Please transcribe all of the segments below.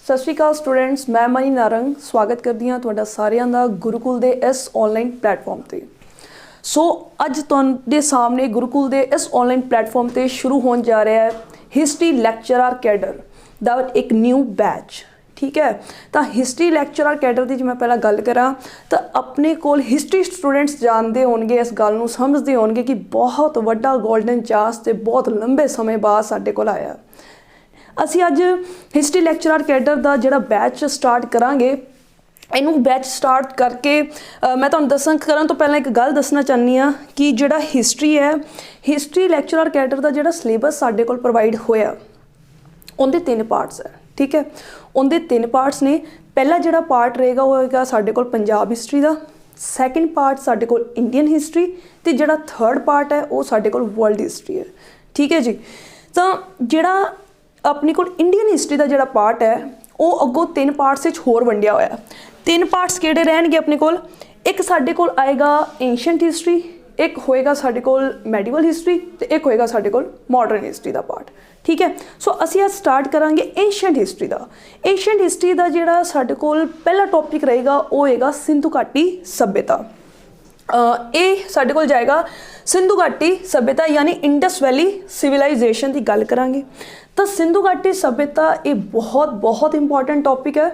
सत श्री अकाल स्टूडेंट्स, मैं मनी नारंग स्वागत करती हाँ तुहाडा सारिਆਂ ਦਾ गुरुकुल ਦੇ इस ऑनलाइन प्लेटफॉर्म ਤੇ। सो अज तुहाडे सामने गुरुकुल ਦੇ इस ऑनलाइन प्लेटफॉर्म ਤੇ शुरू होने जा रहा है हिस्टरी लैक्चरर कैडर ਦਾ एक न्यू बैच। ठीक है, तो हिस्टरी लैक्चरर कैडर की जो मैं पहला गल करा तो अपने कोल हिस्टरी स्टूडेंट्स जानते होंगे, इस गल नूं समझते होंगे कि बहुत वड्डा गोल्डन चांस ते बहुत लंबे समय बाद साडे कोल आया। असी अज हिस्टरी लैक्चरर कैडर का जिहड़ा बैच स्टार्ट करांगे, इनू बैच स्टार्ट करके मैं तुहानूं दस्सां करन तो पहले एक गल दसना चाहनी हाँ कि जिहड़ा हिस्टरी है, हिस्टरी लैक्चरर कैडर का जिहड़ा सिलेबस साडे कोल प्रोवाइड होया उनके 3 पार्ट्स है। ठीक है, उनके 3 पार्ट्स ने। पहला जिहड़ा पार्ट रहेगा वो होएगा साडे कोल पंजाब हिस्टरी का, सैकेंड पार्ट साडे कोल इंडियन हिस्टरी ते जिहड़ा थर्ड पार्ट है वो साडे कोल वर्ल्ड हिस्टरी है। ठीक है जी, तो जिहड़ा अपने कोल इंडियन हिस्टरी का जिहड़ा पार्ट है वो अगों 3 पार्ट्स विच होर वंडिया होया। 3 पार्ट्स किहड़े रहणगे अपने कोल? एक साडे कोल आएगा एंशंट हिस्टरी, एक होएगा साडे कोल मैडिवल हिस्टरी ते एक होएगा साडे कोल मॉडर्न हिस्टरी का पार्ट। ठीक है, सो असी आज स्टार्ट करांगे एंशंट हिस्टरी का। एंशंट हिस्टरी का जिहड़ा साडे कोल पहला टॉपिक रहेगा वो होएगा सिंधु घाटी सभ्यता। ये साडे कोल जाएगा सिंधु घाटी सभ्यता यानी इंडस वैली सिविलाइजेशन की गल करांगे। तो सिंधु घाटी सभ्यता ये बहुत बहुत इंपॉर्टेंट टॉपिक है,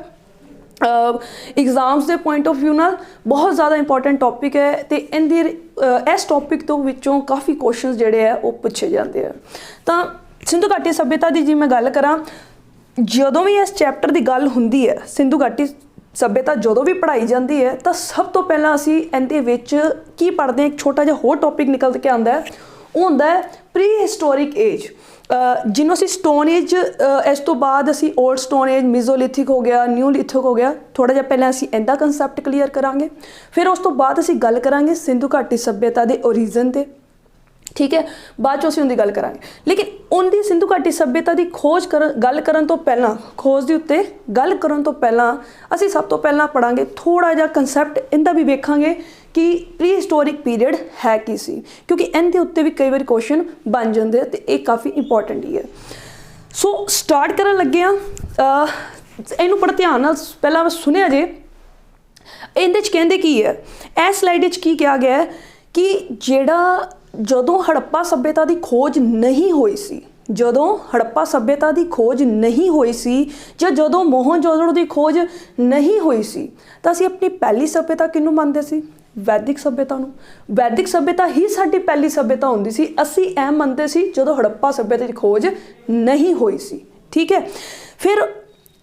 एग्जाम्स के पॉइंट ऑफ व्यू नाल बहुत ज़्यादा इंपॉर्टेंट टॉपिक है। तो इनदी इस टॉपिक तो विचों काफ़ी क्वेश्चन जिहड़े है वो पूछे जाते हैं। तो सिंधु घाटी सभ्यता की जी मैं गल करा, जदों भी इस चैप्टर की गल हुंदी है सिंधु घाटी सभ्यता जदों भी पढ़ाई जाती है तो सब तो पहला असी इहदे विच की पढ़ते हैं, एक छोटा जिहा होर टॉपिक निकल के आंदा है, वो हुंदा है प्री हिस्टोरिक एज, जिन्होंने असी स्टोन एज, इस तो बाद असी ओल्ड स्टोन एज, मिजोलिथिक हो गया, न्यूलिथिक हो गया। थोड़ा जिहा पहले असी इहदा कंसैप्ट क्लीयर करांगे, फिर उस तो बाद असी गल करांगे सिंधु घाटी सभ्यता के ओरिजिन ते। ठीक है, बाद चो असीं उनकी गल करांगे, लेकिन उनकी सिंधु घाटी सभ्यता की खोज गल करन तो पहला, खोज के उत्ते गल करन तो पहला असीं सब तो पहला पढ़ांगे थोड़ा जिहा कंसैप्ट इनका भी वेखांगे कि प्री हिस्टोरिक पीरियड है की सी, क्योंकि इनके उत्ते भी कई बार क्वेश्चन बन जाते हैं तो ये काफ़ी इंपॉर्टेंट ही है। सो स्टार्ट करन लगे हाँ, इनू बड़ा ध्यान नाल पहला सुनिया जे इहदे च कहंदे की है, इस स्लाइड च की कहा गया है कि जिहड़ा जदों हड़प्पा सभ्यता की खोज नहीं हुई सी, जदों हड़प्पा सभ्यता की खोज नहीं हुई सी या जदों मोहनजोदड़ो की खोज नहीं हुई सी तो असीं अपनी पहली सभ्यता किनू मानते सी? वैदिक सभ्यता नूं। वैदिक सभ्यता ही साडी पहली सभ्यता हुंदी सी, असीं ऐ मनते सी जदों हड़प्पा सभ्यता की खोज नहीं हुई सी। ठीक है, फिर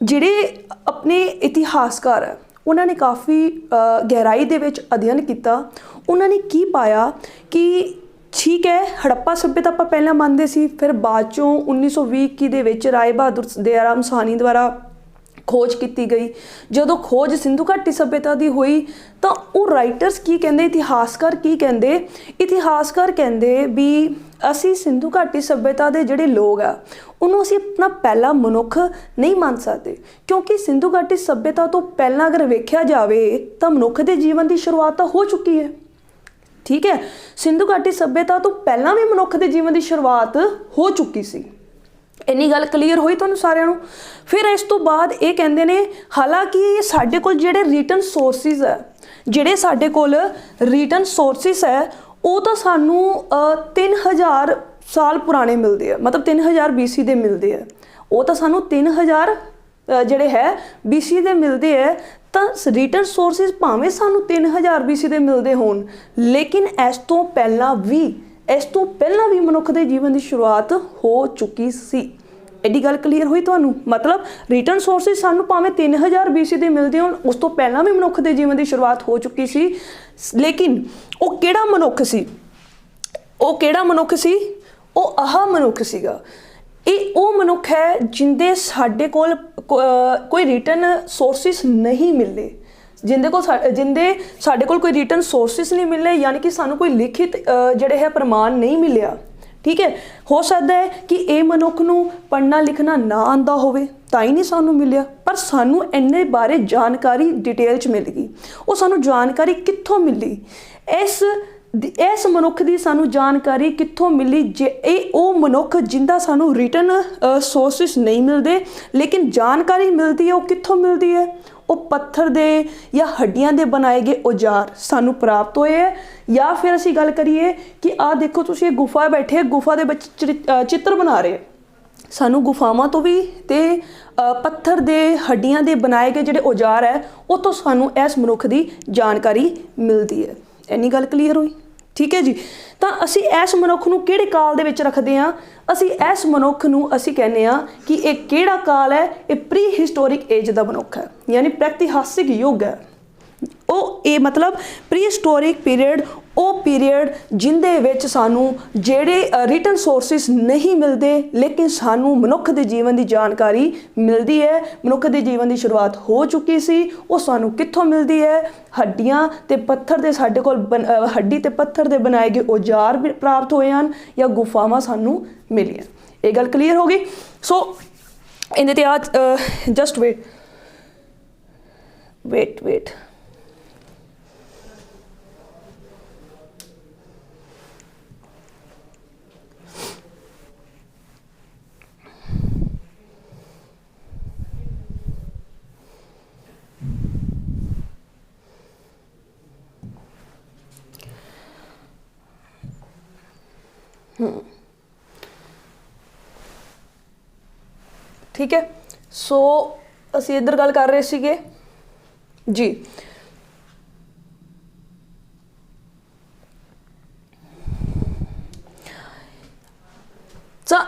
जिहड़े अपने इतिहासकार है उन्होंने काफ़ी गहराई दे विच अध्ययन किया। उन्होंने की पाया कि ठीक है हड़प्पा सभ्यता आपां पहलां मानते सी, फिर बाद चों 1920 दे विच राय बहादुर दयाराम साहनी द्वारा खोज की गई। जदों खोज सिंधु घाटी सभ्यता की हुई तो वो राइटर्स की कहंदे, इतिहासकार की कहंदे, इतिहासकार कहंदे भी असी सिंधु घाटी सभ्यता के जिहड़े लोग आ उन्होंने असी अपना पहला मनुख नहीं मान सकते, क्योंकि सिंधु घाटी सभ्यता तो पहला अगर वेख्या जाए तो मनुख के जीवन की शुरुआत तो हो चुकी है। ठीक है, सिंधु घाटी सभ्यता तो पहला भी मनुख के जीवन की शुरुआत हो चुकी सी। इन्नी गल क्लीयर हुई तुहानूं सारिਆਂ नूं। फिर इस तो बाद ये कहंदे ने, हालांकि साडे कोल जिहड़े रिटन सोर्सिस है, जिहड़े साडे कोल रिटन सोर्सिस है वो तो सानूं 3000 साल पुराने मिलते हैं, मतलब 3000 BC दे मिलते हैं। वो तो सानूं 3000 जिहड़े है BC दे मिलते हैं, तो रिटन सोर्सिस भावें सानूं 3000 BC दे मिलते होण, लेकिन इस तो पहला भी मनुख के जीवन की शुरुआत हो चुकी सी। एडी गल क्लीयर हुई तुहानूं? मतलब रिटन सोर्सिस सानूं भावें 3000 BC दे मिलते होण, उस तो पहला भी मनुख के जीवन की शुरुआत हो चुकी सी। लेकिन वो किहड़ा मनुख सी? वो किहड़ा मनुख सी? वो आह मनुख सीगा। ये वो मनुख है जिंदे साडे कोल कोई रिटन सोर्सिस नहीं मिले, जिंदे साडे कोल कोई रिटन सोर्सिस नहीं मिले, यानी कि सानू कोई लिखित जिहड़े है प्रमाण नहीं मिलिया। ठीक है, हो सकता है कि ये मनुख नूं पढ़ना लिखना ना आंदा होवे तां ही नहीं सानू मिलिया, पर सानू इन्ने बारे जानकारी डिटेल च मिल गई। वो सानू जानकारी कित्थों मिली? इस इस मनुख की सानू जानकारी कित्थों मिली? जे वो मनुख जिंदा सानू रिटन सोर्सिस नहीं मिलते, लेकिन जानकारी मिलती है, वो कित्थों मिलती है? वो पत्थर दे या हड्डियां दे बनाए गए औजार सानू प्राप्त होए है। या फिर असी गल करिए कि आ देखो तुसीं ये गुफा बैठे, गुफा दे विच चित्र बना रहे, सानू गुफावां तो भी ते पत्थर दे हड्डियां दे बनाए गए जिहड़े औजार है वो तो सानू इस मनुख की जानकारी मिलती है। इन्नी गल क्लीयर हुई? ठीक है जी। तो असी इस मनुख नूं किहड़े काल दे विच रखदे हां? असी इस मनुख नूं असी कहने आ कि एक किहड़ा काल है? ये प्री हिस्टोरिक एज दा मनुख है, यानी प्रागैतिहासिक युग है। ਉਹ ਇਹ मतलब प्री हिस्टोरिक पीरियड ਉਹ पीरियड जिंदे विच सानू ਜਿਹੜੇ रिटन सोर्सिस नहीं मिलते, लेकिन सानू मनुख के जीवन की जानकारी मिलती है। मनुख के जीवन की शुरुआत हो चुकी सी, वो सानू कित्थों मिलती है? हड्डियां ते पत्थर दे साडे कोल हड्डी ते पत्थर दे बनाए गए औजार भी प्राप्त होए हैं या गुफावां सानू मिलियां। ये गल क्लीयर हो गई? सो इहदे ते आज जस्ट वेट ठीक है। सो असी इधर गल कर रहे सीगे जी।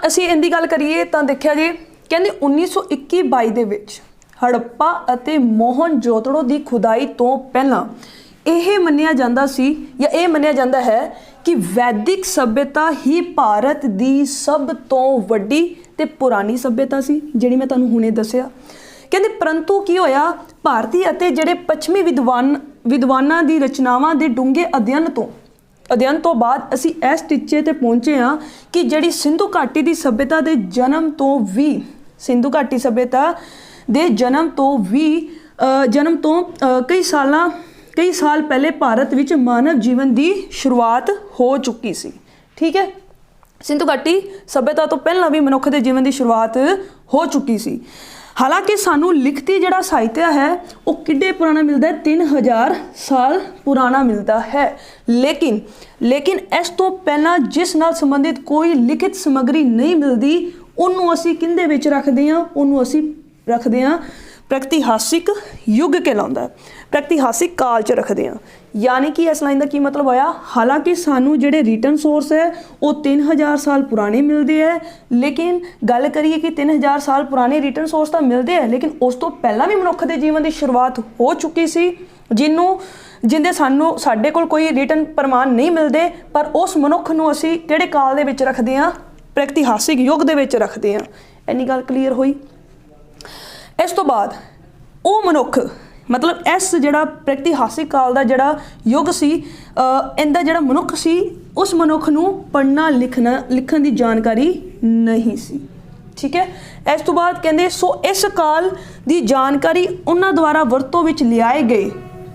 असी इनकी गल करिए तो देखिया जी, कहते 1921-22 दे विच हड़प्पा अते मोहनजोदड़ो की खुदाई तो पहला यह मन्निया जाता सी या यह मन्निया जाता है कि वैदिक सभ्यता ही भारत की सब तो वड्डी ते पुरानी सभ्यता सी, जिहड़ी मैं तुहानूं हुणे दस्सिया। कहते परंतु की होया, भारतीय अते जिहड़े पश्चिमी विद्वानां दी रचनावां दे डूंघे अध्ययन तो बाद असी इस टीचे ते पहुंचे हाँ कि जिहड़ी सिंधु घाटी की सभ्यता के जन्म तो भी सिंधु घाटी सभ्यता के जन्म तो कई साल पहले भारत विच मानव जीवन की शुरुआत हो चुकी सी। ठीक है, सिंधु घाटी सभ्यता तो पहला भी मनुख के जीवन की शुरुआत हो चुकी सी। हालांकि सानू लिखती जिहड़ा साहित्य है वो किड्डे पुराना मिलता है, 3000 साल पुराना मिलता है। लेकिन इस तो पहला जिस नाल संबंधित कोई लिखित समग्री नहीं मिलती, उन्होंने असी किंदे विच रखदे हां? उन्होंने असी रखदे हां प्रागैतिहासिक युग कहलाउंदा है, प्रागैतिहासिक काल च रखदे हां। यानी कि इस लाइन का की मतलब होया, हालांकि सानू जिहड़े रिटन सोर्स है वो 3000 साल पुराने मिलते हैं, लेकिन गल करिए कि 3000 साल पुराने रिटन सोर्स तो मिलते हैं, लेकिन उस तो पहला भी मनुख के जीवन की शुरुआत हो चुकी सी, जिंदे सानू साडे कोल कोई रिटन प्रमाण नहीं मिलते, पर उस मनुख नूं असी किहड़े काल दे विच रखदे हां? प्रागैतिहासिक युग दे विच रखदे हां। इन्नी गल क्लीयर हुई? इस तो बाद वो मनुख मतलब इस जिहड़ा प्रागैतिहासिक काल दा जिहड़ा युग सी, इहदा जिहड़ा मनुख सी, उस मनुख नूं पढ़ना लिखण दी जानकारी नहीं सी। ठीक है, इस तो बाद कहंदे सो इस काल दी जानकारी उन्हां द्वारा वरतों विच लियाए गए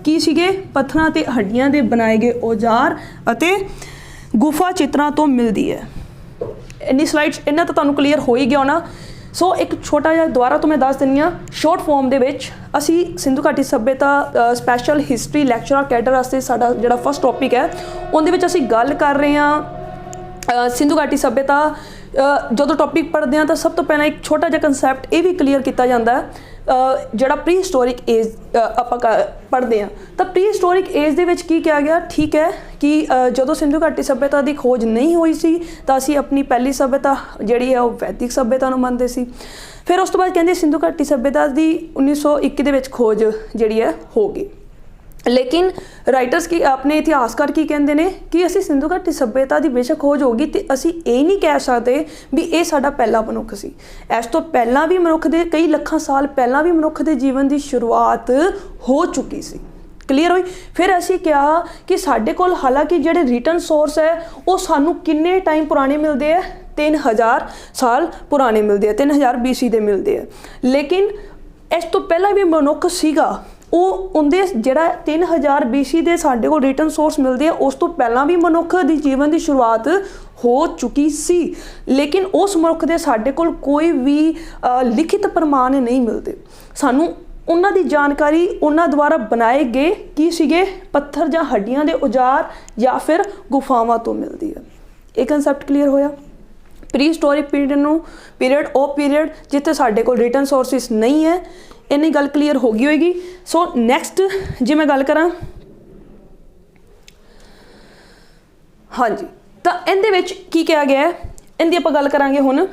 की सीगे? पत्थरां ते हड्डियां दे बनाए गए औजार अते गुफा चित्रां तो मिलदी है। इन्नी स्लाइड्स इन्ना तो तुहानूं क्लीयर हो ही गया होना। सो एक छोटा जिहा दुबारा तो मैं दस दिंदी हाँ शॉर्ट फॉर्म दे विच असी सिंधु घाटी सभ्यता स्पैशल हिस्टरी लैक्चरर कैडर वास्ते साडा जिहड़ा फर्स्ट टॉपिक है उहदे विच असी गल कर रहे हाँ सिंधु घाटी सभ्यता। जो टॉपिक पढ़ते हैं तो सब तो पहला एक छोटा जिहा कंसैप्ट ये भी क्लीयर किया जाता है जिहड़ा प्री हिस्टोरिक एज आपां पढ़ते हैं तो प्री हिस्टोरिक एज दे विच की किया गया। ठीक है कि जो सिंधु घाटी सभ्यता की खोज नहीं हुई सी तो असी अपनी पहली सभ्यता जिहड़ी है वो वैदिक सभ्यता नूं मनदे सी। फिर उस तो बाद कहंदे सिंधु घाटी सभ्यता की 1921 दे विच खोज जिहड़ी है हो गई। लेकिन राइटर्स की अपने इतिहासकार की कहते हैं कि असी सिंधु घाटी सभ्यता की बेशक खोज होगी तो असी ये नहीं कह सकते भी ये साडा पहला मनुख सी। इस तो पहला भी मनुख दे कई लखां साल पहला भी मनुख के जीवन की शुरुआत हो चुकी सी। क्लीयर हुई? फिर असी कहा कि साडे कोल हालांकि जिहड़े रिटन सोर्स है वो सानू किन्ने टाइम पुराने मिलते हैं? 3000 साल पुराने मिलते हैं, 3000 BC दे मिलते हैं। लेकिन इस तो पहला भी मनुख सीगा ਉਹ ਉਹਦੇ ਜਿਹੜਾ 3000 BC ਦੇ ਸਾਡੇ ਕੋਲ ਰਿਟਨ ਸੋਰਸ ਮਿਲਦੇ ਆ, ਉਸ ਤੋਂ ਪਹਿਲਾਂ ਵੀ ਮਨੁੱਖ ਦੀ ਜੀਵਨ ਦੀ ਸ਼ੁਰੂਆਤ ਹੋ ਚੁੱਕੀ ਸੀ, ਲੇਕਿਨ ਉਸ ਮਨੁੱਖ ਦੇ ਸਾਡੇ ਕੋਲ ਕੋਈ ਵੀ ਲਿਖਿਤ ਪ੍ਰਮਾਣ ਨਹੀਂ ਮਿਲਦੇ। ਸਾਨੂੰ ਉਹਨਾਂ ਦੀ ਜਾਣਕਾਰੀ ਉਹਨਾਂ ਦੁਆਰਾ ਬਣਾਏ ਗਏ ਕੀ ਸੀਗੇ, ਪੱਥਰ ਜਾਂ ਹੱਡੀਆਂ ਦੇ ਔਜ਼ਾਰ ਜਾਂ ਫਿਰ ਗੁਫਾਵਾਂ ਤੋਂ ਮਿਲਦੀ ਹੈ। ਇਹ ਕਨਸੈਪਟ ਕਲੀਅਰ ਹੋਇਆ। ਪ੍ਰੀ ਹਿਸਟੋਰਿਕ ਪੀਰੀਅਡ ਉਹ ਪੀਰੀਅਡ ਜਿੱਥੇ ਸਾਡੇ ਕੋਲ ਰਿਟਨ ਸੋਰਸਿਸ ਨਹੀਂ ਹੈ, ਇੰਨੀ ਗੱਲ ਕਲੀਅਰ ਹੋ ਗਈ ਹੋਏਗੀ। ਸੋ ਨੈਕਸਟ ਜੇ ਮੈਂ ਗੱਲ ਕਰਾਂ, ਹਾਂਜੀ, ਤਾਂ ਇਹਦੇ ਵਿੱਚ ਕੀ ਕਿਹਾ ਗਿਆ ਹੈ, ਇਹਦੀ ਆਪਾਂ ਗੱਲ ਕਰਾਂਗੇ ਹੁਣ।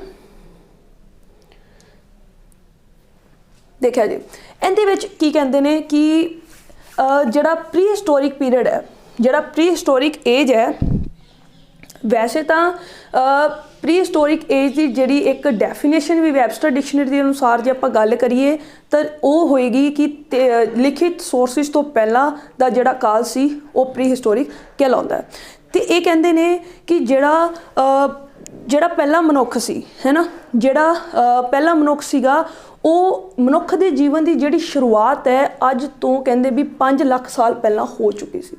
ਦੇਖਿਆ ਜੀ ਇਹਦੇ ਵਿੱਚ ਕੀ ਕਹਿੰਦੇ ਨੇ ਕਿ ਜਿਹੜਾ ਪ੍ਰੀ ਹਿਸਟੋਰਿਕ ਪੀਰੀਅਡ ਹੈ, ਜਿਹੜਾ ਪ੍ਰੀ ਹਿਸਟੋਰਿਕ ਏਜ ਹੈ, ਵੈਸੇ ਤਾਂ ਪ੍ਰੀ ਹਿਸਟੋਰਿਕ ਏਜ ਦੀ ਜਿਹੜੀ ਇੱਕ ਡੈਫੀਨੇਸ਼ਨ ਵੀ ਵੈਬਸਟਰ ਡਿਕਸ਼ਨਰੀ ਦੇ ਅਨੁਸਾਰ ਜੇ ਆਪਾਂ ਗੱਲ ਕਰੀਏ ਤਾਂ ਉਹ ਹੋਏਗੀ ਕਿ ਲਿਖਿਤ ਸੋਰਸਿਸ ਤੋਂ ਪਹਿਲਾਂ ਦਾ ਜਿਹੜਾ ਕਾਲ ਸੀ ਉਹ ਪ੍ਰੀ ਹਿਸਟੋਰਿਕ ਕਹਿਲਾਉਂਦਾ ਹੈ। ਤੇ ਇਹ ਕਹਿੰਦੇ ਨੇ ਕਿ ਜਿਹੜਾ ਪਹਿਲਾ ਮਨੁੱਖ ਸੀ, ਹੈ ਨਾ, ਜਿਹੜਾ ਪਹਿਲਾ ਮਨੁੱਖ ਸੀਗਾ, ਉਹ ਮਨੁੱਖ ਦੇ ਜੀਵਨ ਦੀ ਜਿਹੜੀ ਸ਼ੁਰੂਆਤ ਹੈ ਅੱਜ ਤੋਂ ਕਹਿੰਦੇ ਵੀ 5 ਲੱਖ ਸਾਲ ਪਹਿਲਾਂ ਹੋ ਚੁੱਕੀ ਸੀ।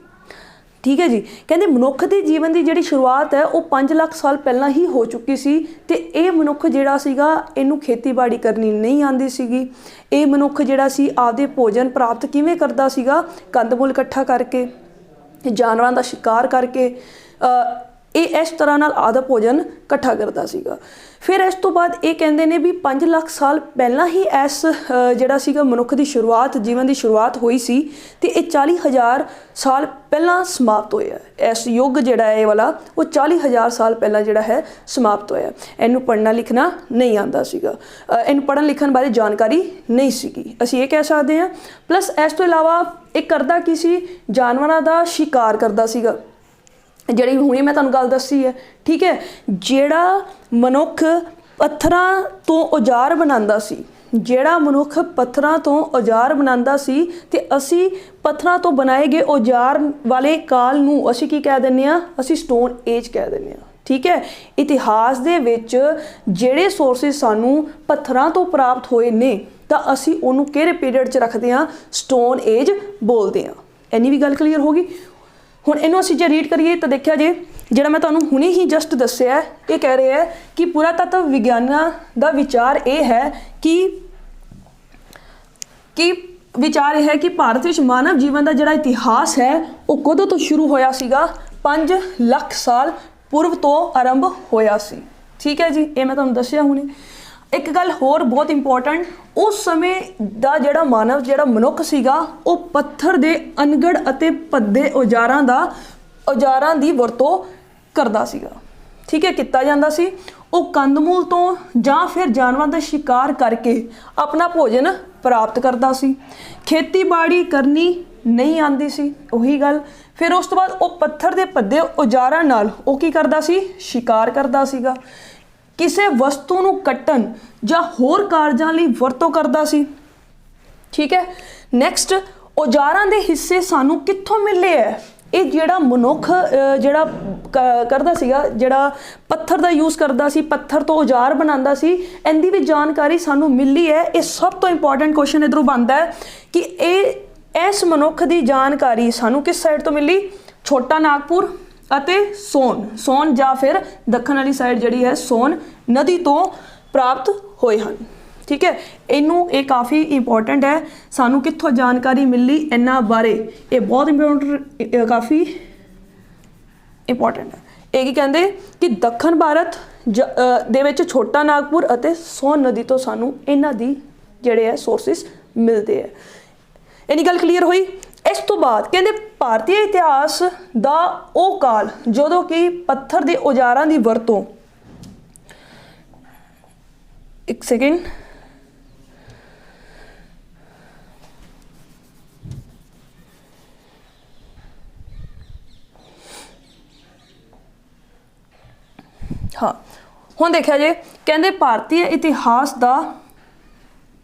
ਠੀਕ ਹੈ ਜੀ, ਕਹਿੰਦੇ ਮਨੁੱਖ ਦੇ ਜੀਵਨ ਦੀ ਜਿਹੜੀ ਸ਼ੁਰੂਆਤ ਹੈ ਉਹ 5 ਲੱਖ ਸਾਲ ਪਹਿਲਾਂ ਹੀ ਹੋ ਚੁੱਕੀ ਸੀ। ਤੇ ਇਹ ਮਨੁੱਖ ਜਿਹੜਾ ਸੀਗਾ, ਇਹਨੂੰ ਖੇਤੀਬਾੜੀ ਕਰਨੀ ਨਹੀਂ ਆਉਂਦੀ ਸੀਗੀ। ਇਹ ਮਨੁੱਖ ਜਿਹੜਾ ਸੀ ਆਪਦੇ ਭੋਜਨ ਪ੍ਰਾਪਤ ਕਿਵੇਂ ਕਰਦਾ ਸੀਗਾ, ਕੰਦਮੂਲ ਇਕੱਠਾ ਕਰਕੇ, ਜਾਨਵਰਾਂ ਦਾ ਸ਼ਿਕਾਰ ਕਰਕੇ, ਇਹ ਇਸ ਤਰ੍ਹਾਂ ਨਾਲ ਆਪਦਾ ਭੋਜਨ ਇਕੱਠਾ ਕਰਦਾ ਸੀਗਾ। ਫਿਰ ਇਸ ਤੋਂ ਬਾਅਦ ਇਹ ਕਹਿੰਦੇ ਨੇ ਵੀ 5 ਲੱਖ ਸਾਲ ਪਹਿਲਾਂ ਹੀ ਇਸ ਜਿਹੜਾ ਸੀਗਾ ਮਨੁੱਖ ਦੀ ਸ਼ੁਰੂਆਤ, ਜੀਵਨ ਦੀ ਸ਼ੁਰੂਆਤ ਹੋਈ ਸੀ ਤੇ ਇਹ 40,000 ਸਾਲ ਪਹਿਲਾਂ ਸਮਾਪਤ ਹੋਇਆ। ਇਸ ਯੁੱਗ ਜਿਹੜਾ ਹੈ ਇਹ ਵਾਲਾ, ਉਹ 40,000 ਸਾਲ ਪਹਿਲਾਂ ਜਿਹੜਾ ਹੈ ਸਮਾਪਤ ਹੋਇਆ। ਇਹਨੂੰ ਪੜ੍ਹਨਾ ਲਿਖਣਾ ਨਹੀਂ ਆਉਂਦਾ ਸੀਗਾ, ਇਹਨੂੰ ਪੜ੍ਹਨ ਲਿਖਣ ਬਾਰੇ ਜਾਣਕਾਰੀ ਨਹੀਂ ਸੀਗੀ, ਅਸੀਂ ਇਹ ਕਹਿ ਸਕਦੇ ਹਾਂ। ਪਲੱਸ ਇਸ ਤੋਂ ਇਲਾਵਾ ਇਹ ਕਰਦਾ ਕੀ ਸੀ, ਜਾਨਵਰਾਂ ਦਾ ਸ਼ਿਕਾਰ ਕਰਦਾ ਸੀਗਾ, ਜਿਹੜੀ ਹੁਣੇ ਮੈਂ ਤੁਹਾਨੂੰ ਗੱਲ ਦੱਸੀ ਹੈ। ਠੀਕ ਹੈ, ਜਿਹੜਾ ਮਨੁੱਖ ਪੱਥਰਾਂ ਤੋਂ ਔਜ਼ਾਰ ਬਣਾਉਂਦਾ ਸੀ, ਜਿਹੜਾ ਮਨੁੱਖ ਪੱਥਰਾਂ ਤੋਂ ਔਜ਼ਾਰ ਬਣਾਉਂਦਾ ਸੀ ਤੇ ਅਸੀਂ ਪੱਥਰਾਂ ਤੋਂ ਬਣਾਏ ਗਏ ਔਜ਼ਾਰ ਵਾਲੇ ਕਾਲ ਨੂੰ ਅਸੀਂ ਕੀ ਕਹਿ ਦਿੰਦੇ ਹਾਂ, ਅਸੀਂ ਸਟੋਨ ਏਜ ਕਹਿ ਦਿੰਦੇ ਹਾਂ। ਠੀਕ ਹੈ, ਇਤਿਹਾਸ ਦੇ ਵਿੱਚ ਜਿਹੜੇ ਸੋਰਸਿਸ ਸਾਨੂੰ ਪੱਥਰਾਂ ਤੋਂ ਪ੍ਰਾਪਤ ਹੋਏ ਨੇ ਤਾਂ ਅਸੀਂ ਉਹਨੂੰ ਕਿਹੜੇ ਪੀਰੀਅਡ 'ਚ ਰੱਖਦੇ ਹਾਂ, ਸਟੋਨ ਏਜ ਬੋਲਦੇ ਹਾਂ। ਇੰਨੀ ਵੀ ਗੱਲ ਕਲੀਅਰ ਹੋ ਗਈ। ਹੁਣ ਇਹਨੂੰ ਅਸੀਂ ਜੇ ਰੀਡ ਕਰੀਏ ਤਾਂ ਦੇਖਿਆ ਜੇ, ਜਿਹੜਾ ਮੈਂ ਤੁਹਾਨੂੰ ਹੁਣੇ ਹੀ ਜਸਟ ਦੱਸਿਆ, ਇਹ ਕਹਿ ਰਿਹਾ ਹੈ ਕਿ ਪੁਰਾਤੱਤਵ ਵਿਗਿਆਨਾਂ ਦਾ ਵਿਚਾਰ ਇਹ ਹੈ ਕਿ ਵਿਚਾਰ ਇਹ ਹੈ ਕਿ ਭਾਰਤ ਵਿੱਚ ਮਾਨਵ ਜੀਵਨ ਦਾ ਜਿਹੜਾ ਇਤਿਹਾਸ ਹੈ ਉਹ ਕਦੋਂ ਤੋਂ ਸ਼ੁਰੂ ਹੋਇਆ ਸੀਗਾ, 5 ਲੱਖ ਸਾਲ ਪੂਰਵ ਤੋਂ ਆਰੰਭ ਹੋਇਆ ਸੀ। ਠੀਕ ਹੈ ਜੀ, ਇਹ ਮੈਂ ਤੁਹਾਨੂੰ ਦੱਸਿਆ ਹੁਣੇ। ਇੱਕ ਗੱਲ ਹੋਰ ਬਹੁਤ ਇੰਪੋਰਟੈਂਟ, ਉਸ ਸਮੇਂ ਦਾ ਜਿਹੜਾ ਮਾਨਵ, ਜਿਹੜਾ ਮਨੁੱਖ ਸੀਗਾ, ਉਹ ਪੱਥਰ ਦੇ ਅਨਗੜ ਅਤੇ ਭੱਦੇ ਔਜ਼ਾਰਾਂ ਦੀ ਵਰਤੋਂ ਕਰਦਾ ਸੀਗਾ। ਠੀਕ ਹੈ, ਕੀਤਾ ਜਾਂਦਾ ਸੀ। ਉਹ ਕੰਦਮੂਲ ਤੋਂ ਜਾਂ ਫਿਰ ਜਾਨਵਰਾਂ ਦਾ ਸ਼ਿਕਾਰ ਕਰਕੇ ਆਪਣਾ ਭੋਜਨ ਪ੍ਰਾਪਤ ਕਰਦਾ ਸੀ। ਖੇਤੀਬਾੜੀ ਕਰਨੀ ਨਹੀਂ ਆਉਂਦੀ ਸੀ, ਉਹੀ ਗੱਲ। ਫਿਰ ਉਸ ਤੋਂ ਬਾਅਦ ਉਹ ਪੱਥਰ ਦੇ ਭੱਦੇ ਔਜ਼ਾਰਾਂ ਨਾਲ ਉਹ ਕੀ ਕਰਦਾ ਸੀ, ਸ਼ਿਕਾਰ ਕਰਦਾ ਸੀਗਾ। ਕਿਸੇ ਵਸਤੂ ਨੂੰ ਕੱਟਣ ਜਾਂ ਹੋਰ ਕਾਰਜਾਂ ਲਈ ਵਰਤੋਂ ਕਰਦਾ ਸੀ। ਠੀਕ ਹੈ, ਨੈਕਸਟ, ਔਜ਼ਾਰਾਂ ਦੇ ਹਿੱਸੇ ਸਾਨੂੰ ਕਿੱਥੋਂ ਮਿਲੇ ਹੈ? ਇਹ ਜਿਹੜਾ ਮਨੁੱਖ ਜਿਹੜਾ ਕਰਦਾ ਸੀਗਾ, ਜਿਹੜਾ ਪੱਥਰ ਦਾ ਯੂਜ਼ ਕਰਦਾ ਸੀ, ਪੱਥਰ ਤੋਂ ਔਜ਼ਾਰ ਬਣਾਉਂਦਾ ਸੀ, ਇਹਦੀ ਵੀ ਜਾਣਕਾਰੀ ਸਾਨੂੰ ਮਿਲੀ ਹੈ। ਇਹ ਸਭ ਤੋਂ ਇੰਪੋਰਟੈਂਟ ਕੁਐਸਚਨ ਇੱਧਰੋਂ ਬਣਦਾ ਹੈ ਕਿ ਇਸ ਮਨੁੱਖ ਦੀ ਜਾਣਕਾਰੀ ਸਾਨੂੰ ਕਿਸ ਸਾਈਡ ਤੋਂ ਮਿਲੀ? ਛੋਟਾ ਨਾਗਪੁਰ ਅਤੇ ਸੋਨ ਜਾਂ ਫਿਰ ਦੱਖਣ ਵਾਲੀ ਸਾਈਡ ਜਿਹੜੀ ਹੈ ਸੋਨ ਨਦੀ ਤੋਂ ਪ੍ਰਾਪਤ ਹੋਏ ਹਨ। ਠੀਕ ਹੈ, ਇਹ ਕਾਫੀ ਇੰਪੋਰਟੈਂਟ ਹੈ। ਸਾਨੂੰ ਕਿੱਥੋਂ ਜਾਣਕਾਰੀ ਮਿਲੀ ਇਹਨਾਂ ਬਾਰੇ, ਇਹ ਬਹੁਤ ਇੰਪੋਰਟੈਂਟ, ਕਾਫੀ ਇੰਪੋਰਟੈਂਟ ਹੈ। ਇਹ ਕੀ ਕਹਿੰਦੇ ਕਿ ਦੱਖਣ ਭਾਰਤ ਦੇ ਵਿੱਚ ਛੋਟਾ ਨਾਗਪੁਰ ਅਤੇ ਸੋਨ ਨਦੀ ਤੋਂ ਸਾਨੂੰ ਇਹਨਾਂ ਦੀ ਜਿਹੜੇ ਹੈ ਸੋਰਸਿਸ ਮਿਲਦੇ ਹੈ। ਇੰਨੀ ਗੱਲ ਕਲੀਅਰ ਹੋਈ। ਇਸ ਤੋਂ ਬਾਅਦ ਕਹਿੰਦੇ ਭਾਰਤੀ ਇਤਿਹਾਸ ਦਾ ਉਹ ਕਾਲ ਜਦੋਂ ਕਿ ਪੱਥਰ ਦੇ ਔਜ਼ਾਰਾਂ ਦੀ ਵਰਤੋਂ, ਇੱਕ ਸੈਕਿੰਡ, ਹਾਂ ਹੁਣ ਦੇਖਿਆ ਜੇ, ਕਹਿੰਦੇ ਭਾਰਤੀ ਇਤਿਹਾਸ ਦਾ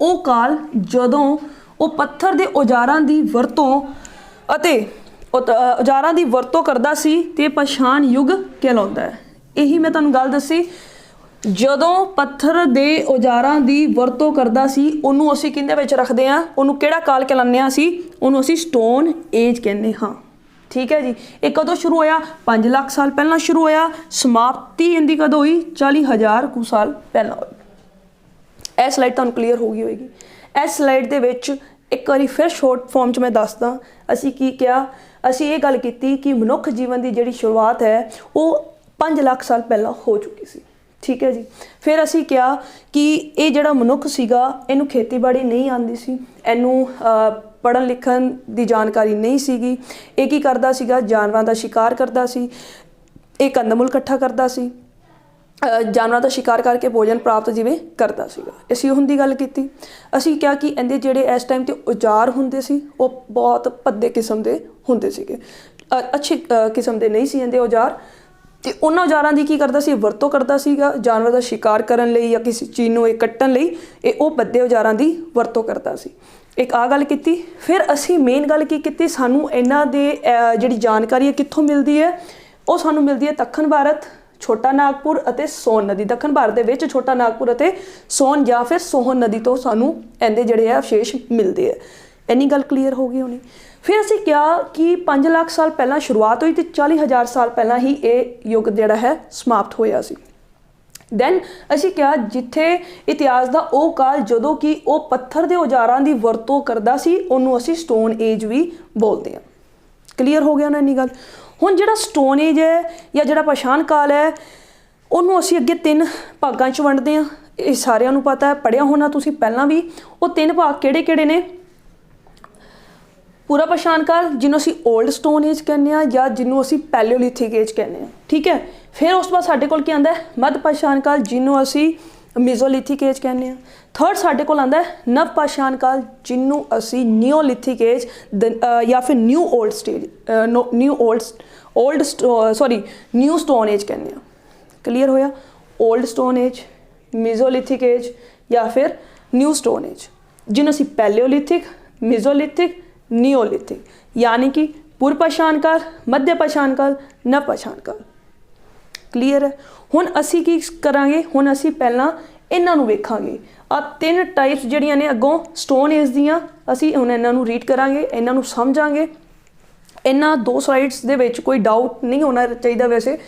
ਉਹ ਕਾਲ ਜਦੋਂ ਉਹ ਪੱਥਰ ਦੇ ਔਜ਼ਾਰਾਂ ਦੀ ਵਰਤੋਂ ਅਤੇ ਔਜ਼ਾਰਾਂ ਦੀ ਵਰਤੋਂ ਕਰਦਾ ਸੀ ਤੇ ਪਛਾਣ ਯੁੱਗ ਕਹਿਲਾਉਂਦਾ ਹੈ। ਇਹੀ ਮੈਂ ਤੁਹਾਨੂੰ ਗੱਲ ਦੱਸੀ। ਜਦੋਂ ਪੱਥਰ ਦੇ ਔਜ਼ਾਰਾਂ ਦੀ ਵਰਤੋਂ ਕਰਦਾ ਸੀ ਉਹਨੂੰ ਅਸੀਂ ਕਿਹਦੇ ਵਿੱਚ ਰੱਖਦੇ ਹਾਂ, ਉਹਨੂੰ ਕਿਹੜਾ ਕਾਲ ਕਹਿੰਦੇ ਹਾਂ ਅਸੀਂ, ਉਹਨੂੰ ਅਸੀਂ ਸਟੋਨ ਏਜ ਕਹਿੰਦੇ ਹਾਂ। ਠੀਕ ਹੈ ਜੀ। ਇਹ ਕਦੋਂ ਸ਼ੁਰੂ ਹੋਇਆ? 5 ਲੱਖ ਸਾਲ ਪਹਿਲਾਂ ਸ਼ੁਰੂ ਹੋਇਆ। ਸਮਾਪਤੀ ਇਹਦੀ ਕਦੋਂ ਹੋਈ? 40,000 ਕੁ ਸਾਲ ਪਹਿਲਾਂ ਹੋਈ। ਇਹ ਸਲਾਈਡ ਤੁਹਾਨੂੰ ਕਲੀਅਰ ਹੋ ਗਈ ਹੋਏਗੀ। ਇਸ ਸਲਾਈਡ ਦੇ ਵਿੱਚ ਇੱਕ ਵਾਰੀ ਫਿਰ ਸ਼ਾਰਟ ਫਾਰਮ 'ਚ ਮੈਂ ਦੱਸਦਾ ਅਸੀਂ ਕੀ ਕਿਹਾ। ਅਸੀਂ ਇਹ ਗੱਲ ਕੀਤੀ ਕਿ ਮਨੁੱਖ ਜੀਵਨ ਦੀ ਜਿਹੜੀ ਸ਼ੁਰੂਆਤ ਹੈ ਉਹ 5 ਲੱਖ ਸਾਲ ਪਹਿਲਾਂ ਹੋ ਚੁੱਕੀ ਸੀ। ਠੀਕ ਹੈ ਜੀ। ਫਿਰ ਅਸੀਂ ਕਿਹਾ ਕਿ ਇਹ ਜਿਹੜਾ ਮਨੁੱਖ ਸੀਗਾ ਇਹਨੂੰ ਖੇਤੀਬਾੜੀ ਨਹੀਂ ਆਉਂਦੀ ਸੀ, ਇਹਨੂੰ ਪੜ੍ਹਨ ਲਿਖਣ ਦੀ ਜਾਣਕਾਰੀ ਨਹੀਂ ਸੀਗੀ। ਇਹ ਕੀ ਕਰਦਾ ਸੀਗਾ? ਜਾਨਵਰਾਂ ਦਾ ਸ਼ਿਕਾਰ ਕਰਦਾ ਸੀ, ਇਹ ਕੰਦਮੂਲ ਇਕੱਠਾ ਕਰਦਾ ਸੀ, ਜਾਨਵਰਾਂ ਦਾ ਸ਼ਿਕਾਰ ਕਰਕੇ ਭੋਜਨ ਪ੍ਰਾਪਤ ਜਿਵੇਂ ਕਰਦਾ ਸੀਗਾ। ਅਸੀਂ ਉਹਦੀ ਗੱਲ ਕੀਤੀ। ਅਸੀਂ ਕਿਹਾ ਕਿ ਇਹਦੇ ਜਿਹੜੇ ਇਸ ਟਾਈਮ 'ਤੇ ਔਜ਼ਾਰ ਹੁੰਦੇ ਸੀ ਉਹ ਬਹੁਤ ਭੱਦੇ ਕਿਸਮ ਦੇ ਹੁੰਦੇ ਸੀਗੇ, ਅੱਛੇ ਕਿਸਮ ਦੇ ਨਹੀਂ ਸੀ ਇਹਦੇ ਔਜ਼ਾਰ। ਅਤੇ ਉਹਨਾਂ ਔਜ਼ਾਰਾਂ ਦੀ ਕੀ ਕਰਦਾ ਸੀ? ਵਰਤੋਂ ਕਰਦਾ ਸੀਗਾ ਜਾਨਵਰ ਦਾ ਸ਼ਿਕਾਰ ਕਰਨ ਲਈ ਜਾਂ ਕਿਸੇ ਚੀਜ਼ ਨੂੰ ਇਹ ਕੱਟਣ ਲਈ। ਇਹ ਉਹ ਭੱਦੇ ਔਜ਼ਾਰਾਂ ਦੀ ਵਰਤੋਂ ਕਰਦਾ ਸੀ। ਇੱਕ ਆਹ ਗੱਲ ਕੀਤੀ। ਫਿਰ ਅਸੀਂ ਮੇਨ ਗੱਲ ਕੀ ਕੀਤੀ? ਸਾਨੂੰ ਇਹਨਾਂ ਦੇ ਜਿਹੜੀ ਜਾਣਕਾਰੀ ਹੈ ਕਿੱਥੋਂ ਮਿਲਦੀ ਹੈ? ਉਹ ਸਾਨੂੰ ਮਿਲਦੀ ਹੈ ਦੱਖਣ ਭਾਰਤ, ਛੋਟਾ ਨਾਗਪੁਰ ਅਤੇ ਸੋਨ ਨਦੀ। ਦੱਖਣ ਭਾਰਤ ਦੇ ਵਿੱਚ ਛੋਟਾ ਨਾਗਪੁਰ ਅਤੇ ਸੋਨ ਜਾਂ ਫਿਰ ਸੋਹਨ ਨਦੀ ਤੋਂ ਸਾਨੂੰ ਇਹਦੇ ਜਿਹੜੇ ਆ ਅਵਸ਼ੇਸ਼ ਮਿਲਦੇ ਆ। ਇੰਨੀ ਗੱਲ ਕਲੀਅਰ ਹੋ ਗਈ ਹੋਣੀ। ਫਿਰ ਅਸੀਂ ਕਿਹਾ ਕਿ 5 ਲੱਖ ਸਾਲ ਪਹਿਲਾਂ ਸ਼ੁਰੂਆਤ ਹੋਈ ਅਤੇ 40,000 ਸਾਲ ਪਹਿਲਾਂ ਹੀ ਇਹ ਯੁੱਗ ਜਿਹੜਾ ਹੈ ਸਮਾਪਤ ਹੋਇਆ ਸੀ। ਦੈਨ ਅਸੀਂ ਕਿਹਾ ਜਿੱਥੇ ਇਤਿਹਾਸ ਦਾ ਉਹ ਕਾਲ ਜਦੋਂ ਕਿ ਉਹ ਪੱਥਰ ਦੇ ਔਜ਼ਾਰਾਂ ਦੀ ਵਰਤੋਂ ਕਰਦਾ ਸੀ ਉਹਨੂੰ ਅਸੀਂ ਸਟੋਨ ਏਜ ਵੀ ਬੋਲਦੇ ਹਾਂ। ਕਲੀਅਰ ਹੋ ਗਿਆ ਨਾ ਇੰਨੀ ਗੱਲ। ਹੁਣ ਜਿਹੜਾ ਸਟੋਨ ਏਜ ਹੈ ਜਾਂ ਜਿਹੜਾ ਪਾਸ਼ਾਣ ਕਾਲ ਹੈ ਉਹਨੂੰ ਅਸੀਂ ਅੱਗੇ 3 ਭਾਗਾਂ 'ਚ ਵੰਡਦੇ ਹਾਂ। ਇਹ ਸਾਰਿਆਂ ਨੂੰ ਪਤਾ ਹੈ, ਪੜ੍ਹਿਆ ਹੋਣਾ ਤੁਸੀਂ ਪਹਿਲਾਂ ਵੀ। ਉਹ 3 ਭਾਗ ਕਿਹੜੇ ਕਿਹੜੇ ਨੇ? ਪੂਰਾ ਪਾਸ਼ਾਣ ਕਾਲ ਜਿਹਨੂੰ ਅਸੀਂ ਓਲਡ ਸਟੋਨ ਏਜ ਕਹਿੰਦੇ ਹਾਂ ਜਾਂ ਜਿਹਨੂੰ ਅਸੀਂ ਪੈਲਿਓਲਿਥਿਕ ਏਜ ਕਹਿੰਦੇ ਹਾਂ। ਠੀਕ ਹੈ। ਫਿਰ ਉਸ ਤੋਂ ਬਾਅਦ ਸਾਡੇ ਕੋਲ ਕੀ ਆਉਂਦਾ ਹੈ? ਮੱਧ ਪਾਸ਼ਾਣ ਕਾਲ ਜਿਹਨੂੰ ਅਸੀਂ ਮੀਜ਼ੋਲਿਥਿਕ ਏਜ ਕਹਿੰਦੇ ਹਾਂ। ਥਰਡ ਸਾਡੇ ਕੋਲ ਆਉਂਦਾ ਹੈ ਨਵ ਪਾਸ਼ਾਣ ਕਾਲ ਜਿਹਨੂੰ ਅਸੀਂ ਨਿਓਲਿਥਿਕ ਏਜ ਜਾਂ ਫਿਰ ਨਿਊ ਸਟੋਨ ਏਜ ਕਹਿੰਦੇ ਹਾਂ। ਕਲੀਅਰ ਹੋਇਆ? ਓਲਡ ਸਟੋਨ ਏਜ, ਮੀਜ਼ੋਲਿਥਿਕ ਏਜ ਜਾਂ ਫਿਰ ਨਿਊ ਸਟੋਨ ਏਜ, ਜਿਹਨੂੰ ਅਸੀਂ ਪੈਲਿਓਲਿਥਿਕ, ਮੀਜ਼ੋਲਿਥਿਕ, ਨਿਓਲਿਥਿਕ यानी कि पूर्व पाषाण काल, मध्य पाषाण काल, नव पाषाण काल। क्लीयर है? हुण असी की करांगे? हुण असी पहलां इन्हां नूं वेखांगे। आ 3 टाइप्स जिहड़ियां ने अगों स्टोन एज दीयां असी हुण इन्हां नूं रीड करांगे, इन्हां नूं समझांगे। इन्हां 2 स्लाइड्स दे विच कोई डाउट नहीं होना चाहिए। वैसे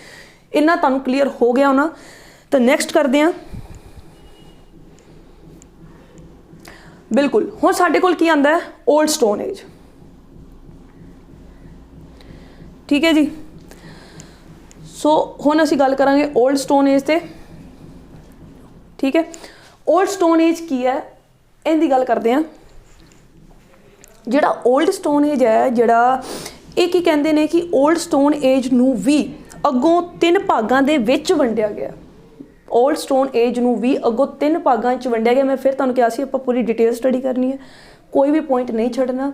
इन्हां तुहानूं क्लीयर हो गया होना। तो नैक्सट करदे हां। बिल्कुल हुण साडे कोल की आंदा है? Old stone as. ठीक है जी। सो हुण असीं गल करांगे ओल्ड स्टोन एज ते। ठीक है। ओल्ड स्टोन एज की है इहदी गल करदे हां। जिहड़ा ओल्ड स्टोन एज है जिहड़ा ਇਹ ਕੀ ਕਹਿੰਦੇ ਨੇ कि ओल्ड स्टोन एज ਨੂੰ ਵੀ ਅੱਗੋਂ 3 ਭਾਗਾਂ ਦੇ ਵਿੱਚ ਵੰਡਿਆ ਗਿਆ। ओल्ड स्टोन एज ਨੂੰ ਵੀ ਅੱਗੋਂ 3 ਭਾਗਾਂ 'ਚ ਵੰਡਿਆ ਗਿਆ। ਮੈਂ ਫਿਰ ਤੁਹਾਨੂੰ ਕਿਹਾ ਸੀ ਆਪਾਂ ਪੂਰੀ ਡਿਟੇਲ ਸਟੱਡੀ ਕਰਨੀ ਹੈ, ਕੋਈ ਵੀ ਪੁਆਇੰਟ ਨਹੀਂ ਛੱਡਣਾ।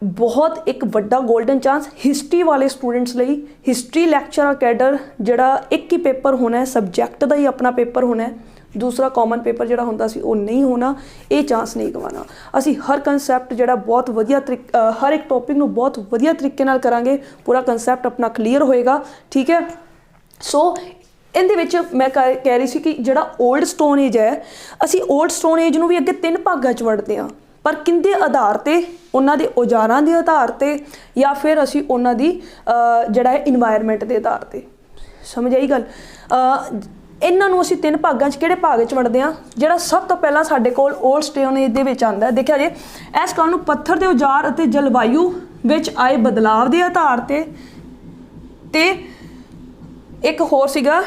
बहुत एक वड्डा गोल्डन चांस हिस्ट्री वाले स्टूडेंट्स ਲਈ। हिस्ट्री लैक्चर कैडर ਜਿਹੜਾ एक ही पेपर होना है, सबजैक्ट का ही अपना पेपर होना है, दूसरा कॉमन पेपर ਜਿਹੜਾ ਹੁੰਦਾ ਸੀ ਉਹ नहीं होना। ਇਹ चांस नहीं गवाना। ਅਸੀਂ हर कंसैप्ट ਜਿਹੜਾ बहुत ਵਧੀਆ हर एक टॉपिक ਨੂੰ बहुत ਵਧੀਆ ਤਰੀਕੇ ਨਾਲ ਕਰਾਂਗੇ। पूरा कंसैप्ट अपना क्लीयर होएगा। ठीक है। सो ਇਹਦੇ ਵਿੱਚ ਮੈਂ ਕਹਿ ਰਹੀ ਸੀ ਕਿ ਜਿਹੜਾ ओल्ड स्टोन एज है ਅਸੀਂ ओल्ड स्टोन एज ਨੂੰ ਵੀ ਅੱਗੇ 3 ਭਾਗਾਂ 'ਚ ਵੰਡਦੇ ਹਾਂ। पर किंदे आधार ते? उन्हां दे औजारां दे आधार ते या फिर असी उन्हां दी जिहड़ा है इन्वायरमेंट दे आधार ते। समझ आई गल? इन्हां नूं असी 3 भागां 'च किहड़े भाग 'च वंडदे हां? जिहड़ा सब तो पहला साडे कोल ओल्ड स्टोन एज दे विच आंदा है। देखिया जे इस काल नूं पत्थर दे औजार अते जलवायु विच आए बदलाव दे आधार ते एक होर सीगा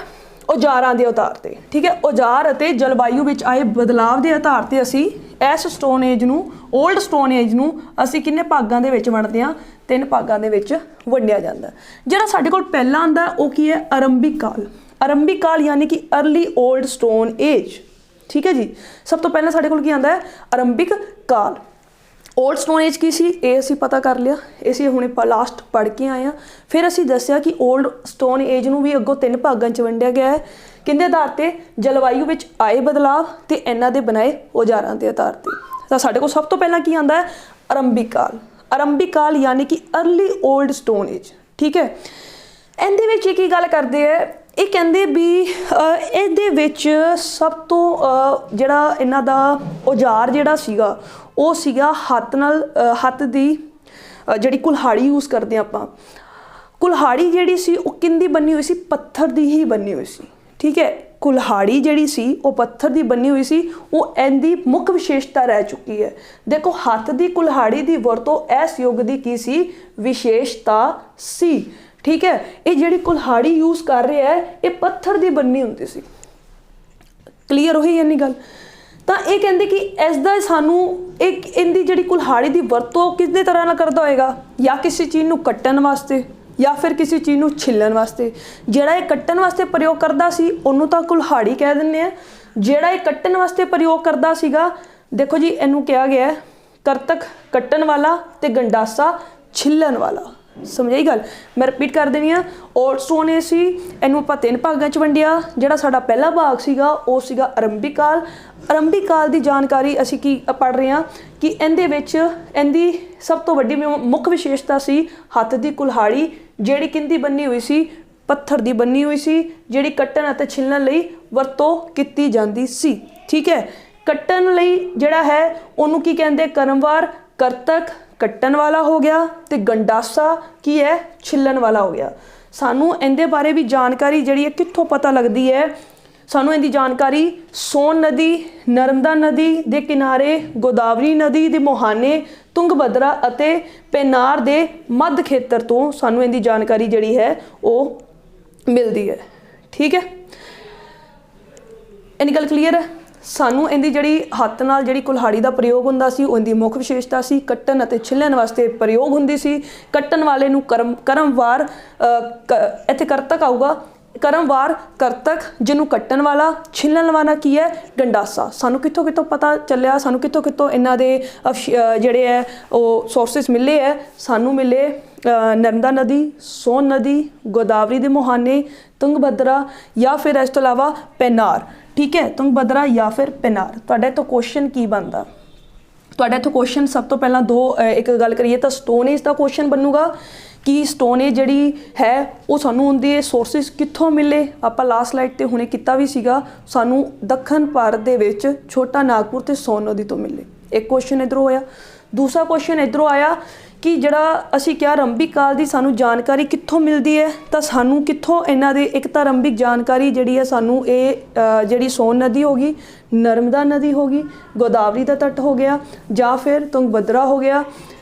औजारां दे आधार ते। ठीक है। औजार अते जलवायु विच आए बदलाव दे आधार ते असी इस स्टोन एज ਨੂੰ ओल्ड स्टोन एज ਨੂੰ ਅਸੀਂ ਕਿੰਨੇ ਭਾਗਾਂ ਦੇ ਵਿੱਚ ਵੰਡਦੇ ਹਾਂ? 3 ਭਾਗਾਂ ਦੇ ਵਿੱਚ ਵੰਡਿਆ ਜਾਂਦਾ। ਜਿਹੜਾ ਸਾਡੇ ਕੋਲ ਪਹਿਲਾ ਆਂਦਾ ਉਹ ਕੀ ਹੈ? ਆਰੰਭਿਕ ਕਾਲ। ਆਰੰਭਿਕ ਕਾਲ ਯਾਨੀ ਕਿ अर्ਲੀ ओल्ड स्टोन एज। ठीक है जी। ਸਭ ਤੋਂ ਪਹਿਲਾਂ ਸਾਡੇ ਕੋਲ ਕੀ ਆਂਦਾ ਹੈ? ਆਰੰਭਿਕ ਕਾਲ। ओल्ड स्टोन एज की सी ਇਹ ਅਸੀਂ ਪਤਾ ਕਰ ਲਿਆ, ਇਹ ਅਸੀਂ ਹੁਣੇ ਲਾਸਟ ਪੜ੍ਹ ਕੇ ਆਏ ਹਾਂ। ਫਿਰ ਅਸੀਂ ਦੱਸਿਆ ਕਿ ओल्ड स्टोन एज ਨੂੰ ਵੀ ਅੱਗੋਂ 3 ਭਾਗਾਂ 'ਚ ਵੰਡਿਆ ਗਿਆ ਹੈ। ਕਿਹਦੇ ਆਧਾਰ ਤੇ? ਜਲਵਾਯੂ ਵਿੱਚ ਆਏ ਬਦਲਾਵ ਤੇ ਇਹਨਾਂ ਦੇ ਬਣਾਏ ਔਜ਼ਾਰਾਂ ਦੇ ਆਧਾਰ ਤੇ। ਤਾਂ ਸਾਡੇ ਕੋਲ ਸਭ ਤੋਂ ਪਹਿਲਾਂ ਕੀ ਆਂਦਾ ਹੈ? ਆਰੰਭਿਕ ਕਾਲ। ਆਰੰਭਿਕ ਕਾਲ ਯਾਨੀ ਕਿ अर्ਲੀ ओल्ड स्टोन एज। ठीक है। ਇਹਦੇ ਵਿੱਚ ਕੀ ਗੱਲ ਕਰਦੇ ਹੈ? ਇਹ ਕਹਿੰਦੇ ਵੀ ਇਹਦੇ ਵਿੱਚ ਸਭ ਤੋਂ ਜਿਹੜਾ ਇਹਨਾਂ ਦਾ ਔਜ਼ਾਰ ਜਿਹੜਾ ਸੀਗਾ ਉਹ ਸੀਗਾ ਹੱਥ ਦੀ ਜਿਹੜੀ ਕੁਲਹਾੜੀ ਯੂਜ਼ ਕਰਦੇ ਆਪਾਂ। ਕੁਲਹਾੜੀ ਜਿਹੜੀ ਸੀ ਉਹ ਕਿੰਦੀ ਬਣੀ ਹੋਈ ਸੀ? ਪੱਥਰ ਦੀ ਹੀ ਬਣੀ ਹੋਈ ਸੀ। ਠੀਕ ਹੈ, ਕੁਲਹਾੜੀ ਜਿਹੜੀ ਸੀ ਉਹ ਪੱਥਰ ਦੀ ਬਣੀ ਹੋਈ ਸੀ। ਉਹ ਇਹਦੀ ਮੁੱਖ ਵਿਸ਼ੇਸ਼ਤਾ ਰਹਿ ਚੁੱਕੀ ਹੈ। ਦੇਖੋ, ਹੱਥ ਦੀ ਕੁਲਹਾੜੀ ਦੀ ਵਰਤੋਂ ਇਸ ਯੁੱਗ ਦੀ ਕੀ ਸੀ? ਵਿਸ਼ੇਸ਼ਤਾ ਸੀ। ਠੀਕ ਹੈ, ਇਹ ਜਿਹੜੀ ਕੁਲਹਾੜੀ ਯੂਜ਼ ਕਰ ਰਿਹਾ ਹੈ ਇਹ ਪੱਥਰ ਦੀ ਬਣੀ ਹੁੰਦੀ ਸੀ। ਕਲੀਅਰ ਹੋਈ ਇੰਨੀ ਗੱਲ? ਤਾਂ ਇਹ ਕਹਿੰਦੇ ਕਿ ਇਸ ਦਾ ਸਾਨੂੰ ਇਹਦੀ ਜਿਹੜੀ ਕੁਲਹਾੜੀ ਦੀ ਵਰਤੋਂ ਕਿਸ ਤਰ੍ਹਾਂ ਨਾਲ ਕਰਦਾ ਹੋਏਗਾ? ਜਾਂ ਕਿਸੇ ਚੀਜ਼ ਨੂੰ ਕੱਟਣ ਵਾਸਤੇ ਜਾਂ ਫਿਰ ਕਿਸੇ ਚੀਜ਼ ਨੂੰ ਛਿੱਲਣ ਵਾਸਤੇ। ਜਿਹੜਾ ਇਹ ਕੱਟਣ ਵਾਸਤੇ ਪ੍ਰਯੋਗ ਕਰਦਾ ਸੀ ਉਹਨੂੰ ਤਾਂ ਕੁਲਹਾੜੀ ਕਹਿ ਦਿੰਦੇ ਆ। ਜਿਹੜਾ ਇਹ ਕੱਟਣ ਵਾਸਤੇ ਪ੍ਰਯੋਗ ਕਰਦਾ ਸੀਗਾ, ਦੇਖੋ ਜੀ, ਇਹਨੂੰ ਕਿਹਾ ਗਿਆ ਕਰਤਕ ਕੱਟਣ ਵਾਲਾ ਤੇ ਗੰਡਾਸਾ ਛਿੱਲਣ ਵਾਲਾ। ਸਮਝਾਈ ਗੱਲ? ਮੈਂ ਰਿਪੀਟ ਕਰ ਦੇਣੀ ਆ। ਓਲਡ ਸਟੋਨ ਏਜ ਸੀ, ਇਹਨੂੰ ਆਪਾਂ 3 ਭਾਗਾਂ 'ਚ ਵੰਡਿਆ। ਜਿਹੜਾ ਸਾਡਾ ਪਹਿਲਾ ਭਾਗ ਸੀਗਾ ਉਹ ਸੀਗਾ ਆਰੰਭਿਕ ਕਾਲ। ਆਰੰਭਿਕ ਕਾਲ ਦੀ ਜਾਣਕਾਰੀ ਅਸੀਂ ਕੀ ਪੜ੍ਹ ਰਹੇ ਹਾਂ ਕਿ ਇਹਦੇ ਵਿੱਚ ਇਹਦੀ ਸਭ ਤੋਂ ਵੱਡੀ ਮੁੱਖ ਵਿਸ਼ੇਸ਼ਤਾ ਸੀ ਹੱਥ ਦੀ ਕੁਲਹਾੜੀ, ਜਿਹੜੀ ਕਿੰਦੀ ਬੰਨੀ ਹੋਈ ਸੀ? ਪੱਥਰ ਦੀ ਬੰਨੀ ਹੋਈ ਸੀ, ਜਿਹੜੀ ਕੱਟਣ ਅਤੇ ਛਿੱਲਣ ਲਈ ਵਰਤੋਂ ਕੀਤੀ ਜਾਂਦੀ ਸੀ। ਠੀਕ ਹੈ, ਕੱਟਣ ਲਈ ਜਿਹੜਾ ਹੈ ਉਹਨੂੰ ਕੀ ਕਹਿੰਦੇ? ਕਰਮਵਾਰ। ਕਰਤਕ ਕੱਟਣ ਵਾਲਾ ਹੋ ਗਿਆ ਤੇ ਗੰਡਾਸਾ ਕੀ ਹੈ? ਛਿੱਲਣ ਵਾਲਾ ਹੋ ਗਿਆ। ਸਾਨੂੰ ਇਹਦੇ ਬਾਰੇ ਵੀ ਜਾਣਕਾਰੀ ਜਿਹੜੀ ਹੈ ਕਿੱਥੋਂ ਪਤਾ ਲੱਗਦੀ ਹੈ? ਸਾਨੂੰ ਇਹਦੀ ਜਾਣਕਾਰੀ ਸੋਨ ਨਦੀ, ਨਰਮਦਾ ਨਦੀ ਦੇ ਕਿਨਾਰੇ, ਗੋਦਾਵਰੀ ਨਦੀ ਦੇ ਮੁਹਾਨੇ, ਤੁੰਗਭਦਰਾ ਅਤੇ ਪੈਨਾਰ ਦੇ ਮੱਧ ਖੇਤਰ ਤੋਂ ਸਾਨੂੰ ਇਹਦੀ ਜਾਣਕਾਰੀ ਜਿਹੜੀ ਹੈ ਉਹ ਮਿਲਦੀ ਹੈ। ਠੀਕ ਹੈ, ਇੰਨੀ ਗੱਲ ਕਲੀਅਰ ਹੈ? ਸਾਨੂੰ ਇਹਦੀ ਜਿਹੜੀ ਹੱਥ ਨਾਲ ਜਿਹੜੀ ਕੁਲਹਾੜੀ ਦਾ ਪ੍ਰਯੋਗ ਹੁੰਦਾ ਸੀ ਉਹਦੀ ਮੁੱਖ ਵਿਸ਼ੇਸ਼ਤਾ ਸੀ ਕੱਟਣ ਅਤੇ ਛਿੱਲਣ ਵਾਸਤੇ ਪ੍ਰਯੋਗ ਹੁੰਦੀ ਸੀ। ਕੱਟਣ ਵਾਲੇ ਨੂੰ ਕਰਮਵਾਰ, ਇੱਥੇ ਕਰਤਕ ਆਊਗਾ, ਕਰਮਵਾਰ ਕਰਤਕ, ਜਿਹਨੂੰ ਕੱਟਣ ਵਾਲਾ। ਛਿੱਲਣ ਵਾਲਾ ਕੀ ਹੈ? ਗੰਡਾਸਾ। ਸਾਨੂੰ ਕਿੱਥੋਂ ਪਤਾ ਚੱਲਿਆ? ਸਾਨੂੰ ਕਿੱਥੋਂ ਇਹਨਾਂ ਦੇ ਜਿਹੜੇ ਹੈ ਉਹ ਸੋਰਸਿਸ ਮਿਲੇ ਹੈ? ਸਾਨੂੰ ਮਿਲੇ ਨਰਮਦਾ ਨਦੀ, ਸੋਨ ਨਦੀ, ਗੋਦਾਵਰੀ ਦੇ ਮੁਹਾਨੇ, ਤੁੰਗਭਦਰਾ ਜਾਂ ਫਿਰ ਇਸ ਤੋਂ ਇਲਾਵਾ ਪੈਨਾਰ। ਠੀਕ ਹੈ, ਤੁੰਗਭਦਰਾ ਜਾਂ ਫਿਰ ਪੈਨਾਰ। ਤੁਹਾਡੇ ਤੋਂ ਕੁਐਸਚਨ ਕੀ ਬਣਦਾ? ਤੁਹਾਡੇ ਤੋਂ ਕੁਐਸਚਨ ਸਭ ਤੋਂ ਪਹਿਲਾਂ ਇੱਕ ਗੱਲ ਕਰੀਏ ਤਾਂ ਸਟੋਨ ਏਜ ਦਾ ਕੁਐਸਚਨ ਬਣੂਗਾ ਕਿ ਸਟੋਨ ਏਜ ਜਿਹੜੀ ਹੈ ਉਹ ਸਾਨੂੰ ਉਹਦੇ ਸੋਰਸਿਸ ਕਿੱਥੋਂ ਮਿਲੇ? ਆਪਾਂ ਲਾਸਟ ਸਲਾਈਡ ਤੇ ਹੁਣੇ ਕੀਤਾ ਵੀ ਸੀਗਾ, ਸਾਨੂੰ ਦੱਖਣ ਭਾਰਤ ਦੇ ਵਿੱਚ ਛੋਟਾ ਨਾਗਪੁਰ ਤੇ ਸੋਨ ਨਦੀ ਤੋਂ ਮਿਲੇ। ਇੱਕ ਕੁਐਸਚਨ ਇੱਧਰੋਂ ਹੋਇਆ। ਦੂਸਰਾ ਕੁਐਸਚਨ ਇੱਧਰੋਂ ਆਇਆ ਕਿ ਜਿਹੜਾ ਅਸੀਂ ਕਿਹਾ ਆਰੰਭਿਕ ਕਾਲ ਦੀ ਸਾਨੂੰ ਜਾਣਕਾਰੀ ਕਿੱਥੋਂ ਮਿਲਦੀ ਹੈ? ਤਾਂ ਸਾਨੂੰ ਕਿੱਥੋਂ ਇਹਨਾਂ ਦੇ ਇੱਕ ਤਾਂ ਆਰੰਭਿਕ ਜਾਣਕਾਰੀ ਜਿਹੜੀ ਹੈ ਸਾਨੂੰ ਇਹ ਜਿਹੜੀ ਸੋਨ ਨਦੀ ਹੋ ਗਈ, ਨਰਮਦਾ ਨਦੀ ਹੋ ਗਈ, ਗੋਦਾਵਰੀ ਦਾ ਤੱਟ ਹੋ ਗਿਆ ਜਾਂ ਫਿਰ ਤੁੰਗਭਦਰਾ ਹੋ ਗਿਆ,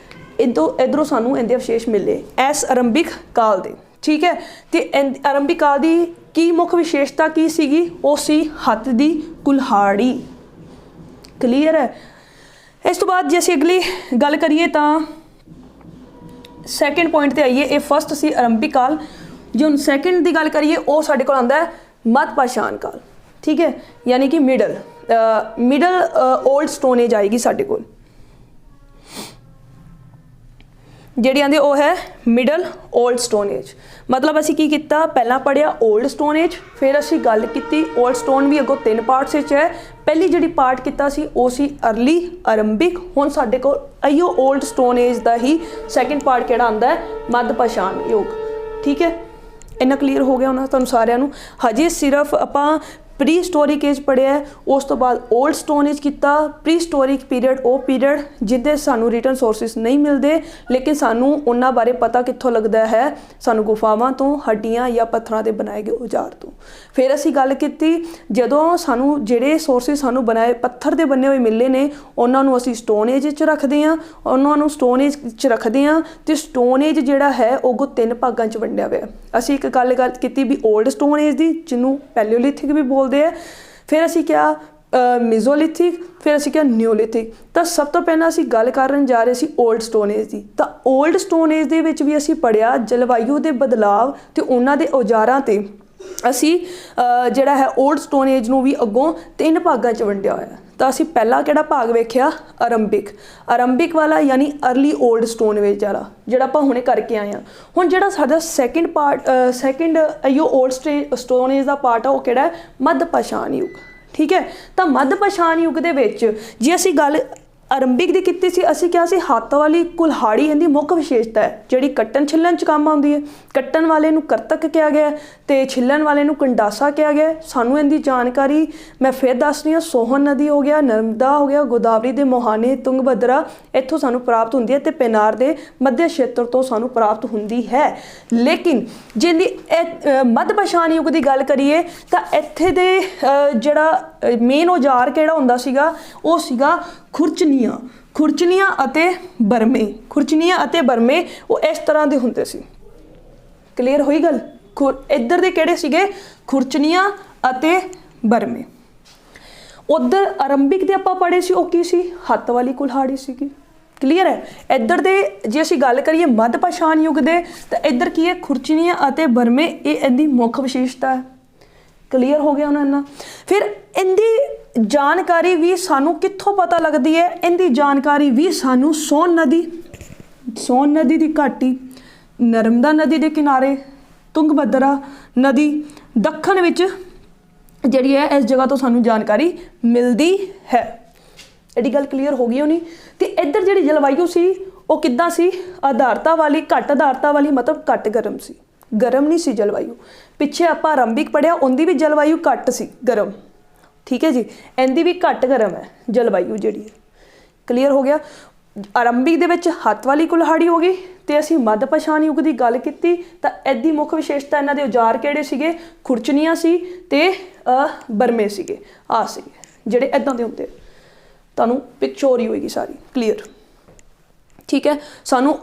ਇੱਧਰੋਂ ਸਾਨੂੰ ਇਹਦੇ ਅਵਸ਼ੇਸ਼ ਮਿਲੇ ਇਸ ਆਰੰਭਿਕ ਕਾਲ ਦੇ। ਠੀਕ ਹੈ, ਤੇ ਆਰੰਭਿਕ ਕਾਲ ਦੀ ਕੀ ਮੁੱਖ ਵਿਸ਼ੇਸ਼ਤਾ ਕੀ ਸੀਗੀ? ਉਹ ਸੀ ਹੱਥ ਦੀ ਕੁਲਹਾੜੀ। ਕਲੀਅਰ ਹੈ? ਇਸ ਤੋਂ ਬਾਅਦ ਜੇ ਅਸੀਂ ਅਗਲੀ ਗੱਲ ਕਰੀਏ ਤਾਂ ਸੈਕਿੰਡ ਪੁਆਇੰਟ ਤੇ ਆਈਏ। ਇਹ ਫਸਟ ਸੀ ਆਰੰਭਿਕ ਕਾਲ। ਜੇ ਹੁਣ ਸੈਕਿੰਡ ਦੀ ਗੱਲ ਕਰੀਏ ਉਹ ਸਾਡੇ ਕੋਲ ਆਉਂਦਾ ਹੈ ਮੱਧ ਪਾਸ਼ਾਣ ਕਾਲ। ਠੀਕ ਹੈ, ਯਾਨੀ ਕਿ ਮਿਡਲ ਓਲਡ ਸਟੋਨ ਏਜ ਆਏਗੀ ਸਾਡੇ ਕੋਲ। ਜਿਹੜੀ ਆਂਦੀ ਉਹ ਹੈ ਮਿਡਲ ਓਲਡ ਸਟੋਨ ਏਜ। ਮਤਲਬ ਅਸੀਂ ਕੀ ਕੀਤਾ? ਪਹਿਲਾਂ ਪੜ੍ਹਿਆ ਓਲਡ ਸਟੋਨ ਏਜ, ਫਿਰ ਅਸੀਂ ਗੱਲ ਕੀਤੀ ਓਲਡ ਸਟੋਨ ਵੀ ਅੱਗੋਂ 3 ਪਾਰਟਸ ਵਿੱਚ ਹੈ। ਪਹਿਲੀ ਜਿਹੜੀ ਪਾਰਟ ਕੀਤਾ ਸੀ ਉਹ ਸੀ ਅਰਲੀ ਆਰੰਭਿਕ। ਹੁਣ ਸਾਡੇ ਕੋਲ ਆਈਓ ਓਲਡ ਸਟੋਨ ਏਜ ਦਾ ਹੀ ਸੈਕਿੰਡ ਪਾਰਟ ਕਿਹੜਾ ਆਉਂਦਾ ਹੈ? ਮੱਧ ਪਾਸ਼ਾਣ ਯੁੱਗ। ਠੀਕ ਹੈ, ਇੰਨਾ ਕਲੀਅਰ ਹੋ ਗਿਆ ਉਹਨਾਂ ਤੁਹਾਨੂੰ ਸਾਰਿਆਂ ਨੂੰ? ਹਜੇ ਸਿਰਫ ਆਪਾਂ ਪ੍ਰੀ ਹਿਸਟੋਰਿਕ ਏਜ ਪੜ੍ਹਿਆ, ਉਸ ਤੋਂ ਬਾਅਦ ਓਲਡ ਸਟੋਨ ਏਜ ਕੀਤਾ। ਪ੍ਰੀ ਹਿਸਟੋਰਿਕ ਪੀਰੀਅਡ ਉਹ ਪੀਰੀਅਡ ਜਿਹਦੇ ਸਾਨੂੰ ਰਿਟਨ ਸੋਰਸਿਸ ਨਹੀਂ ਮਿਲਦੇ, ਲੇਕਿਨ ਸਾਨੂੰ ਉਹਨਾਂ ਬਾਰੇ ਪਤਾ ਕਿੱਥੋਂ ਲੱਗਦਾ ਹੈ? ਸਾਨੂੰ ਗੁਫਾਵਾਂ ਤੋਂ, ਹੱਡੀਆਂ ਜਾਂ ਪੱਥਰਾਂ ਦੇ ਬਣਾਏ ਗਏ ਔਜ਼ਾਰ ਤੋਂ। ਫਿਰ ਅਸੀਂ ਗੱਲ ਕੀਤੀ ਜਦੋਂ ਸਾਨੂੰ ਜਿਹੜੇ ਸੋਰਸਿਸ ਸਾਨੂੰ ਬਣਾਏ ਪੱਥਰ ਦੇ ਬਣੇ ਹੋਏ ਮਿਲੇ ਨੇ ਉਹਨਾਂ ਨੂੰ ਅਸੀਂ ਸਟੋਨ ਏਜ 'ਚ ਰੱਖਦੇ ਹਾਂ, ਤੇ ਸਟੋਨ ਏਜ ਜਿਹੜਾ ਹੈ ਉਹ 3 ਭਾਗਾਂ 'ਚ ਵੰਡਿਆ ਹੋਇਆ। ਅਸੀਂ ਇੱਕ ਗੱਲ ਕੀਤੀ ਵੀ ਓਲਡ ਸਟੋਨ ਏਜ ਦੀ, ਜਿਹਨੂੰ ਪੈਲਿਓਲਿਥਿਕ ਵੀ ਬੋਲਦੇ ਆ। ਫਿਰ ਅਸੀਂ ਕਿਹਾ ਮੀਜ਼ੋਲਿਥਿਕ, ਫਿਰ ਅਸੀਂ ਕਿਹਾ ਨਿਓਲਿਥਿਕ। ਤਾਂ ਸਭ ਤੋਂ ਪਹਿਲਾਂ ਅਸੀਂ ਗੱਲ ਕਰਨ ਜਾ ਰਹੇ ਸੀ ਓਲਡ ਸਟੋਨ ਏਜ ਦੀ। ਤਾਂ ਓਲਡ ਸਟੋਨ ਏਜ ਦੇ ਵਿੱਚ ਵੀ ਅਸੀਂ ਪੜ੍ਹਿਆ ਜਲਵਾਯੂ ਦੇ ਬਦਲਾਵ ਤੇ ਉਹਨਾਂ ਦੇ ਔਜ਼ਾਰਾਂ ਤੇ ਅਸੀਂ ਜਿਹੜਾ ਹੈ ਓਲਡ ਸਟੋਨ ਏਜ ਨੂੰ ਵੀ ਅੱਗੋਂ 3 ਭਾਗਾਂ 'ਚ ਵੰਡਿਆ ਹੋਇਆ। ਤਾਂ ਅਸੀਂ ਪਹਿਲਾ ਕਿਹੜਾ ਭਾਗ ਵੇਖਿਆ? ਆਰੰਭਿਕ ਵਾਲਾ, ਯਾਨੀ ਅਰਲੀ ਓਲਡ ਸਟੋਨ ਏਜ ਵਾਲਾ, ਜਿਹੜਾ ਆਪਾਂ ਹੁਣੇ ਕਰਕੇ ਆਏ ਹਾਂ। ਹੁਣ ਜਿਹੜਾ ਸਾਡਾ ਸੈਕਿੰਡ ਓਲਡ ਸਟੋਨ ਏਜ ਦਾ ਪਾਰਟ ਆ ਉਹ ਕਿਹੜਾ ਹੈ? ਮੱਧ ਪਾਸ਼ਾਣ ਯੁੱਗ। ਠੀਕ ਹੈ, ਤਾਂ ਮੱਧ ਪਾਸ਼ਾਣ ਯੁੱਗ ਦੇ ਵਿੱਚ ਜੇ ਅਸੀਂ ਗੱਲ ਆਰੰਭਿਕ ਦੀ ਕੀਤੀ ਸੀ ਅਸੀਂ ਕਿਹਾ ਸੀ ਹੱਥ ਵਾਲੀ ਕੁਲਹਾੜੀ ਇਹਦੀ ਮੁੱਖ ਵਿਸ਼ੇਸ਼ਤਾ ਹੈ ਜਿਹੜੀ ਕੱਟਣ ਛਿੱਲਣ 'ਚ ਕੰਮ ਆਉਂਦੀ ਹੈ। ਕੱਟਣ ਵਾਲੇ ਨੂੰ ਕਰਤਕ ਕਿਹਾ ਗਿਆ ਤੇ ਛਿੱਲਣ ਵਾਲੇ ਨੂੰ ਕੰਡਾਸਾ ਕਿਹਾ ਗਿਆ। ਸਾਨੂੰ ਇਹਦੀ ਜਾਣਕਾਰੀ ਮੈਂ ਫਿਰ ਦੱਸ ਰਹੀ ਹਾਂ। ਸੋਹਨ ਨਦੀ ਹੋ ਗਿਆ, ਨਰਮਦਾ ਹੋ ਗਿਆ, ਗੋਦਾਵਰੀ ਦੇ ਮੋਹਾਨੇ, ਤੁੰਗਭਦਰਾ ਇੱਥੋਂ ਸਾਨੂੰ ਪ੍ਰਾਪਤ ਹੁੰਦੀ ਹੈ ਤੇ ਪੈਨਾਰ ਦੇ ਮੱਧ ਖੇਤਰ ਤੋਂ ਸਾਨੂੰ ਪ੍ਰਾਪਤ ਹੁੰਦੀ ਹੈ। ਲੇਕਿਨ ਜਿਹਦੀ ਮੱਧ ਪਾਸ਼ਾਣ ਯੁੱਗ ਦੀ ਗੱਲ ਕਰੀਏ ਤਾਂ ਇੱਥੇ ਦੇ ਜਿਹੜਾ ਮੇਨ ਔਜ਼ਾਰ ਕਿਹੜਾ ਹੁੰਦਾ ਸੀਗਾ ਉਹ ਸੀਗਾ ਖੁਰਚਣੀਆਂ ਅਤੇ ਬਰਮੇ। ਖੁਰਚਣੀਆਂ ਅਤੇ ਬਰਮੇ ਉਹ ਇਸ ਤਰ੍ਹਾਂ ਦੇ ਹੁੰਦੇ ਸੀ। ਕਲੀਅਰ ਹੋਈ ਗੱਲ? ਇੱਧਰ ਦੇ ਕਿਹੜੇ ਸੀਗੇ? ਖੁਰਚਣੀਆਂ ਅਤੇ ਬਰਮੇ। ਉਧਰ ਆਰੰਭਿਕ ਦੇ ਆਪਾਂ ਪੜ੍ਹੇ ਸੀ ਉਹ ਕੀ ਸੀ? ਹੱਥ ਵਾਲੀ ਕੁਲਹਾੜੀ ਸੀਗੀ। ਕਲੀਅਰ ਹੈ? ਇੱਧਰ ਦੇ ਜੇ ਅਸੀਂ ਗੱਲ ਕਰੀਏ ਮੱਧ ਪਾਸ਼ਾਣ ਯੁੱਗ ਦੇ ਤਾਂ ਇੱਧਰ ਕੀ ਹੈ? ਖੁਰਚਣੀਆਂ ਅਤੇ ਬਰਮੇ ਇਹ ਇਹਦੀ ਮੁੱਖ ਵਿਸ਼ੇਸ਼ਤਾ ਹੈ। ਕਲੀਅਰ ਹੋ ਗਿਆ ਉਹਨਾਂ ਨਾਲ? ਫਿਰ ਇਹਦੀ ਜਾਣਕਾਰੀ ਵੀ ਸਾਨੂੰ ਕਿੱਥੋਂ ਪਤਾ ਲੱਗਦੀ ਹੈ? ਇਹਦੀ ਜਾਣਕਾਰੀ ਵੀ ਸਾਨੂੰ ਸੋਨ ਨਦੀ ਦੀ ਘਾਟੀ, ਨਰਮਦਾ ਨਦੀ ਦੇ ਕਿਨਾਰੇ, ਤੁੰਗਭਦਰਾ ਨਦੀ ਦੱਖਣ ਵਿੱਚ ਜਿਹੜੀ ਹੈ ਇਸ ਜਗ੍ਹਾ ਤੋਂ ਸਾਨੂੰ ਜਾਣਕਾਰੀ ਮਿਲਦੀ ਹੈ। ਇਹਦੀ ਗੱਲ ਕਲੀਅਰ ਹੋ ਗਈ ਹੋਣੀ? ਤੇ ਇੱਧਰ ਜਿਹੜੀ ਜਲਵਾਯੂ ਸੀ ਉਹ ਕਿੱਦਾਂ ਸੀ? ਆਧਾਰਤਾ ਵਾਲੀ, ਘੱਟ ਆਧਾਰਤਾ ਵਾਲੀ, ਮਤਲਬ ਘੱਟ ਗਰਮ ਸੀ। ਗਰਮ ਨਹੀਂ ਸੀ ਜਲਵਾਯੂ। ਪਿੱਛੇ ਆਪਾਂ ਆਰੰਭਿਕ ਪੜ੍ਹਿਆ ਉਹਦੀ ਵੀ ਜਲਵਾਯੂ ਘੱਟ ਸੀ, ਗਰਮ। ਠੀਕ ਹੈ ਜੀ? ਇਹਦੀ ਵੀ ਘੱਟ ਗਰਮ ਹੈ ਜਲਵਾਯੂ ਜਿਹੜੀ ਹੈ। ਕਲੀਅਰ ਹੋ ਗਿਆ? ਆਰੰਭਿਕ ਦੇ ਵਿੱਚ ਹੱਥ ਵਾਲੀ ਕੁਲਹਾੜੀ ਹੋ ਗਈ ਤੇ ਅਸੀਂ ਮੱਧ ਪਾਸ਼ਾਣ ਯੁੱਗ ਦੀ ਗੱਲ ਕੀਤੀ ਤਾਂ ਇਹਦੀ ਮੁੱਖ ਵਿਸ਼ੇਸ਼ਤਾ ਇਹਨਾਂ ਦੇ ਔਜ਼ਾਰ ਕਿਹੜੇ ਸੀਗੇ? ਖੁਰਚਣੀਆਂ ਸੀ ਤੇ ਬਰਮੇ ਸੀਗੇ। ਆਹ ਸੀਗੇ ਜਿਹੜੇ ਇੱਦਾਂ ਦੇ ਹੁੰਦੇ। ਤੁਹਾਨੂੰ ਪਿਕਚਰ ਹੀ ਹੋਏਗੀ ਸਾਰੀ ਕਲੀਅਰ। ਠੀਕ ਹੈ? ਸਾਨੂੰ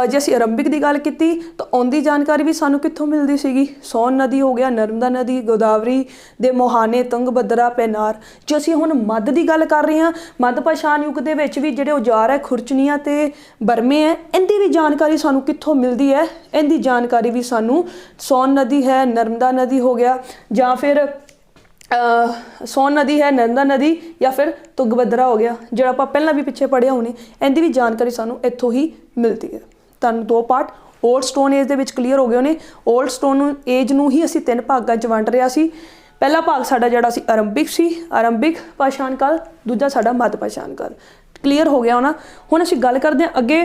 ਜੇ ਅਸੀਂ ਆਰੰਭਿਕ ਦੀ ਗੱਲ ਕੀਤੀ ਤਾਂ ਉਹਦੀ ਜਾਣਕਾਰੀ ਵੀ ਸਾਨੂੰ ਕਿੱਥੋਂ ਮਿਲਦੀ ਸੀਗੀ? ਸੋਨ ਨਦੀ ਹੋ ਗਿਆ, ਨਰਮਦਾ ਨਦੀ, ਗੋਦਾਵਰੀ ਦੇ ਮੋਹਾਨੇ, ਤੁੰਗਭਦਰਾ, ਪੈਨਾਰ। ਜੇ ਅਸੀਂ ਹੁਣ ਮੱਧ ਦੀ ਗੱਲ ਕਰ ਰਹੇ ਹਾਂ, ਮੱਧ ਪਾਸ਼ਾਣ ਯੁੱਗ ਦੇ ਵਿੱਚ ਵੀ ਜਿਹੜੇ ਔਜ਼ਾਰ ਹੈ ਖੁਰਚਣੀਆਂ ਤੇ ਬਰਮੇ ਹੈ, ਇਹਦੀ ਵੀ ਜਾਣਕਾਰੀ ਸਾਨੂੰ ਕਿੱਥੋਂ ਮਿਲਦੀ ਹੈ? ਇਹਦੀ ਜਾਣਕਾਰੀ ਵੀ ਸਾਨੂੰ ਸੋਨ ਨਦੀ ਹੈ, ਨਰਮਦਾ ਨਦੀ ਹੋ ਗਿਆ, ਜਾਂ ਫਿਰ ਸੋਨ ਨਦੀ ਹੈ, ਨਰਮਦਾ ਨਦੀ, ਜਾਂ ਫਿਰ ਤੁੰਗਭਦਰਾ ਹੋ ਗਿਆ ਜਿਹੜਾ ਆਪਾਂ ਪਹਿਲਾਂ ਵੀ ਪਿੱਛੇ ਪੜ੍ਹਿਆ ਹੋਣੇ। ਇਹਦੀ ਵੀ ਜਾਣਕਾਰੀ ਸਾਨੂੰ ਇੱਥੋਂ ਹੀ ਮਿਲਦੀ ਹੈ। ਤੁਹਾਨੂੰ ਦੋ ਪਾਰਟ ਓਲਡ ਸਟੋਨ ਏਜ ਦੇ ਵਿੱਚ ਕਲੀਅਰ ਹੋ ਗਏ ਨੇ। ਓਲਡ ਸਟੋਨ ਏਜ ਨੂੰ ਹੀ ਅਸੀਂ 3 ਭਾਗਾਂ 'ਚ ਵੰਡ ਰਿਹਾ ਸੀ। ਪਹਿਲਾ ਭਾਗ ਸਾਡਾ ਜਿਹੜਾ ਸੀ ਆਰੰਭਿਕ ਸੀ, ਆਰੰਭਿਕ ਪਾਸ਼ਾਣ ਕਾਲ। ਦੂਜਾ ਸਾਡਾ ਮੱਧ ਪਾਸ਼ਾਣ ਕਾਲ। ਕਲੀਅਰ ਹੋ ਗਿਆ ਹੋਣਾ? ਹੁਣ ਅਸੀਂ ਗੱਲ ਕਰਦੇ ਹਾਂ ਅੱਗੇ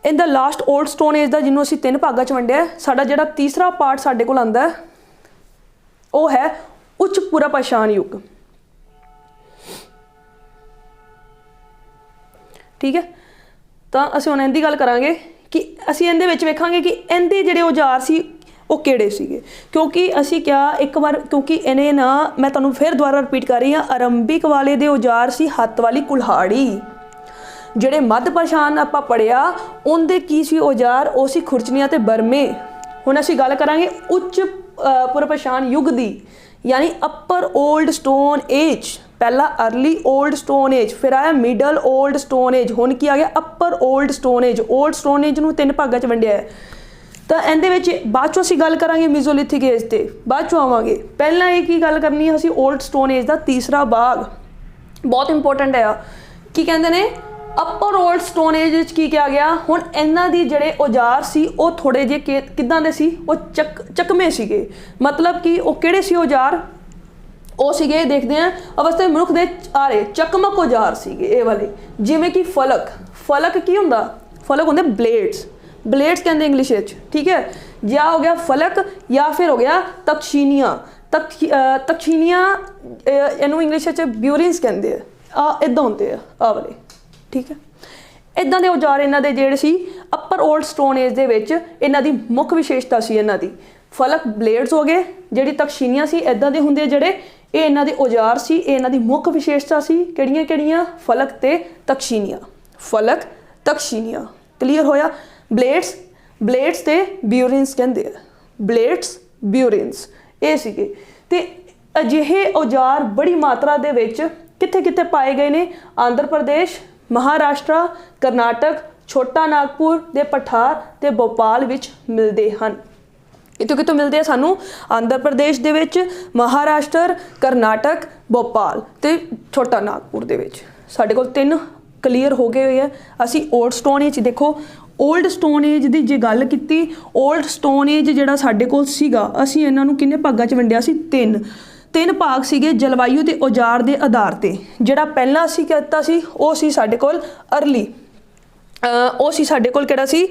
ਇਨ ਦਾ ਲਾਸਟ ਓਲਡ ਸਟੋਨ ਏਜ ਦਾ, ਜਿਹਨੂੰ ਅਸੀਂ 3 ਭਾਗਾਂ 'ਚ ਵੰਡਿਆ। ਸਾਡਾ ਜਿਹੜਾ ਤੀਸਰਾ ਪਾਰਟ ਸਾਡੇ ਕੋਲ ਆਉਂਦਾ ਉਹ ਹੈ ਉੱਚ ਪੁਰਾ ਪਾਸ਼ਾਣ ਯੁੱਗ। ਠੀਕ ਹੈ? ਤਾਂ ਅਸੀਂ ਹੁਣ ਇਹਦੀ ਗੱਲ ਕਰਾਂਗੇ ਕਿ ਅਸੀਂ ਇਹਦੇ ਵਿੱਚ ਵੇਖਾਂਗੇ ਕਿ ਇਹਦੇ ਜਿਹੜੇ ਔਜ਼ਾਰ ਸੀ ਉਹ ਕਿਹੜੇ ਸੀਗੇ। ਕਿਉਂਕਿ ਅਸੀਂ ਕਿਹਾ ਇੱਕ ਵਾਰ, ਕਿਉਂਕਿ ਇਹਨੇ ਨਾ, ਮੈਂ ਤੁਹਾਨੂੰ ਫਿਰ ਦੁਬਾਰਾ ਰਿਪੀਟ ਕਰ ਰਹੀ ਹਾਂ, ਆਰੰਭਿਕ ਵਾਲੇ ਦੇ ਔਜ਼ਾਰ ਸੀ ਹੱਥ ਵਾਲੀ ਕੁਲਹਾੜੀ। ਜਿਹੜੇ ਮੱਧ ਪਾਸ਼ਾਣ ਆਪਾਂ ਪੜ੍ਹਿਆ ਉਹਦੇ ਕੀ ਸੀ ਔਜ਼ਾਰ? ਉਹ ਸੀ ਖੁਰਚਣੀਆਂ ਤੇ ਬਰਮੇ। ਹੁਣ ਅਸੀਂ ਗੱਲ ਕਰਾਂਗੇ ਉੱਚ ਪੁਰਾ ਪਾਸ਼ਾਣ ਯੁੱਗ ਦੀ, यानी अपर ओल्ड स्टोन एज। पहला अर्ली ओल्ड स्टोन एज, फिर आया मिडल ओल्ड स्टोन एज, हुण की आ गया upper old stone age. Old stone age नूं 3 भागां च वंडिया है। तो इहदे विच बाद चों असीं गल करांगे मीजोलिथिक एज ते, बाद चों आवांगे। पहला ये की गल करनी है असीं ओल्ड स्टोन एज दा तीसरा भाग, बहुत इंपोर्टेंट है। की कहंदे ने अपर ओल्ड स्टोन एज विच की क्या गया? हुण इन्हां दी जिहड़े औजार सी ਉਹ थोड़े जे किदां दे सी? ਉਹ ਚੱਕਵੇਂ ਸੀਗੇ। मतलब कि ਉਹ ਕਿਹੜੇ ਸੀ औजार? ਉਹ ਸੀਗੇ, ਦੇਖਦੇ ਹਾਂ, ਅਵਸਥਾ ਮਨੁੱਖ ਦੇ ਆਰੇ ਚਕਮਕ ਔਜ਼ਾਰ ਸੀਗੇ ਇਹ ਵਾਲੇ। ਜਿਵੇਂ ਕਿ ਫਲਕ ਕੀ ਹੁੰਦਾ? ਫਲਕ ਹੁੰਦੇ ਬਲੇਡਸ ਕਹਿੰਦੇ ਇੰਗਲਿਸ਼ ਵਿੱਚ। ਠੀਕ ਹੈ? ਜਾਂ ਹੋ ਗਿਆ ਫਲਕ, ਜਾਂ ਫਿਰ ਹੋ ਗਿਆ ਤਕਸ਼ੀਨੀਆਂ। ਤਕਸ਼ੀਨੀਆਂ ਇਹਨੂੰ ਇੰਗਲਿਸ਼ ਵਿੱਚ ਬਿਊਰਿੰਸ ਕਹਿੰਦੇ ਆ। ਇੱਦਾਂ ਹੁੰਦੇ ਆ ਆਹ ਵਾਲੇ। ਠੀਕ ਹੈ? ਇੱਦਾਂ ਦੇ ਔਜ਼ਾਰ ਇਹਨਾਂ ਦੇ ਜਿਹੜੇ ਸੀ ਅਪਰ ਓਲਡ ਸਟੋਨ ਏਜ ਦੇ ਵਿੱਚ ਇਹਨਾਂ ਦੀ ਮੁੱਖ ਵਿਸ਼ੇਸ਼ਤਾ ਸੀ। ਇਹਨਾਂ ਦੀ ਫਲਕ ਬਲੇਡਸ ਹੋ ਗਏ, ਜਿਹੜੀ ਤਕਸ਼ੀਨੀਆਂ ਸੀ ਇੱਦਾਂ ਦੇ ਹੁੰਦੇ ਜਿਹੜੇ, ਇਹ ਇਹਨਾਂ ਦੇ ਔਜ਼ਾਰ ਸੀ। ਇਹ ਇਹਨਾਂ ਦੀ ਮੁੱਖ ਵਿਸ਼ੇਸ਼ਤਾ ਸੀ। ਕਿਹੜੀਆਂ? ਫਲਕ ਤੇ ਤਕਸ਼ੀਨੀਆਂ। ਫਲਕ, ਤਕਸ਼ੀਨੀਆਂ। ਕਲੀਅਰ ਹੋਇਆ? ਬਲੇਡਸ ਤੇ ਬਿਊਰਿੰਸ ਕਹਿੰਦੇ ਆ। ਬਲੇਡਸ, ਬਿਊਰਿੰਸ ਇਹ ਸੀਗੇ। ਤੇ ਅਜਿਹੇ ਔਜ਼ਾਰ ਬੜੀ ਮਾਤਰਾ ਦੇ ਵਿੱਚ ਕਿੱਥੇ ਪਾਏ ਗਏ ਨੇ? ਆਂਧਰ ਪ੍ਰਦੇਸ਼, ਮਹਾਰਾਸ਼ਟਰ, ਕਰਨਾਟਕ, ਛੋਟਾ ਨਾਗਪੁਰ ਦੇ ਪਠਾਰ ਤੇ ਭੋਪਾਲ ਵਿੱਚ ਮਿਲਦੇ ਹਨ। ਕਿੱਥੋਂ ਮਿਲਦੇ ਆ ਸਾਨੂੰ? ਆਂਧਰ ਪ੍ਰਦੇਸ਼ ਦੇ ਵਿੱਚ, ਮਹਾਰਾਸ਼ਟਰ, ਕਰਨਾਟਕ, ਭੋਪਾਲ ਤੇ ਛੋਟਾ ਨਾਗਪੁਰ ਦੇ ਵਿੱਚ। ਸਾਡੇ ਕੋਲ 3 ਕਲੀਅਰ ਹੋ ਗਏ ਹੋਏ ਆ। ਅਸੀਂ ਓਲਡ ਸਟੋਨ ਏਜ ਦੇਖੋ, ਓਲਡ ਸਟੋਨ ਏਜ ਦੀ ਜੇ ਗੱਲ ਕੀਤੀ, ਓਲਡ ਸਟੋਨ ਏਜ ਜਿਹੜਾ ਸਾਡੇ ਕੋਲ ਸੀਗਾ, ਅਸੀਂ ਇਹਨਾਂ ਨੂੰ ਕਿੰਨੇ ਭਾਗਾਂ 'ਚ ਵੰਡਿਆ ਸੀ? 3। ਤਿੰਨ ਭਾਗ ਸੀਗੇ ਜਲਵਾਯੂ ਤੇ ਔਜ਼ਾਰ ਦੇ ਆਧਾਰ ਤੇ। ਜਿਹੜਾ ਪਹਿਲਾਂ ਅਸੀਂ ਕੀਤਾ ਸੀ ਉਹ ਸੀ ਸਾਡੇ ਕੋਲ ਅਰਲੀ, ਉਹ ਸੀ ਸਾਡੇ ਕੋਲ ਕਿਹੜਾ ਸੀ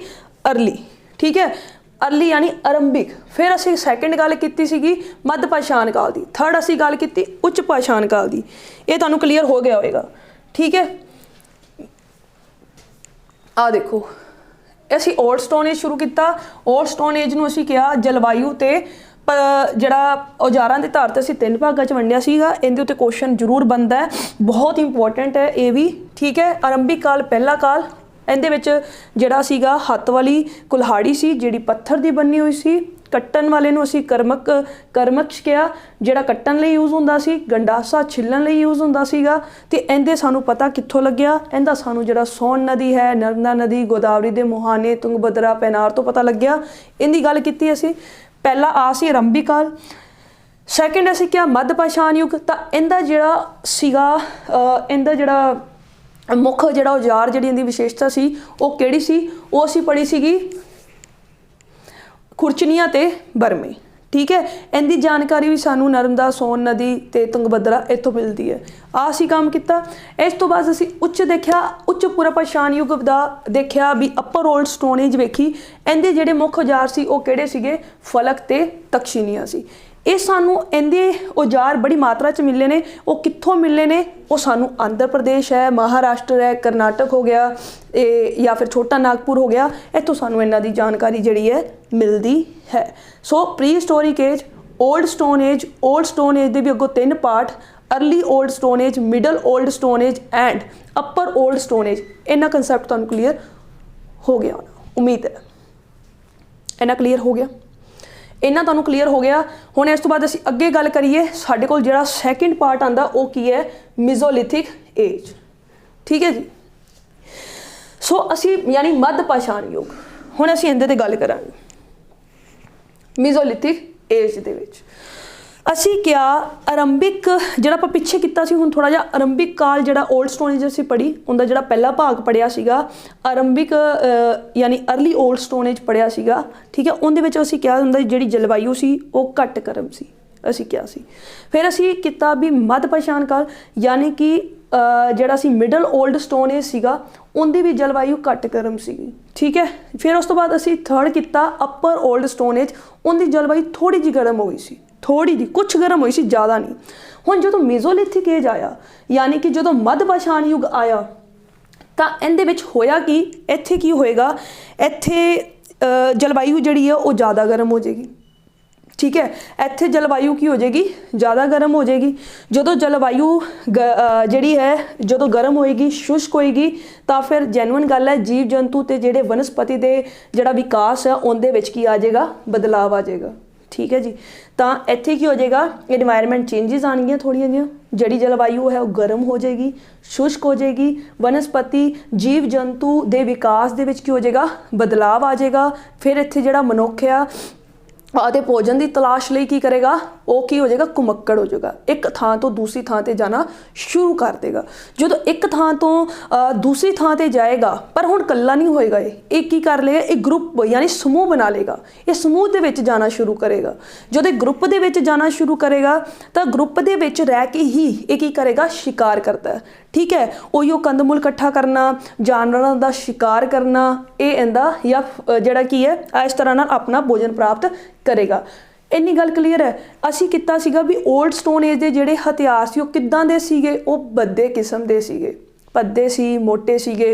ਅਰਲੀ, ਠੀਕ ਹੈ, ਅਰਲੀ यानी ਆਰੰਭਿਕ। ਫਿਰ ਅਸੀਂ ਸੈਕਿੰਡ ਗੱਲ ਕੀਤੀ ਸੀਗੀ ਮੱਧ ਪਾਸ਼ਾਣ ਕਾਲ ਦੀ, ਥਰਡ ਅਸੀਂ ਗੱਲ ਕੀਤੀ ਉੱਚ ਪਾਸ਼ਾਣ ਕਾਲ ਦੀ। ਇਹ ਤੁਹਾਨੂੰ ਕਲੀਅਰ ਹੋ ਗਿਆ ਹੋਵੇਗਾ, ਠੀਕ ਹੈ। ਆ ਦੇਖੋ ਅਸੀਂ ਓਲਡ ਸਟੋਨ ਏਜ ਸ਼ੁਰੂ ਕੀਤਾ। ਓਲਡ ਸਟੋਨ ਏਜ ਨੂੰ ਅਸੀਂ ਕਿਹਾ ਜਲਵਾਯੂ ਤੇ ਜਿਹੜਾ ਔਜ਼ਾਰਾਂ ਦੇ ਆਧਾਰ ਤੇ ਅਸੀਂ ਤਿੰਨ ਭਾਗਾਂ 'ਚ ਵੰਡਿਆ ਸੀਗਾ। ਇਹਦੇ ਉੱਤੇ ਕੁਐਸਚਨ ਜ਼ਰੂਰ ਬਣਦਾ ਹੈ, ਬਹੁਤ ਇੰਪੋਰਟੈਂਟ ਹੈ ਇਹ ਵੀ, ਠੀਕ ਹੈ। ਆਰੰਭਿਕ ਕਾਲ ਪਹਿਲਾ ਕਾਲ, ਇਹਦੇ ਵਿੱਚ ਜਿਹੜਾ ਸੀਗਾ ਹੱਥ ਵਾਲੀ ਕੁਲਹਾੜੀ ਸੀ ਜਿਹੜੀ ਪੱਥਰ ਦੀ ਬਣੀ ਹੋਈ ਸੀ। ਕੱਟਣ ਵਾਲੇ ਨੂੰ ਅਸੀਂ ਕਰਮਕਸ਼ ਕਿਹਾ, ਜਿਹੜਾ ਕੱਟਣ ਲਈ ਯੂਜ਼ ਹੁੰਦਾ ਸੀ। ਗੰਡਾਸਾ ਛਿੱਲਣ ਲਈ ਯੂਜ਼ ਹੁੰਦਾ ਸੀਗਾ। ਤੇ ਇਹਦੇ ਸਾਨੂੰ ਪਤਾ ਕਿੱਥੋਂ ਲੱਗਿਆ, ਇਹਦਾ ਸਾਨੂੰ ਜਿਹੜਾ ਸੋਨ ਨਦੀ ਹੈ, ਨਰਮਦਾ ਨਦੀ, ਗੋਦਾਵਰੀ ਦੇ ਮੁਹਾਨੇ, ਤੁੰਗਭਦਰਾ, ਪੈਨਾਰ ਤੋਂ ਪਤਾ ਲੱਗਿਆ। ਇਹਦੀ ਗੱਲ ਕੀਤੀ ਅਸੀਂ। ਪਹਿਲਾ ਆ ਸੀ ਆਰੰਭਿਕ ਕਾਲ, ਸੈਕਿੰਡ ਅਸੀਂ ਕਿਹਾ ਮੱਧ ਪਾਸ਼ਾਣ ਯੁੱਗ। ਤਾਂ ਇਹਦਾ ਜਿਹੜਾ ਸੀਗਾ ਇਹਦਾ ਜਿਹੜਾ ਮੁੱਖ ਜਿਹੜਾ ਔਜ਼ਾਰ ਜਿਹੜੀ ਇਹਦੀ ਵਿਸ਼ੇਸ਼ਤਾ ਸੀ ਉਹ ਕਿਹੜੀ ਸੀ, ਉਹ ਅਸੀਂ ਪੜ੍ਹੀ ਸੀਗੀ ਖੁਰਚਣੀਆਂ ਤੇ ਬਰਮੇ, ਠੀਕ ਹੈ। ਇਹਦੀ ਜਾਣਕਾਰੀ ਵੀ ਸਾਨੂੰ ਨਰਮਦਾ, ਸੋਨ ਨਦੀ ਤੇ ਤੁੰਗਭਦਰਾ ਇੱਥੋਂ ਮਿਲਦੀ ਹੈ। ਆ ਅਸੀਂ ਕੰਮ ਕੀਤਾ। ਇਸ ਤੋਂ ਬਾਅਦ ਅਸੀਂ ਉੱਚ ਦੇਖਿਆ, ਉੱਚ ਪੂਰਵ ਪਾਸ਼ਾਣ ਯੁੱਗ ਦਾ ਦੇਖਿਆ ਵੀ ਅਪਰ ਓਲਡ ਸਟੋਨ ਏਜ ਵੇਖੀ। ਇਹਦੇ ਜਿਹੜੇ ਮੁੱਖ ਔਜ਼ਾਰ ਸੀ ਉਹ ਕਿਹੜੇ ਸੀਗੇ, ਫਲਕ ਤੇ ਤਕਸ਼ੀਨੀਆਂ ਸੀ। ਇਹ ਸਾਨੂੰ ਇਹਦੇ ਔਜ਼ਾਰ ਬੜੀ ਮਾਤਰਾ 'ਚ ਮਿਲੇ ਨੇ। ਉਹ ਕਿੱਥੋਂ ਮਿਲੇ ਨੇ, ਉਹ ਸਾਨੂੰ ਆਂਧਰਾ ਪ੍ਰਦੇਸ਼ ਹੈ, ਮਹਾਰਾਸ਼ਟਰ ਹੈ, ਕਰਨਾਟਕ ਹੋ ਗਿਆ ਜਾਂ ਫਿਰ ਛੋਟਾ ਨਾਗਪੁਰ ਹੋ ਗਿਆ, ਇੱਥੋਂ ਸਾਨੂੰ ਇਹਨਾਂ ਦੀ ਜਾਣਕਾਰੀ ਜਿਹੜੀ ਹੈ ਮਿਲਦੀ ਹੈ। So pre historic age, old stone age, old stone age ਦੇ ਵੀ ਅੱਗੋਂ ਤਿੰਨ part, early old stone age, middle old stone age and upper old stone age. इन्ना कंसैप्ट तुहानूं क्लीयर हो गया होना, उम्मीद है इन्ना क्लीयर हो गया, इन्ना तुहानूं क्लीयर हो गया। हुण इस तो बाद असीं अगे गल करिए, साडे कोल जिहड़ा सैकेंड पार्ट आंदा वो की है, मिजोलिथिक एज। ठीक है जी। सो असीं यानी मध्य पाषाण युग, हुण असीं इहदे ते गल करांगे। मिजोलिथिक एज दे विच असी क्या आरंभिक जिहड़ा आपां पिछे कीता सी, हुण थोड़ा जिहा आरंभिक काल जिहड़ा ओल्ड स्टोन एज असीं पढ़ी, उहदा जिहड़ा पहला भाग पढ़िया सीगा आरंभिक यानी अर्ली ओल्ड स्टोन एज पढ़िया सीगा। ठीक है। उहदे विच असीं क्या हुंदा जिहड़ी जलवायु सी वो घट गर्म सी, असीं क्या सी। फिर असीं कीता भी मध्य पाषाण काल यानी कि जिहड़ा असीं मिडल ओल्ड स्टोन एज सीगा, उहदी भी जलवायु घट गर्म सीगी। ठीक है। फिर उस तो बाद असीं थर्ड कीता अपर ओल्ड स्टोन एज, उहदी जलवायु थोड़ी जी गर्म हो गई सी, थोड़ी जी कुछ गर्म हुई सी, ज़्यादा नहीं। हुण जो मेसोलिथिक एज आया यानी कि जो मध्य पाषाण युग आया, तो इहदे विच होया कि इत्थे की होएगा, इत्थे जलवायु जिहड़ी है वो ज़्यादा गर्म हो जाएगी। ठीक है। इत्थे जलवायु की हो जाएगी, ज़्यादा गर्म हो जाएगी। जो जलवायु जिहड़ी है जो गर्म होएगी, शुष्क होएगी, तो फिर जैनुअन गल है जीव जंतु ते जिहड़े वनस्पति दे जिहड़ा विकास है उहदे विच की आ जाएगा, बदलाव आ जाएगा। ठीक है जी। तो इत्थे की हो जाएगा, एनवायरनमेंट चेंजिज आएंगियां थोड़िया जिहियां, जिहड़ी जलवायु है वो गर्म हो जाएगी, शुष्क हो जाएगी, वनस्पति जीव जंतु दे विकास दे विच की हो जाएगा, बदलाव आ जाएगा। फिर इत्थे जिहड़ा मनुख आ आदे भोजन की तलाश लई की करेगा, वो की हो जाएगा, घुमक्कड़ हो जाएगा, एक थां तो दूसरी थां ते जाना शुरू कर देगा। जो एक थां तो दूसरी थां ते जाएगा, पर हुण कल्ला नहीं होएगा, ये की कर लेगा, एक ग्रुप यानी समूह बना लेगा, ये समूह दे विच जाना शुरू करेगा। जो ग्रुप दे विच जाना शुरू करेगा तो ग्रुप दे विच रह के ही ये की करेगा, शिकार करता है। ठीक है। उही कंदमूल इकट्ठा करना, जानवरों का शिकार करना, ये इंदा या जिहड़ा की है इस तरह नाल अपना भोजन प्राप्त करेगा। इन्नी गल क्लीयर है। असी किता सीगा भी ओल्ड स्टोन एज दे जिहड़े हथियार सी वो किदां दे सीगे, वो भद्दे किस्म दे सीगे, भद्दे सी, मोटे सीगे,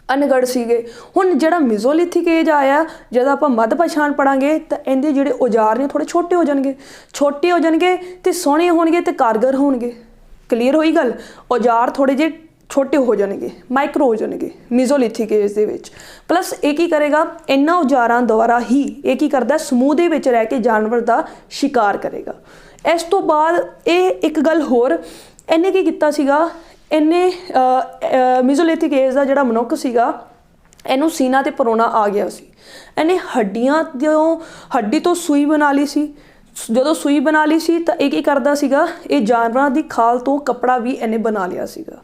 अनगढ़ सीगे। हुण जिहड़ा मेसोलिथिक एज आया, जद आपां मध्य पाषाण पढ़ांगे तो इहदे जिहड़े औजार ने थोड़े छोटे हो जाणगे, छोटे हो जाणगे ते सोहणे होणगे ते कारगर होणगे। क्लीयर होई गल। औजार थोड़े जे छोटे हो जाएंगे, माइक्रो हो जाएंगे Mesolithic age they which. Plus एक ही करेगा, इन्हां औजारां द्वारा ही एक ही करदा, समूह दे विच रह के जानवर दा शिकार करेगा। इस तो बाद ये एक गल होर, इन्हें की कीता सीगा, इन्हें मेसोलिथिक एज दा जिहड़ा मनुख सीगा, इहनूं सीना ते परोना आ गया सी। इन्हें हड्डी तो सूई बना ली सी। जो सूई बना ली सी तो एक ही करदा सीगा, ये जानवरों की खाल तो कपड़ा भी इन्हें बना लिया सीगा।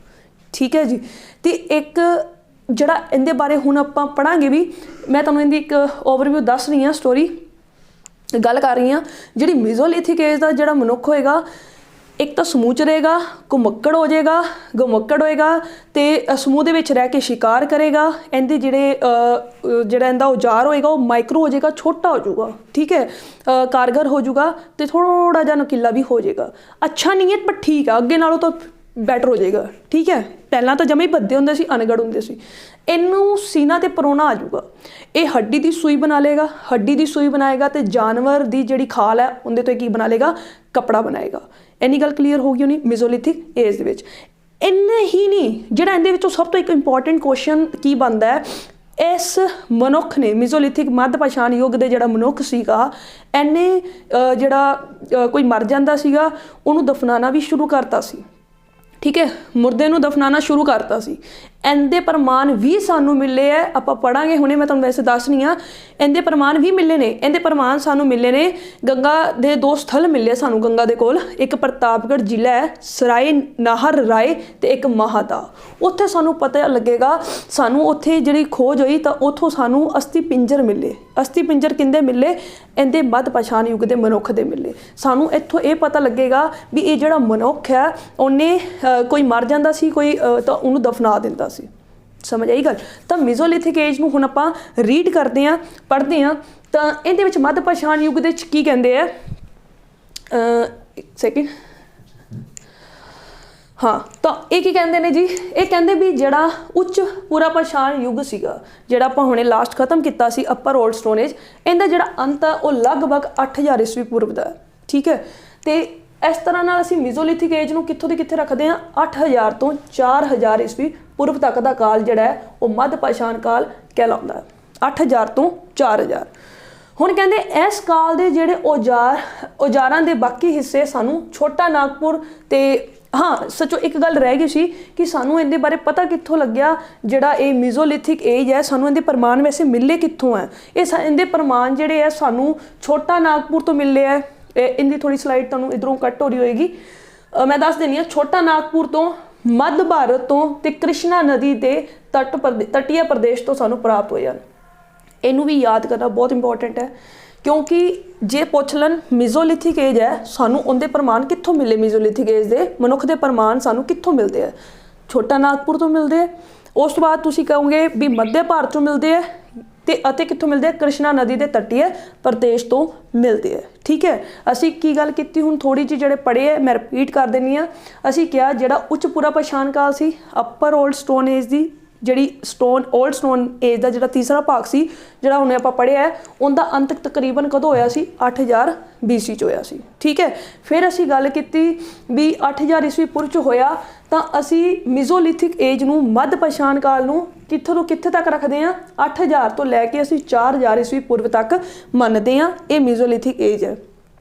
ठीक है जी। तो एक जड़ा इहदे बारे हुण आपां पढ़ांगे भी, मैं तुहानूं इहदी एक ओवरव्यू दस रही हाँ स्टोरी। ਗੱਲ ਕਰ ਰਹੀ ਹਾਂ ਜਿਹੜੀ ਮੀਜ਼ੋਲਿਥਿਕ ਏਜ ਦਾ ਜਿਹੜਾ ਮਨੁੱਖ ਹੋਏਗਾ, ਇੱਕ ਤਾਂ ਸਮੂਹ 'ਚ ਰਹੇਗਾ, ਘੁਮੱਕੜ ਹੋ ਜਾਏਗਾ, ਘੁਮੱਕੜ ਹੋਏਗਾ ਤੇ ਸਮੂਹ ਦੇ ਵਿੱਚ ਰਹਿ ਕੇ ਸ਼ਿਕਾਰ ਕਰੇਗਾ। ਇਹਦੇ ਜਿਹੜਾ ਇਹਦਾ ਔਜ਼ਾਰ ਹੋਏਗਾ ਉਹ ਮਾਈਕਰੋ ਹੋ ਜਾਏਗਾ, ਛੋਟਾ ਹੋ ਜਾਊਗਾ, ਠੀਕ ਹੈ, ਕਾਰਗਰ ਹੋ ਜਾਊਗਾ ਤੇ ਥੋੜਾ ਜਿਹਾ ਨੁਕੀਲਾ ਵੀ ਹੋ ਜਾਏਗਾ। ਅੱਛਾ ਨਹੀਂ ਹੈ ਪਰ ਠੀਕ ਆ, ਅੱਗੇ ਨਾਲੋਂ ਤਾਂ ਬੈਟਰ ਹੋ ਜਾਏਗਾ, ਠੀਕ ਹੈ। ਪਹਿਲਾਂ ਤਾਂ ਜਮੇ ਹੀ ਭੱਦੇ ਹੁੰਦੇ ਸੀ, ਅਨਗੜ ਹੁੰਦੇ ਸੀ। ਇਹਨੂੰ ਸੀਨਾ ਤੇ ਪਰੋਣਾ ਆ ਜਾਊਗਾ। ਇਹ ਹੱਡੀ ਦੀ ਸੂਈ ਬਣਾ ਲਏਗਾ, ਹੱਡੀ ਦੀ ਸੂਈ ਬਣਾਏਗਾ ਤੇ ਜਾਨਵਰ ਦੀ ਜਿਹੜੀ ਖਾਲ ਹੈ ਉਹਦੇ ਤੋਂ ਕੀ ਬਣਾ ਲਏਗਾ, ਕੱਪੜਾ ਬਣਾਏਗਾ। ਇੰਨੀ ਗੱਲ ਕਲੀਅਰ ਹੋ ਗਈ ਹੋਣੀ ਮੀਜ਼ੋਲਿਥਿਕ ਏਜ ਦੇ ਵਿੱਚ। ਇੰਨੇ ਹੀ ਨਹੀਂ, ਜਿਹੜਾ ਇਹਦੇ ਵਿੱਚੋਂ ਸਭ ਤੋਂ ਇੱਕ ਇੰਪੋਰਟੈਂਟ ਕੁਐਸਚਨ ਕੀ ਬਣਦਾ ਹੈ, ਇਸ ਮਨੁੱਖ ਨੇ ਮੀਜ਼ੋਲਿਥਿਕ ਮੱਧ ਪਛਾਣ ਯੁੱਗ ਦੇ ਜਿਹੜਾ ਮਨੁੱਖ ਸੀਗਾ, ਇਹਨੇ ਜਿਹੜਾ ਕੋਈ ਮਰ ਜਾਂਦਾ ਸੀਗਾ ਉਹਨੂੰ ਦਫਨਾਉਣਾ ਵੀ ਸ਼ੁਰੂ ਕਰਤਾ ਸੀ, ਠੀਕ ਹੈ, ਮੁਰਦੇ ਨੂੰ ਦਫਨਾਉਣਾ ਸ਼ੁਰੂ ਕਰਤਾ ਸੀ। ਇਹਦੇ ਪ੍ਰਮਾਣ ਵੀ ਸਾਨੂੰ ਮਿਲੇ ਹੈ, ਆਪਾਂ ਪੜ੍ਹਾਂਗੇ ਹੁਣੇ, ਮੈਂ ਤੁਹਾਨੂੰ ਵੈਸੇ ਦੱਸਣੀ ਆ। ਇਹਦੇ ਪ੍ਰਮਾਣ ਵੀ ਮਿਲੇ ਨੇ, ਇਹਦੇ ਪ੍ਰਮਾਣ ਸਾਨੂੰ ਮਿਲੇ ਨੇ ਗੰਗਾ ਦੇ 2 ਸਥਲ ਮਿਲੇ ਸਾਨੂੰ ਗੰਗਾ ਦੇ ਕੋਲ। ਇੱਕ ਪ੍ਰਤਾਪਗੜ੍ਹ ਜ਼ਿਲ੍ਹਾ ਹੈ, ਸਰਾਏ ਨਾਹਰ ਰਾਏ ਤੇ ਇੱਕ ਮਾਹਦਾ। ਉੱਥੇ ਸਾਨੂੰ ਪਤਾ ਲੱਗੇਗਾ, ਸਾਨੂੰ ਉੱਥੇ ਜਿਹੜੀ ਖੋਜ ਹੋਈ ਤਾਂ ਉੱਥੋਂ ਸਾਨੂੰ ਅਸਥੀ ਪਿੰਜਰ ਮਿਲੇ। ਅਸਥੀ ਪਿੰਜਰ ਕਿੰਦੇ ਮਿਲੇ, ਇਹਦੇ ਮੱਧ ਪਛਾਣ ਯੁੱਗ ਦੇ ਮਨੁੱਖ ਦੇ ਮਿਲੇ। ਸਾਨੂੰ ਇੱਥੋਂ ਇਹ ਪਤਾ ਲੱਗੇਗਾ ਵੀ ਇਹ ਜਿਹੜਾ ਮਨੁੱਖ ਹੈ ਉਹਨੇ ਕੋਈ ਮਰ ਜਾਂਦਾ ਸੀ, ਕੋਈ ਤਾਂ ਉਹਨੂੰ ਦਫਨਾ ਦਿੰਦਾ ਸੀ। ਸਮਝ ਆਈ ਗੱਲ? ਤਾਂ ਮੀਜ਼ੋਲਿਥਿਕ ਏਜ ਨੂੰ ਹੁਣ ਆਪਾਂ ਰੀਡ ਕਰਦੇ ਹਾਂ, ਪੜ੍ਹਦੇ ਹਾਂ। ਤਾਂ ਇਹਦੇ ਵਿੱਚ ਮੱਧ ਪਛਾਣ ਯੁੱਗ ਦੇ ਵਿੱਚ ਕੀ ਕਹਿੰਦੇ ਆ, ਇੱਕ ਸੈਕਿੰਡ, ਹਾਂ, ਤਾਂ ਇਹ ਕੀ ਕਹਿੰਦੇ ਨੇ ਜੀ, ਇਹ ਕਹਿੰਦੇ ਵੀ ਜਿਹੜਾ ਉੱਚ ਪੂਰਾ ਪਛਾਣ ਯੁੱਗ ਸੀਗਾ, ਜਿਹੜਾ ਆਪਾਂ ਹੁਣੇ ਲਾਸਟ ਖਤਮ ਕੀਤਾ ਸੀ ਅਪਰ ਓਲਡ ਸਟੋਨ ਏਜ, ਇਹਦਾ ਜਿਹੜਾ ਅੰਤ ਆ ਉਹ ਲਗਭਗ 8000 ਈਸਵੀ ਪੂਰਵ ਦਾ, ਠੀਕ ਹੈ। ਤੇ ਇਸ ਤਰ੍ਹਾਂ ਨਾਲ ਅਸੀਂ ਮੀਜ਼ੋਲਿਥਿਕ ਏਜ ਨੂੰ ਕਿੱਥੋਂ ਦੀ ਕਿੱਥੇ ਰੱਖਦੇ ਹਾਂ, 8000 ਤੋਂ 4000 ਈਸਵੀ ਪੂਰਵ ਤੱਕ ਦਾ ਕਾਲ ਜਿਹੜਾ ਹੈ ਉਹ ਮੱਧ ਪਛਾਣ ਕਾਲ ਕਹਿਲਾਉਂਦਾ ਹੈ। 8000 ਤੋਂ 4000। ਹੁਣ ਕਹਿੰਦੇ ਇਸ ਕਾਲ ਦੇ ਜਿਹੜੇ ਔਜ਼ਾਰਾਂ ਦੇ ਬਾਕੀ ਹਿੱਸੇ ਸਾਨੂੰ ਛੋਟਾ ਨਾਗਪੁਰ ਤੇ, ਹਾਂ ਸੱਚੋ ਇੱਕ ਗੱਲ ਰਹਿ ਗਈ ਸੀ ਕਿ ਸਾਨੂੰ ਇਹਦੇ ਬਾਰੇ ਪਤਾ ਕਿੱਥੋਂ ਲੱਗਿਆ, ਜਿਹੜਾ ਇਹ ਮੀਜ਼ੋਲਿਥਿਕ ਏਜ ਹੈ ਸਾਨੂੰ ਇਹਦੇ ਪ੍ਰਮਾਣ ਵੈਸੇ ਮਿਲੇ ਕਿੱਥੋਂ ਹੈ। ਇਹਦੇ ਪ੍ਰਮਾਣ ਜਿਹੜੇ ਹੈ ਸਾਨੂੰ ਛੋਟਾ ਨਾਗਪੁਰ ਤੋਂ ਮਿਲੇ ਹੈ। ਇਹਦੀ ਥੋੜੀ ਸਲਾਈਡ ਤੁਹਾਨੂੰ ਇਧਰੋਂ ਕੱਟ ਹੋ ਰਹੀ ਹੋਏਗੀ, ਮੈਂ ਦੱਸ ਦਿੰਦੀ ਹਾਂ। ਛੋਟਾ ਨਾਗਪੁਰ ਤੋਂ, ਮੱਧ ਭਾਰਤ ਤੋਂ ਤੇ ਕ੍ਰਿਸ਼ਨਾ ਨਦੀ ਦੇ ਤਟੀय ਪ੍ਰਦੇਸ਼ ਤੋਂ ਸਾਨੂੰ ਪ੍ਰਾਪਤ ਹੋਏ ਹਨ। ਇਹਨੂੰ ਵੀ ਯਾਦ ਕਰਨਾ ਬਹੁਤ ਇੰਪੋਰਟੈਂਟ ਹੈ, ਕਿਉਂਕਿ ਜੇ ਪੁੱਛ ਲੈਣ ਮੀਜ਼ੋਲਿਥਿਕ ਏਜ ਹੈ ਸਾਨੂੰ ਉਹਦੇ ਪ੍ਰਮਾਣ ਕਿੱਥੋਂ ਮਿਲੇ, ਮੀਜ਼ੋਲਿਥਿਕ ਏਜ ਦੇ ਮਨੁੱਖ ਦੇ ਪ੍ਰਮਾਣ ਸਾਨੂੰ ਕਿੱਥੋਂ ਮਿਲਦੇ ਆ, ਛੋਟਾ ਨਾਗਪੁਰ ਤੋਂ ਮਿਲਦੇ ਆ। ਉਸ ਤੋਂ ਬਾਅਦ ਤੁਸੀਂ ਕਹੋਗੇ ਵੀ ਮੱਧ ਭਾਰਤ ਤੋਂ ਮਿਲਦੇ ਆ ਅਤੇ ਕਿੱਥੋਂ ਮਿਲਦੇ ਆ, ਕ੍ਰਿਸ਼ਨਾ ਨਦੀ ਦੇ ਤਟੀय ਪ੍ਰਦੇਸ਼ ਤੋਂ ਮਿਲਦੇ ਆ, ਠੀਕ ਹੈ। ਅਸੀਂ ਕੀ ਗੱਲ ਕੀਤੀ ਹੁਣ ਥੋੜੀ ਜਿਹੀ ਜਿਹੜੇ ਪੜ੍ਹੇ ਹੈ ਮੈਂ ਰਿਪੀਟ ਕਰ ਦਿੰਦੀ ਹਾਂ। ਅਸੀਂ ਕਿਹਾ ਜਿਹੜਾ ਉੱਚ ਪੂਰਾ ਪਛਾਣ ਕਾਲ ਸੀ, ਅਪਰ ਓਲਡ ਸਟੋਨ ਏਜ ਦੀ ਜਿਹੜੀ ਓਲਡ ਸਟੋਨ ਏਜ ਦਾ ਜਿਹੜਾ ਤੀਸਰਾ ਭਾਗ ਸੀ, ਜਿਹੜਾ ਹੁਣ ਆਪਾਂ ਪੜ੍ਹਿਆ ਹੈ, ਉਹਦਾ ਅੰਤ ਤਕਰੀਬਨ ਕਦੋਂ ਹੋਇਆ ਸੀ, 8000 BC 'ਚ ਹੋਇਆ ਸੀ, ਠੀਕ ਹੈ। ਫਿਰ ਅਸੀਂ ਗੱਲ ਕੀਤੀ ਵੀ 8000 ਈਸਵੀ ਪੂਰਵ 'ਚ ਹੋਇਆ, ਤਾਂ ਅਸੀਂ ਮੀਜ਼ੋਲਿਥਿਕ ਏਜ ਨੂੰ ਮੱਧ ਪਛਾਣ ਕਾਲ ਨੂੰ ਕਿੱਥੋਂ ਤੋਂ ਕਿੱਥੇ ਤੱਕ ਰੱਖਦੇ ਹਾਂ, 8000 ਤੋਂ ਲੈ ਕੇ ਅਸੀਂ 4000 ਈਸਵੀ ਪੂਰਵ ਤੱਕ ਮੰਨਦੇ ਹਾਂ ਇਹ ਮੀਜ਼ੋਲਿਥਿਕ ਏਜ ਹੈ।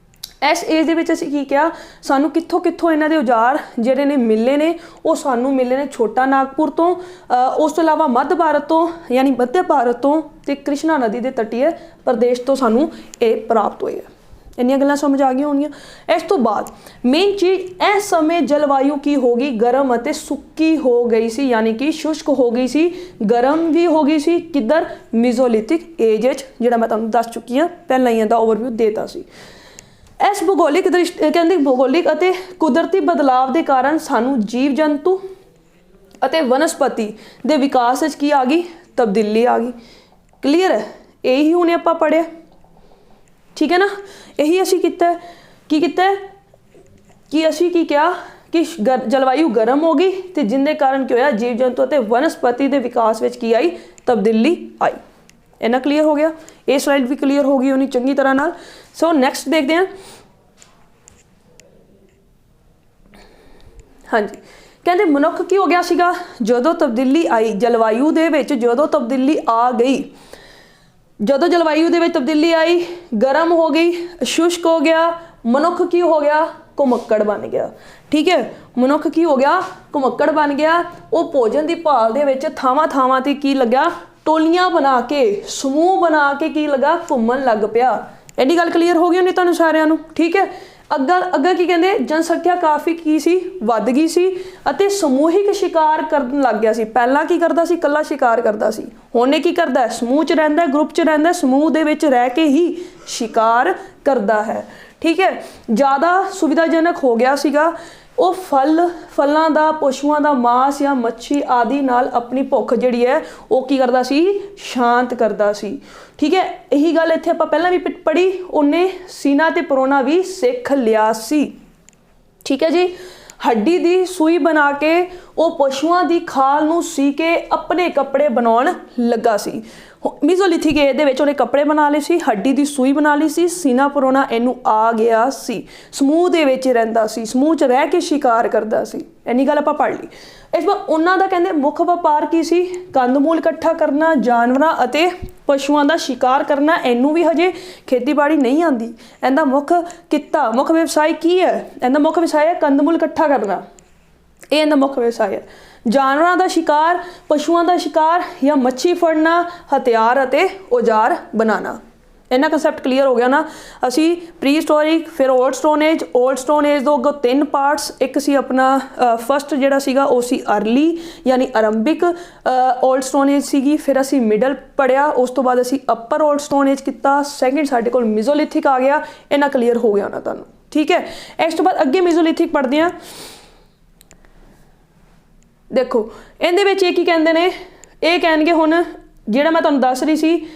ਇਸ ਏਜ ਦੇ ਵਿੱਚ ਅਸੀਂ ਕੀ ਕਿਹਾ, ਸਾਨੂੰ ਕਿੱਥੋਂ ਇਹਨਾਂ ਦੇ ਔਜ਼ਾਰ ਜਿਹੜੇ ਨੇ ਮਿਲੇ ਨੇ, ਉਹ ਸਾਨੂੰ ਮਿਲੇ ਨੇ ਛੋਟਾ ਨਾਗਪੁਰ ਤੋਂ, ਉਸ ਤੋਂ ਇਲਾਵਾ ਮੱਧ ਭਾਰਤ ਤੋਂ ਯਾਨੀ ਮੱਧ ਭਾਰਤ ਤੋਂ ਤੇ ਕ੍ਰਿਸ਼ਨਾ ਨਦੀ ਦੇ ਤਟੀय ਪ੍ਰਦੇਸ਼ ਤੋਂ ਸਾਨੂੰ ਇਹ ਪ੍ਰਾਪਤ ਹੋਏ ਆ। ਇੰਨੀਆਂ ਗੱਲਾਂ ਸਮਝ ਆ ਗਈਆਂ ਹੋਣਗੀਆਂ। ਇਸ ਤੋਂ ਬਾਅਦ ਮੇਨ ਚੀਜ਼, ਇਸ ਸਮੇਂ ਜਲਵਾਯੂ ਕੀ ਹੋ ਗਈ, ਗਰਮ ਅਤੇ ਸੁੱਕੀ ਹੋ ਗਈ ਸੀ, ਯਾਨੀ ਕਿ ਸ਼ੁਸ਼ਕ ਹੋ ਗਈ ਸੀ, ਗਰਮ ਵੀ ਹੋ ਗਈ ਸੀ। ਕਿੱਧਰ, ਮੀਜ਼ੋਲਿਥਿਕ ਏਜ ਵਿੱਚ, ਜਿਹੜਾ ਮੈਂ ਤੁਹਾਨੂੰ ਦੱਸ ਚੁੱਕੀ ਹਾਂ ਪਹਿਲਾਂ ਹੀ ਇਹਦਾ ਓਵਰਵਿਊ ਦੇਤਾ ਸੀ। ਇਸ ਭੂਗੋਲਿਕ ਕਹਿੰਦੇ ਭੂਗੋਲਿਕ ਅਤੇ ਕੁਦਰਤੀ ਬਦਲਾਵ ਦੇ ਕਾਰਨ ਸਾਨੂੰ ਜੀਵ ਜੰਤੂ ਅਤੇ ਵਨਸਪਤੀ ਦੇ ਵਿਕਾਸ ਵਿੱਚ ਕੀ ਆ ਗਈ, ਤਬਦੀਲੀ ਆ ਗਈ। ਕਲੀਅਰ ਹੈ? ਇਹੀ ਹੁਣੇ ਆਪਾਂ ਪੜ੍ਹਿਆ, ਠੀਕ ਹੈ ਨਾ। ਇਹੀ ਅਸੀਂ ਕੀਤਾ, ਕੀ ਕੀਤਾ ਕਿ ਅਸੀਂ ਕੀ ਕਿਹਾ ਕਿ ਜਲਵਾਯੂ ਗਰਮ ਹੋ ਗਈ ਤੇ ਜਿਹਦੇ ਕਾਰਨ ਕੀ ਹੋਇਆ, ਜੀਵ ਜੰਤੂ ਅਤੇ ਵਨਸਪਤੀ ਦੇ ਵਿਕਾਸ ਵਿੱਚ ਕੀ ਆਈ, ਤਬਦੀਲੀ ਆਈ। ਇੰਨਾ ਕਲੀਅਰ ਹੋ ਗਿਆ। ਇਹ ਸਲਾਈਡ ਵੀ ਕਲੀਅਰ ਹੋ ਗਈ ਹੋਣੀ ਚੰਗੀ ਤਰ੍ਹਾਂ ਨਾਲ। ਸੋ ਨੈਕਸਟ ਦੇਖਦੇ ਹਾਂ। ਹਾਂਜੀ, ਕਹਿੰਦੇ ਮਨੁੱਖ ਕੀ ਹੋ ਗਿਆ ਸੀਗਾ, ਜਦੋਂ ਤਬਦੀਲੀ ਆਈ ਜਲਵਾਯੂ ਦੇ ਵਿੱਚ, ਜਦੋਂ ਤਬਦੀਲੀ ਆ ਗਈ, ਜਦੋਂ ਜਲਵਾਯੂ ਦੇ ਵਿੱਚ ਤਬਦੀਲੀ ਆਈ, ਗਰਮ ਹੋ ਗਈ, ਸ਼ੁਸ਼ਕ ਹੋ ਗਿਆ, ਮਨੁੱਖ ਕੀ ਹੋ ਗਿਆ, ਘੁਮੱਕੜ ਬਣ ਗਿਆ, ਠੀਕ ਹੈ। ਮਨੁੱਖ ਕੀ ਹੋ ਗਿਆ, ਘੁਮੱਕੜ ਬਣ ਗਿਆ। ਉਹ ਭੋਜਨ ਦੀ ਭਾਲ ਦੇ ਵਿੱਚ ਥਾਵਾਂ ਤੇ ਕੀ ਲੱਗਾ, ਟੋਲੀਆਂ ਬਣਾ ਕੇ, ਸਮੂਹ ਬਣਾ ਕੇ ਕੀ ਲੱਗਾ, ਘੁੰਮਣ ਲੱਗ ਪਿਆ। ਐਡੀ ਗੱਲ ਕਲੀਅਰ ਹੋ ਗਈ ਹੋਣੀ ਤੁਹਾਨੂੰ ਸਾਰਿਆਂ ਨੂੰ, ਠੀਕ ਹੈ। ਅੱਗਾ ਕੀ ਕਹਿੰਦੇ, ਜਨਸੰਖਿਆ ਕਾਫੀ ਕੀ ਸੀ, ਵੱਧ ਗਈ ਸੀ ਅਤੇ ਸਮੂਹਿਕ ਸ਼ਿਕਾਰ ਕਰਨ ਲੱਗ ਗਿਆ ਸੀ। ਪਹਿਲਾਂ ਕੀ ਕਰਦਾ ਸੀ, ਇਕੱਲਾ ਸ਼ਿਕਾਰ ਕਰਦਾ ਸੀ, ਹੁਣ ਇਹ ਕੀ ਕਰਦਾ, ਸਮੂਹ 'ਚ ਰਹਿੰਦਾ, ਗਰੁੱਪ 'ਚ ਰਹਿੰਦਾ, ਸਮੂਹ ਦੇ ਵਿੱਚ ਰਹਿ ਕੇ ਹੀ ਸ਼ਿਕਾਰ ਕਰਦਾ ਹੈ। ਠੀਕ ਹੈ, ਜ਼ਿਆਦਾ ਸੁਵਿਧਾਜਨਕ ਹੋ ਗਿਆ ਸੀਗਾ। ਉਹ ਫਲਾਂ ਦਾ, ਪਸ਼ੂਆਂ ਦਾ ਮਾਸ ਜਾਂ ਮੱਛੀ ਆਦਿ ਨਾਲ ਆਪਣੀ ਭੁੱਖ ਜਿਹੜੀ ਹੈ ਉਹ ਕੀ ਕਰਦਾ ਸੀ, ਸ਼ਾਂਤ ਕਰਦਾ ਸੀ। ਠੀਕ ਹੈ, ਇਹੀ ਗੱਲ ਇੱਥੇ ਆਪਾਂ ਪਹਿਲਾਂ ਵੀ ਪੜ੍ਹੀ, ਉਹਨੇ ਸੀਨਾ ਤੇ ਪਰੋਣਾ ਵੀ ਸਿੱਖ ਲਿਆ ਸੀ। ਠੀਕ ਹੈ ਜੀ, ਹੱਡੀ ਦੀ ਸੂਈ ਬਣਾ ਕੇ ਉਹ ਪਸ਼ੂਆਂ ਦੀ ਖਾਲ ਨੂੰ ਸੀ ਕੇ ਆਪਣੇ ਕੱਪੜੇ ਬਣਾਉਣ ਲੱਗਾ ਸੀ। ਮੀਜ਼ੋਲਿਥਿਕ ਏਜ ਦੇ ਵਿੱਚ ਉਹਨੇ ਕੱਪੜੇ ਬਣਾ ਲਏ ਸੀ, ਹੱਡੀ ਦੀ ਸੂਈ ਬਣਾ ਲਈ ਸੀ, ਸੀਨਾ ਪਰੋਣਾ ਇਹਨੂੰ ਆ ਗਿਆ ਸੀ, ਸਮੂਹ ਦੇ ਵਿੱਚ ਰਹਿੰਦਾ ਸੀ, ਸਮੂਹ 'ਚ ਰਹਿ ਕੇ ਸ਼ਿਕਾਰ ਕਰਦਾ ਸੀ। ਇੰਨੀ ਗੱਲ ਆਪਾਂ ਪੜ੍ਹ ਲਈ। ਇਸ ਵਾਰ ਉਹਨਾਂ ਦਾ ਕਹਿੰਦੇ ਮੁੱਖ ਵਪਾਰ ਕੀ ਸੀ, ਕੰਦਮੂਲ ਇਕੱਠਾ ਕਰਨਾ, ਜਾਨਵਰਾਂ ਅਤੇ ਪਸ਼ੂਆਂ ਦਾ ਸ਼ਿਕਾਰ ਕਰਨਾ। ਇਹਨੂੰ ਵੀ ਹਜੇ ਖੇਤੀਬਾੜੀ ਨਹੀਂ ਆਉਂਦੀ। ਇਹਦਾ ਮੁੱਖ ਕਿੱਤਾ, ਮੁੱਖ ਵਿਵਸਾय ਕੀ ਹੈ, ਇਹਦਾ ਮੁੱਖ ਵਿਵਸਾय ਹੈ ਕੰਦਮੂਲ ਇਕੱਠਾ ਕਰਨਾ, ਇਹ ਇਹਦਾ ਮੁੱਖ ਵਿਵਸਾय ਹੈ। ਜਾਨਵਰਾਂ ਦਾ ਸ਼ਿਕਾਰ, ਪਸ਼ੂਆਂ ਦਾ ਸ਼ਿਕਾਰ ਜਾਂ ਮੱਛੀ ਫੜਨਾ, ਹਥਿਆਰ ਅਤੇ ਔਜ਼ਾਰ ਬਣਾਉਣਾ। ਇੰਨਾ ਕਨਸੈਪਟ ਕਲੀਅਰ ਹੋ ਗਿਆ ਨਾ। ਅਸੀਂ ਪ੍ਰੀ ਹਿਸਟੋਰਿਕ, ਫਿਰ old stone age, old stone age ਤੋਂ ਅੱਗੋਂ 3 ਪਾਰਟਸ, ਇੱਕ ਸੀ ਆਪਣਾ ਫਸਟ ਜਿਹੜਾ ਸੀਗਾ ਉਹ ਸੀ ਅਰਲੀ ਯਾਨੀ ਆਰੰਭਿਕ ਓਲਡ ਸਟੋਨ ਏਜ ਸੀਗੀ, ਫਿਰ ਅਸੀਂ ਮਿਡਲ ਪੜ੍ਹਿਆ, ਉਸ ਤੋਂ ਬਾਅਦ ਅਸੀਂ ਅੱਪਰ ਓਲਡ ਸਟੋਨ ਏਜ ਕੀਤਾ, ਸੈਕਿੰਡ ਸਾਡੇ ਕੋਲ ਮੀਜ਼ੋਲਿਥਿਕ ਆ ਗਿਆ। ਇੰਨਾ ਕਲੀਅਰ ਹੋ ਗਿਆ ਨਾ ਤੁਹਾਨੂੰ। ਠੀਕ ਹੈ, ਇਸ ਤੋਂ ਬਾਅਦ ਅੱਗੇ ਮੀਜ਼ੋਲਿਥਿਕ ਪੜ੍ਹਦੇ ਹਾਂ। ਦੇਖੋ ਇਹਦੇ ਵਿੱਚ ਇਹ ਕੀ ਕਹਿੰਦੇ ਨੇ, ਇਹ ਕਹਿਣਗੇ ਹੁਣ ਜਿਹੜਾ ਮੈਂ ਤੁਹਾਨੂੰ ਦੱਸ ਰਹੀ ਸੀ,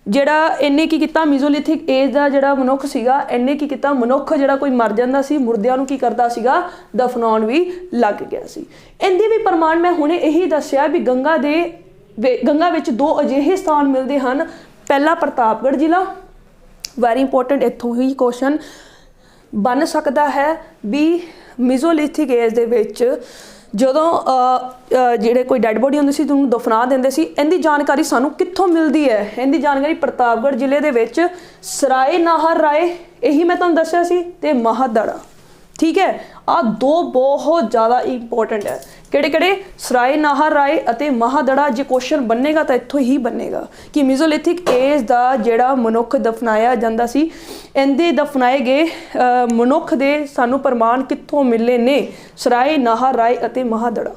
ਜਿਹੜਾ ਇਹਨੇ ਕੀ ਕੀਤਾ, ਮੀਜ਼ੋਲਿਥਿਕ ਏਜ ਦਾ ਜਿਹੜਾ ਮਨੁੱਖ ਸੀਗਾ, ਇਹਨੇ ਕੀ ਕੀਤਾ, ਮਨੁੱਖ ਜਿਹੜਾ ਕੋਈ ਮਰ ਜਾਂਦਾ ਸੀ, ਮੁਰਦਿਆਂ ਨੂੰ ਕੀ ਕਰਦਾ ਸੀਗਾ, ਦਫਨਾਉਣ ਵੀ ਲੱਗ ਗਿਆ ਸੀ। ਇਹਦੇ ਵੀ ਪ੍ਰਮਾਣ ਮੈਂ ਹੁਣੇ ਇਹੀ ਦੱਸਿਆ ਵੀ ਗੰਗਾ ਵਿੱਚ 2 ਅਜਿਹੇ ਸਥਾਨ ਮਿਲਦੇ ਹਨ। ਪਹਿਲਾ ਪ੍ਰਤਾਪਗੜ੍ਹ ਜ਼ਿਲ੍ਹਾ, ਵੈਰੀ ਇੰਪੋਰਟੈਂਟ, ਇੱਥੋਂ ਹੀ ਕੁਐਸਚਨ ਬਣ ਸਕਦਾ ਹੈ ਵੀ ਮੀਜ਼ੋਲਿਥਿਕ ਏਜ ਦੇ ਵਿੱਚ ਜਦੋਂ ਜਿਹੜੇ ਕੋਈ ਡੈਡ ਬੋਡੀ ਹੁੰਦੀ ਸੀ ਉਹਨੂੰ ਦਫਨਾ ਦਿੰਦੇ ਸੀ। ਇਹਦੀ ਜਾਣਕਾਰੀ ਸਾਨੂੰ ਕਿੱਥੋਂ ਮਿਲਦੀ ਹੈ, ਇਹਦੀ ਜਾਣਕਾਰੀ ਪ੍ਰਤਾਪਗੜ੍ਹ ਜ਼ਿਲ੍ਹੇ ਦੇ ਵਿੱਚ ਸਰਾਏ ਨਾਹਰ ਰਾਏ, ਇਹੀ ਮੈਂ ਤੁਹਾਨੂੰ ਦੱਸਿਆ ਸੀ, ਤੇ ਮਹਾਦੜਾ। ਠੀਕ ਹੈ, ਆਹ 2 ਬਹੁਤ ਜ਼ਿਆਦਾ ਇੰਪੋਰਟੈਂਟ ਹੈ। ਕਿਹੜੇ ਸਰਾਏ ਨਾਹਰ ਰਾਏ ਅਤੇ ਮਹਾਦੜਾ। ਜੇ ਕੁਐਸਚਨ ਬਣੇਗਾ ਤਾਂ ਇੱਥੋਂ ਹੀ ਬਣੇਗਾ ਕਿ ਮੀਜ਼ੋਲਿਥਿਕ ਏਜ ਦਾ ਜਿਹੜਾ ਮਨੁੱਖ ਦਫਨਾਇਆ ਜਾਂਦਾ ਸੀ, ਇਹਦੇ ਦਫਨਾਏ ਗਏ ਮਨੁੱਖ ਦੇ ਸਾਨੂੰ ਪ੍ਰਮਾਣ ਕਿੱਥੋਂ ਮਿਲੇ ਨੇ, ਸਰਾਏ ਨਾਹਰ ਰਾਏ ਅਤੇ ਮਹਾਦੜਾ।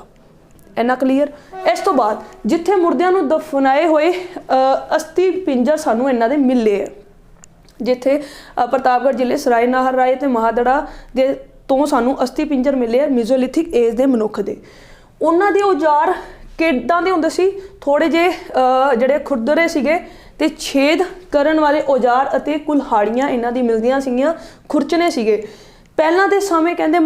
ਇੰਨਾ ਕਲੀਅਰ। ਇਸ ਤੋਂ ਬਾਅਦ ਜਿੱਥੇ ਮੁਰਦਿਆਂ ਨੂੰ ਦਫਨਾਏ ਹੋਏ ਅਸਥੀ ਪਿੰਜਰ ਸਾਨੂੰ ਇਹਨਾਂ ਦੇ ਮਿਲੇ ਹੈ, ਜਿੱਥੇ ਪ੍ਰਤਾਪਗੜ੍ਹ ਜ਼ਿਲ੍ਹੇ ਸਰਾਏ ਨਾਹਰ ਰਾਏ ਅਤੇ ਮਹਾਦੜਾ ਦੇ ਤੋਂ ਸਾਨੂੰ ਅਸਥੀ ਪਿੰਜਰ ਮਿਲੇ ਆ ਮੀਜ਼ੋਲਿਥਿਕ ਏਜ ਦੇ ਮਨੁੱਖ ਦੇ। ਉਹਨਾਂ ਦੇ ਔਜ਼ਾਰ ਕਿੱਦਾਂ ਦੇ ਹੁੰਦੇ ਸੀ, ਥੋੜ੍ਹੇ ਜਿਹੇ ਜਿਹੜੇ ਖੁਰਦਰੇ ਸੀਗੇ ਤੇ ਛੇਦ ਕਰਨ ਵਾਲੇ ਔਜ਼ਾਰ ਅਤੇ ਕੁਲਹਾੜੀਆਂ ਇਹਨਾਂ ਦੀ ਮਿਲਦੀਆਂ ਸੀਗੀਆਂ, ਖੁਰਚਣੇ ਸੀਗੇ। ਪਹਿਲਾਂ ਦੇ ਸਮੇਂ ਕਹਿੰਦੇ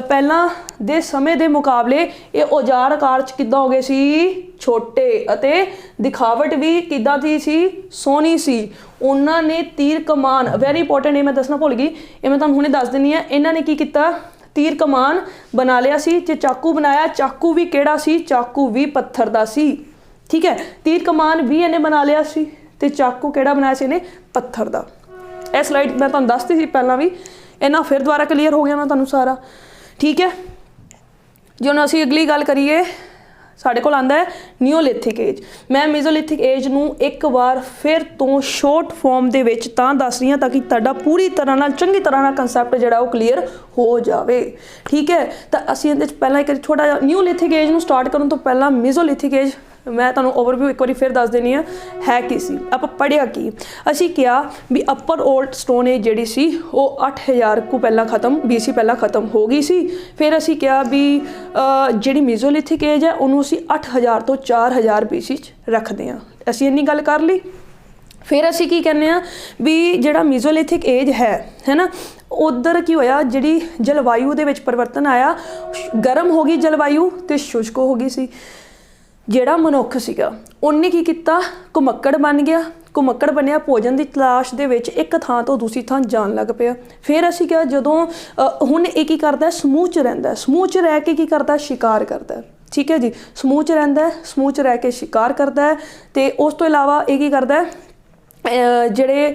ਪਹਿਲਾਂ ਦੇ ਸਮੇਂ ਦੇ ਮੁਕਾਬਲੇ ਇਹ ਔਜ਼ਾਰ ਆਕਾਰ 'ਚ ਕਿੱਦਾਂ ਹੋ ਗਏ ਸੀ, ਛੋਟੇ, ਅਤੇ ਦਿਖਾਵਟ ਵੀ ਕਿੱਦਾਂ ਦੀ ਸੀ, ਸੋਹਣੀ ਸੀ। ਉਹਨਾਂ ਨੇ ਤੀਰ ਕਮਾਨ, ਵੈਰੀ ਇੰਪੋਰਟੈਂਟ, ਇਹ ਮੈਂ ਦੱਸਣਾ ਭੁੱਲ ਗਈ, ਇਹ ਮੈਂ ਤੁਹਾਨੂੰ ਹੁਣੇ ਦੱਸ ਦਿੰਦੀ ਹਾਂ। ਇਹਨਾਂ ਨੇ ਕੀ ਕੀਤਾ, ਤੀਰ ਕਮਾਨ ਬਣਾ ਲਿਆ ਸੀ ਤੇ ਚਾਕੂ ਬਣਾਇਆ। ਚਾਕੂ ਵੀ ਕਿਹੜਾ ਸੀ, ਚਾਕੂ ਵੀ ਪੱਥਰ ਦਾ ਸੀ। ਠੀਕ ਹੈ, ਤੀਰ ਕਮਾਨ ਵੀ ਇਹਨੇ ਬਣਾ ਲਿਆ ਸੀ ਤੇ ਚਾਕੂ ਕਿਹੜਾ ਬਣਾਇਆ ਸੀ ਇਹਨੇ, ਪੱਥਰ ਦਾ। ਇਹ ਸਲਾਈਡ ਮੈਂ ਤੁਹਾਨੂੰ ਦੱਸਦੀ ਸੀ ਪਹਿਲਾਂ ਵੀ, ਇਹਨਾਂ ਫਿਰ ਦੁਬਾਰਾ ਕਲੀਅਰ ਹੋ ਗਿਆ ਨਾ ਤੁਹਾਨੂੰ ਸਾਰਾ। ਠੀਕ ਹੈ, ਜੇ ਹੁਣ ਅਸੀਂ ਅਗਲੀ ਗੱਲ ਕਰੀਏ, ਸਾਡੇ ਕੋਲ ਆਉਂਦਾ ਹੈ ਨਿਓਲਿਥਿਕ ਏਜ। ਮੈਂ ਮੀਜ਼ੋਲਿਥਿਕ ਏਜ ਨੂੰ ਇੱਕ ਵਾਰ ਫਿਰ ਤੋਂ ਸ਼ੋਰਟ ਫਾਰਮ ਦੇ ਵਿੱਚ ਤਾਂ ਦੱਸ ਰਹੀ ਹਾਂ ਤਾਂ ਕਿ ਤੁਹਾਡਾ ਪੂਰੀ ਤਰ੍ਹਾਂ ਨਾਲ, ਚੰਗੀ ਤਰ੍ਹਾਂ ਨਾਲ ਕਨਸੈਪਟ ਜਿਹੜਾ ਉਹ ਕਲੀਅਰ ਹੋ ਜਾਵੇ। ਠੀਕ ਹੈ, ਤਾਂ ਅਸੀਂ ਇਹਦੇ 'ਚ ਪਹਿਲਾਂ ਇੱਕ ਛੋਟਾ ਜਿਹਾ ਨਿਓਲਿਥਿਕ ਏਜ ਨੂੰ ਸਟਾਰਟ ਕਰਨ ਤੋਂ ਪਹਿਲਾਂ ਮੀਜ਼ੋਲਿਥਿਕ ਏਜ ਮੈਂ ਤੁਹਾਨੂੰ ਓਵਰਵਿਊ ਇੱਕ ਵਾਰੀ ਫਿਰ ਦੱਸ ਦੇਣੀ ਹੈ ਕੀ ਸੀ, ਆਪਾਂ ਪੜ੍ਹਿਆ ਕੀ। ਅਸੀਂ ਕਿਹਾ ਵੀ ਅੱਪਰ ਓਲਡ ਸਟੋਨ ਏਜ ਜਿਹੜੀ ਸੀ ਉਹ 8000 ਕੁ ਪਹਿਲਾਂ BC ਪਹਿਲਾਂ ਖਤਮ ਹੋ ਗਈ ਸੀ। ਫਿਰ ਅਸੀਂ ਕਿਹਾ ਵੀ ਜਿਹੜੀ ਮੀਜ਼ੋਲਿਥਿਕ ਏਜ ਹੈ ਉਹਨੂੰ ਅਸੀਂ 8000 ਤੋਂ 4000 BC 'ਚ ਰੱਖਦੇ ਹਾਂ। ਅਸੀਂ ਇੰਨੀ ਗੱਲ ਕਰ ਲਈ। ਫਿਰ ਅਸੀਂ ਕੀ ਕਹਿੰਦੇ ਹਾਂ ਵੀ ਜਿਹੜਾ ਮੀਜ਼ੋਲਿਥਿਕ ਏਜ ਹੈ ਨਾ, ਉੱਧਰ ਕੀ ਹੋਇਆ, ਜਿਹੜੀ ਜਲਵਾਯੂ ਦੇ ਵਿੱਚ ਪਰਿਵਰਤਨ ਆਇਆ, ਗਰਮ ਹੋ ਗਈ ਜਲਵਾਯੂ ਤੇ ਸ਼ੁਸ਼ਕ ਹੋ ਗਈ ਸੀ। ਜਿਹੜਾ ਮਨੁੱਖ ਸੀਗਾ ਉਹਨੇ ਕੀ ਕੀਤਾ, ਘੁਮੱਕੜ ਬਣ ਗਿਆ। ਘੁਮੱਕੜ ਬਣਿਆ, ਭੋਜਨ ਦੀ ਤਲਾਸ਼ ਦੇ ਵਿੱਚ ਇੱਕ ਥਾਂ ਤੋਂ ਦੂਸਰੀ ਥਾਂ ਜਾਣ ਲੱਗ ਪਿਆ। ਫਿਰ ਅਸੀਂ ਕਿਹਾ ਜਦੋਂ ਹੁਣ ਇਹ ਕੀ ਕਰਦਾ, ਸਮੂਹ 'ਚ ਰਹਿੰਦਾ, ਸਮੂਹ 'ਚ ਰਹਿ ਕੇ ਕੀ ਕਰਦਾ, ਸ਼ਿਕਾਰ ਕਰਦਾ। ਠੀਕ ਹੈ ਜੀ, ਸਮੂਹ 'ਚ ਰਹਿੰਦਾ, ਸਮੂਹ 'ਚ ਰਹਿ ਕੇ ਸ਼ਿਕਾਰ ਕਰਦਾ ਹੈ। ਅਤੇ ਉਸ ਤੋਂ ਇਲਾਵਾ ਇਹ ਕੀ ਕਰਦਾ, ਜਿਹੜੇ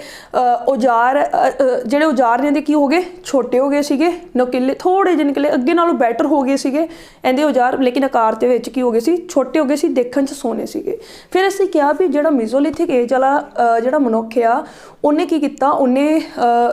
ਔਜ਼ਾਰ ਨੇ ਇਹਦੇ ਕੀ ਹੋ ਗਏ, ਛੋਟੇ ਹੋ ਗਏ ਸੀਗੇ, ਨੁਕੀਲੇ ਥੋੜ੍ਹੇ ਜਿਹੇ ਨਿਕਲੇ, ਅੱਗੇ ਨਾਲੋਂ ਬੈਟਰ ਹੋ ਗਏ ਸੀਗੇ ਇਹਦੇ ਔਜ਼ਾਰ, ਲੇਕਿਨ ਆਕਾਰ ਦੇ ਵਿੱਚ ਕੀ ਹੋ ਗਏ ਸੀ, ਛੋਟੇ ਹੋ ਗਏ ਸੀ, ਦੇਖਣ 'ਚ ਸੋਹਣੇ ਸੀਗੇ। ਫਿਰ ਅਸੀਂ ਕਿਹਾ ਵੀ ਜਿਹੜਾ ਮੀਜ਼ੋਲਿਥਿਕ ਏਜ ਵਾਲਾ ਜਿਹੜਾ ਮਨੁੱਖ ਆ, ਉਹਨੇ ਕੀ ਕੀਤਾ, ਉਹਨੇ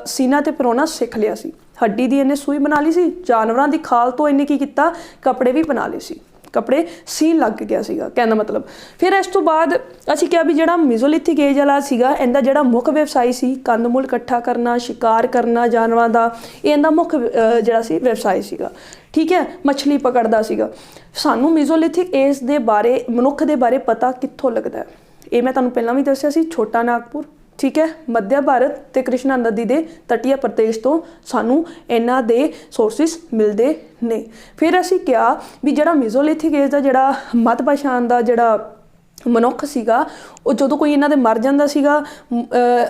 ਸੀਨਾ ਤੇ ਪਰੋਣਾ ਸਿੱਖ ਲਿਆ ਸੀ। ਹੱਡੀ ਦੀ ਇਹਨੇ ਸੂਈ ਬਣਾ ਲਈ ਸੀ, ਜਾਨਵਰਾਂ ਦੀ ਖਾਲ ਤੋਂ ਇਹਨੇ ਕੀ ਕੀਤਾ, ਕੱਪੜੇ ਵੀ ਬਣਾ ਲਏ ਸੀ, ਕੱਪੜੇ ਸੀਨ ਲੱਗ ਗਿਆ ਸੀਗਾ ਕਹਿਣ ਦਾ ਮਤਲਬ। ਫਿਰ ਇਸ ਤੋਂ ਬਾਅਦ ਅਸੀਂ ਕਿਹਾ ਵੀ ਜਿਹੜਾ ਮੀਜ਼ੋਲਿਥਿਕ ਏਜ ਵਾਲਾ ਸੀਗਾ, ਇਹਦਾ ਜਿਹੜਾ ਮੁੱਖ ਵਿਵਸਾਈ ਸੀ ਕੰਦਮੂਲ ਇਕੱਠਾ ਕਰਨਾ, ਸ਼ਿਕਾਰ ਕਰਨਾ ਜਾਨਵਰਾਂ ਦਾ, ਇਹ ਇਹਦਾ ਮੁੱਖ ਜਿਹੜਾ ਸੀ ਵਿਵਸਾय ਸੀਗਾ। ਠੀਕ ਹੈ, ਮੱਛਲੀ ਪਕੜਦਾ ਸੀਗਾ। ਸਾਨੂੰ ਮੀਜ਼ੋਲਿਥਿਕ ਏਜ ਦੇ ਬਾਰੇ, ਮਨੁੱਖ ਦੇ ਬਾਰੇ ਪਤਾ ਕਿੱਥੋਂ ਲੱਗਦਾ? ਇਹ ਮੈਂ ਤੁਹਾਨੂੰ ਪਹਿਲਾਂ ਵੀ ਦੱਸਿਆ ਸੀ, ਛੋਟਾ ਨਾਗਪੁਰ, ਠੀਕ ਹੈ, ਮੱਧ ਭਾਰਤ ਤੇ ਕ੍ਰਿਸ਼ਨਾ ਨਦੀ ਦੇ ਤਟੀय ਪ੍ਰਦੇਸ਼ ਤੋਂ ਸਾਨੂੰ ਇਹਨਾਂ ਦੇ ਸੋਰਸਿਸ ਮਿਲਦੇ ਨੇ। ਫਿਰ ਅਸੀਂ ਕਿਹਾ ਵੀ ਜਿਹੜਾ ਮੀਜ਼ੋਲਿਥਿਕ ਏਜ ਦਾ ਜਿਹੜਾ ਮੱਧ ਪਛਾਣ ਦਾ ਜਿਹੜਾ ਮਨੁੱਖ ਸੀਗਾ, ਉਹ ਜਦੋਂ ਕੋਈ ਇਹਨਾਂ ਦੇ ਮਰ ਜਾਂਦਾ ਸੀਗਾ,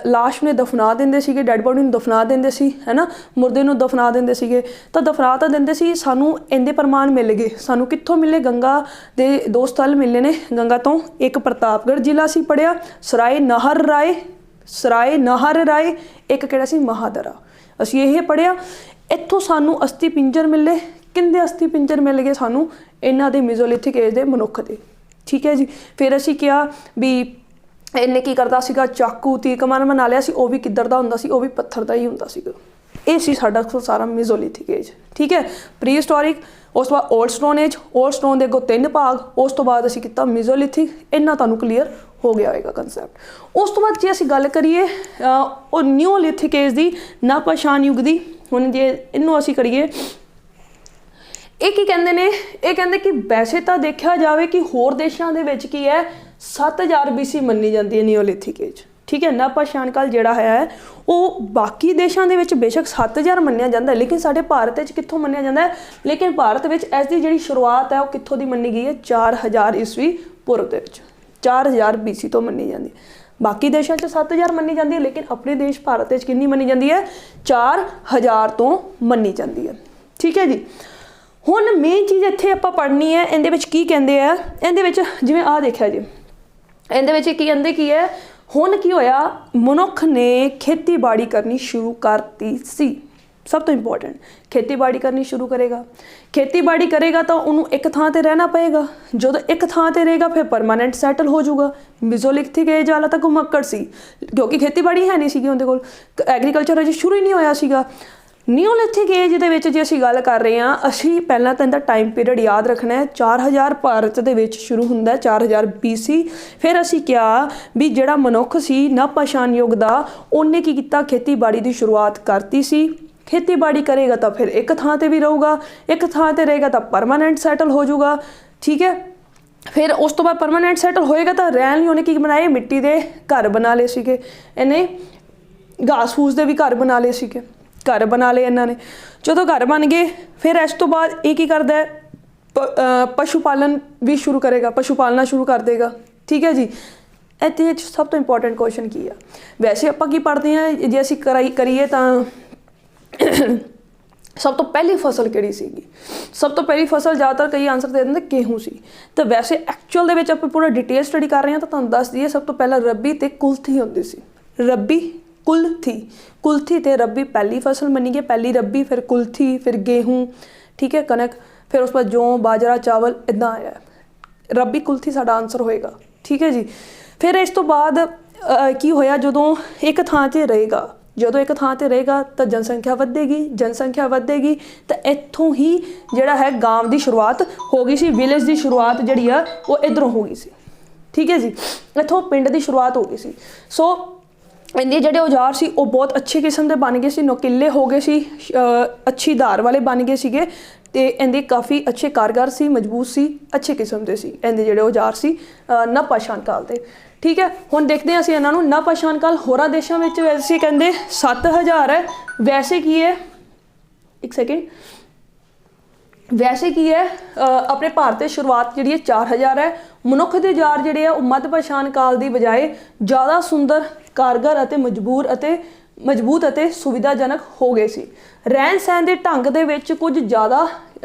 ਲਾਸ਼ ਨੂੰ ਦਫਨਾ ਦਿੰਦੇ ਸੀਗੇ, ਡੈਡ ਬੋਡੀ ਨੂੰ ਦਫਨਾ ਦਿੰਦੇ ਸੀ, ਹੈ ਨਾ, ਮੁਰਦੇ ਨੂੰ ਦਫਨਾ ਦਿੰਦੇ ਸੀਗੇ, ਤਾਂ ਦਫਨਾ ਤਾਂ ਦਿੰਦੇ ਸੀ, ਸਾਨੂੰ ਇਹਦੇ ਪ੍ਰਮਾਣ ਮਿਲ ਗਏ। ਸਾਨੂੰ ਕਿੱਥੋਂ ਮਿਲੇ? ਗੰਗਾ ਦੇ 2 ਸਥਲ ਮਿਲੇ ਨੇ ਗੰਗਾ ਤੋਂ। ਇੱਕ ਪ੍ਰਤਾਪਗੜ੍ਹ ਜ਼ਿਲ੍ਹਾ ਸੀ ਪੜਿਆ, ਸਰਾਏ ਨਾਹਰ ਰਾਏ, ਇੱਕ ਕਿਹੜਾ ਸੀ ਮਹਾਦਰਾ, ਅਸੀਂ ਇਹ ਪੜਿਆ। ਇੱਥੋਂ ਸਾਨੂੰ ਅਸਥੀ ਪਿੰਜਰ ਮਿਲੇ। ਕਿੰਦੇ ਅਸਥੀ ਪਿੰਜਰ ਮਿਲ ਗਏ ਸਾਨੂੰ? ਇਹਨਾਂ ਦੇ ਮੀਜ਼ੋਲਿਥਿਕ ਏਜ ਦੇ ਮਨੁੱਖ ਦੇ। ਠੀਕ ਹੈ ਜੀ। ਫਿਰ ਅਸੀਂ ਕਿਹਾ ਵੀ ਇਹਨੇ ਕੀ ਕਰਦਾ ਸੀਗਾ, ਚਾਕੂ ਤੀਰ ਕਮਾਨ ਬਣਾ ਲਿਆ ਸੀ, ਉਹ ਵੀ ਕਿੱਧਰ ਦਾ ਹੁੰਦਾ ਸੀ? ਉਹ ਵੀ ਪੱਥਰ ਦਾ ਹੀ ਹੁੰਦਾ ਸੀਗਾ। ਇਹ ਸੀ ਸਾਡਾ ਸਾਰਾ ਮੀਜ਼ੋਲਿਥਿਕ ਏਜ। ਠੀਕ ਹੈ, ਪ੍ਰੀ ਹਿਸਟੋਰਿਕ, ਉਸ ਤੋਂ ਬਾਅਦ old stone age, old stone ਦੇ ਅੱਗੋਂ 3 ਭਾਗ, ਉਸ ਤੋਂ ਬਾਅਦ ਅਸੀਂ ਕੀਤਾ ਮੀਜ਼ੋਲਿਥਿਕ। ਇੰਨਾ ਤੁਹਾਨੂੰ ਕਲੀਅਰ ਹੋ ਗਿਆ ਹੋਏਗਾ ਕੰਸੈਪਟ। ਉਸ ਤੋਂ ਬਾਅਦ ਜੇ ਅਸੀਂ ਗੱਲ ਕਰੀਏ ਉਹ ਨਿਓਲਿਥਿਕ ਏਜ ਦੀ, ਨਵਪਛਾਣ ਯੁੱਗ ਦੀ, ਹੁਣ ਜੇ ਇਹਨੂੰ ਅਸੀਂ ਕਰੀਏ, ਇਹ ਕੀ ਕਹਿੰਦੇ ਨੇ? ਇਹ ਕਹਿੰਦੇ ਕਿ ਵੈਸੇ ਤਾਂ ਦੇਖਿਆ ਜਾਵੇ ਕਿ ਹੋਰ ਦੇਸ਼ਾਂ ਦੇ ਵਿੱਚ ਕੀ ਹੈ, 7000 BC ਮੰਨੀ ਜਾਂਦੀ ਹੈ ਨਿਓਲਿਥਿਕ ਏਜ। ਠੀਕ ਹੈ, ਨਵਪਛਾਣ ਕਾਲ ਜਿਹੜਾ ਹੈ ਉਹ ਬਾਕੀ ਦੇਸ਼ਾਂ ਦੇ ਵਿੱਚ ਬੇਸ਼ੱਕ 7000 ਮੰਨਿਆ ਜਾਂਦਾ, ਲੇਕਿਨ ਸਾਡੇ ਭਾਰਤ ਵਿੱਚ ਕਿੱਥੋਂ ਮੰਨਿਆ ਜਾਂਦਾ ਹੈ? ਲੇਕਿਨ ਭਾਰਤ ਵਿੱਚ ਇਸ ਦੀ ਜਿਹੜੀ ਸ਼ੁਰੂਆਤ ਹੈ ਉਹ ਕਿੱਥੋਂ ਦੀ ਮੰਨੀ ਗਈ ਹੈ? 4000 ਈਸਵੀ ਪੂਰਵ ਦੇ ਵਿੱਚ, 4000 BC ਤੋਂ ਮੰਨੀ ਜਾਂਦੀ ਹੈ। ਬਾਕੀ ਦੇਸ਼ਾਂ 'ਚ 7000 ਮੰਨੀ ਜਾਂਦੀ ਹੈ, ਲੇਕਿਨ ਆਪਣੇ ਦੇਸ਼ ਭਾਰਤ ਵਿੱਚ ਕਿੰਨੀ ਮੰਨੀ ਜਾਂਦੀ ਹੈ? 4000 ਤੋਂ ਮੰਨੀ ਜਾਂਦੀ ਹੈ। ਠੀਕ ਹੈ ਜੀ। ਹੁਣ ਮੇਨ ਚੀਜ਼ ਇੱਥੇ ਆਪਾਂ ਪੜ੍ਹਨੀ ਹੈ, ਇਹਦੇ ਵਿੱਚ ਕੀ ਕਹਿੰਦੇ ਆ? ਇਹਦੇ ਵਿੱਚ ਜਿਵੇਂ ਆਹ ਦੇਖਿਆ ਜੀ, ਇਹਦੇ ਵਿੱਚ ਕੀ ਕਹਿੰਦੇ ਕੀ ਹੈ? ਹੁਣ ਕੀ ਹੋਇਆ? ਮਨੁੱਖ ਨੇ ਖੇਤੀਬਾੜੀ ਕਰਨੀ ਸ਼ੁਰੂ ਕਰਤੀ ਸੀ। ਸਭ ਤੋਂ ਇੰਪੋਰਟੈਂਟ, ਖੇਤੀਬਾੜੀ ਕਰਨੀ ਸ਼ੁਰੂ ਕਰੇਗਾ। ਖੇਤੀਬਾੜੀ ਕਰੇਗਾ ਤਾਂ ਉਹਨੂੰ ਇੱਕ ਥਾਂ 'ਤੇ ਰਹਿਣਾ ਪਏਗਾ। ਜਦੋਂ ਇੱਕ ਥਾਂ 'ਤੇ ਰਹੇਗਾ ਫਿਰ ਪਰਮਾਨੈਂਟ ਸੈਟਲ ਹੋ ਜਾਊਗਾ। ਮੀਜ਼ੋਲਿਥਿਕ ਏਜ ਵਾਲਾ ਤਾਂ ਘੁਮੱਕੜ ਸੀ, ਕਿਉਂਕਿ ਖੇਤੀਬਾੜੀ ਹੈ ਨਹੀਂ ਸੀਗੀ ਉਹਦੇ ਕੋਲ, ਐਗਰੀਕਲਚਰ ਅਜੇ ਸ਼ੁਰੂ ਹੀ ਨਹੀਂ ਹੋਇਆ ਸੀਗਾ। ਨਿਓਲਿਥਿਕ ਏਜ ਦੇ ਵਿੱਚ ਜੇ ਅਸੀਂ ਗੱਲ ਕਰ ਰਹੇ ਹਾਂ, ਅਸੀਂ ਪਹਿਲਾਂ ਤਾਂ ਇਹਦਾ ਟਾਈਮ ਪੀਰੀਅਡ ਯਾਦ ਰੱਖਣਾ ਹੈ। 4000 ਭਾਰਤ ਦੇ ਵਿੱਚ ਸ਼ੁਰੂ ਹੁੰਦਾ, 4000 BC। ਫਿਰ ਅਸੀਂ ਕਿਹਾ ਵੀ ਜਿਹੜਾ ਮਨੁੱਖ ਸੀ ਨਵਪਛਾਣ ਯੁੱਗ ਦਾ, ਉਹਨੇ ਕੀ ਕੀਤਾ? ਖੇਤੀਬਾੜੀ ਦੀ ਸ਼ੁਰੂਆਤ ਕਰਤੀ ਸੀ। ਖੇਤੀਬਾੜੀ ਕਰੇਗਾ ਤਾਂ ਫਿਰ ਇੱਕ ਥਾਂ 'ਤੇ ਵੀ ਰਹੂਗਾ, ਇੱਕ ਥਾਂ 'ਤੇ ਰਹੇਗਾ ਤਾਂ ਪਰਮਾਨੈਂਟ ਸੈਟਲ ਹੋ ਜਾਊਗਾ। ਠੀਕ ਹੈ, ਫਿਰ ਉਸ ਤੋਂ ਬਾਅਦ ਪਰਮਾਨੈਂਟ ਸੈਟਲ ਹੋਏਗਾ ਤਾਂ ਰਹਿਣ ਲਈ ਉਹਨੇ ਕੀ ਬਣਾਏ? ਮਿੱਟੀ ਦੇ ਘਰ ਬਣਾ ਲਏ ਸੀਗੇ, ਇਹਨੇ ਘਾਸ ਫੂਸ ਦੇ ਵੀ ਘਰ ਬਣਾ ਲਏ ਸੀਗੇ, ਘਰ ਬਣਾ ਲਏ ਇਹਨਾਂ ਨੇ। ਜਦੋਂ ਘਰ ਬਣ ਗਏ ਫਿਰ ਇਸ ਤੋਂ ਬਾਅਦ ਇਹ ਕੀ ਕਰਦਾ ਹੈ? ਪਸ਼ੂ ਪਾਲਣ ਵੀ ਸ਼ੁਰੂ ਕਰੇਗਾ, ਪਸ਼ੂ ਪਾਲਣਾ ਸ਼ੁਰੂ ਕਰ ਦੇਗਾ। ਠੀਕ ਹੈ ਜੀ। ਇੱਥੇ ਸਭ ਤੋਂ ਇੰਪੋਰਟੈਂਟ ਕੁਐਸਚਨ ਕੀ ਆ? ਵੈਸੇ ਆਪਾਂ ਕੀ ਪੜ੍ਹਦੇ ਹਾਂ, ਜੇ ਅਸੀਂ ਕਰੀਏ ਤਾਂ ਸਭ ਤੋਂ ਪਹਿਲੀ ਫਸਲ ਕਿਹੜੀ ਸੀਗੀ? ਸਭ ਤੋਂ ਪਹਿਲੀ ਫਸਲ ਜ਼ਿਆਦਾਤਰ ਕਈ ਆਨਸਰ ਦੇ ਦਿੰਦੇ ਗੇਹੂੰ ਸੀ। ਤਾਂ ਵੈਸੇ ਐਕਚੁਅਲ ਦੇ ਵਿੱਚ ਆਪਾਂ ਪੂਰਾ ਡਿਟੇਲ ਸਟੱਡੀ ਕਰ ਰਹੇ ਹਾਂ ਤਾਂ ਤੁਹਾਨੂੰ ਦੱਸ ਦਈਏ, ਸਭ ਤੋਂ ਪਹਿਲਾਂ ਰੱਬੀ ਤੇ ਕੁਲਥੀ ਹੁੰਦੀ ਸੀ। ਰੱਬੀ, ਕੁਲਥੀ ਤੇ ਰੱਬੀ ਪਹਿਲੀ ਫਸਲ ਮੰਨੀ ਗਈ। ਪਹਿਲੀ ਰੱਬੀ, ਫਿਰ ਕੁਲਥੀ, ਫਿਰ ਗੇਹੂੰ, ਠੀਕ ਹੈ, ਕਣਕ, ਫਿਰ ਉਸ ਤੋਂ ਬਾਅਦ ਜੌਂ, ਬਾਜਰਾ, ਚਾਵਲ, ਇੱਦਾਂ ਆਇਆ। ਰੱਬੀ ਕੁਲਥੀ ਸਾਡਾ ਆਨਸਰ ਹੋਏਗਾ। ਠੀਕ ਹੈ ਜੀ। ਫਿਰ ਇਸ ਤੋਂ ਬਾਅਦ ਕੀ ਹੋਇਆ? ਜਦੋਂ ਇੱਕ ਥਾਂ 'ਤੇ ਰਹੇਗਾ ਤਾਂ ਜਨਸੰਖਿਆ ਵਧੇਗੀ ਤਾਂ ਇੱਥੋਂ ਹੀ ਜਿਹੜਾ ਹੈ ਗਾਂਵ ਦੀ ਸ਼ੁਰੂਆਤ ਹੋ ਗਈ ਸੀ। ਵਿਲੇਜ ਦੀ ਸ਼ੁਰੂਆਤ ਜਿਹੜੀ ਆ ਉਹ ਇੱਧਰੋਂ ਹੋ ਗਈ ਸੀ। ਠੀਕ ਹੈ ਜੀ, ਇੱਥੋਂ ਪਿੰਡ ਦੀ ਸ਼ੁਰੂਆਤ ਹੋ ਗਈ ਸੀ। ਸੋ ਇਹਦੇ ਜਿਹੜੇ ਔਜ਼ਾਰ ਸੀ ਉਹ ਬਹੁਤ ਅੱਛੇ ਕਿਸਮ ਦੇ ਬਣ ਗਏ ਸੀ, ਨੁਕੀਲੇ ਹੋ ਗਏ ਸੀ, ਅੱਛੀ ਧਾਰ ਵਾਲੇ ਬਣ ਗਏ ਸੀਗੇ, ਅਤੇ ਇਹਦੇ ਕਾਫੀ ਅੱਛੇ ਕਾਰਗਰ ਸੀ, ਮਜ਼ਬੂਤ ਸੀ, ਅੱਛੇ ਕਿਸਮ ਦੇ ਸੀ ਇਹਦੇ ਜਿਹੜੇ ਔਜ਼ਾਰ ਸੀ ਨਵਪਛਾਣ ਕਾਲ ਦੇ। ਠੀਕ ਹੈ, ਹੁਣ ਦੇਖਦੇ ਹਾਂ ਅਸੀਂ ਇਹਨਾਂ ਨੂੰ। ਨਵਪਛਾਣ ਕਾਲ ਹੋਰਾਂ ਦੇਸ਼ਾਂ ਵਿੱਚ ਵੈਸੇ ਕਹਿੰਦੇ 7000 ਹੈ, ਵੈਸੇ ਕੀ ਹੈ, ਇੱਕ ਸੈਕਿੰਡ, ਵੈਸੇ ਕੀ ਹੈ ਆਪਣੇ ਭਾਰਤ ਦੀ ਸ਼ੁਰੂਆਤ ਜਿਹੜੀ ਹੈ 4000 ਹੈ। ਮਨੁੱਖ ਦੇ ਔਜ਼ਾਰ ਜਿਹੜੇ ਆ ਉਹ ਮੱਧਪਛਾਣ ਕਾਲ ਦੀ ਬਜਾਏ ਜ਼ਿਆਦਾ ਸੁੰਦਰ, ਕਾਰਗਰ ਅਤੇ ਮਜ਼ਬੂਤ ਅਤੇ ਸੁਵਿਧਾਜਨਕ ਹੋ ਗਏ ਸੀ। ਰਹਿਣ ਸਹਿਣ ਦੇ ਢੰਗ ਦੇ ਵਿੱਚ ਕੁਝ ਜ਼ਿਆਦਾ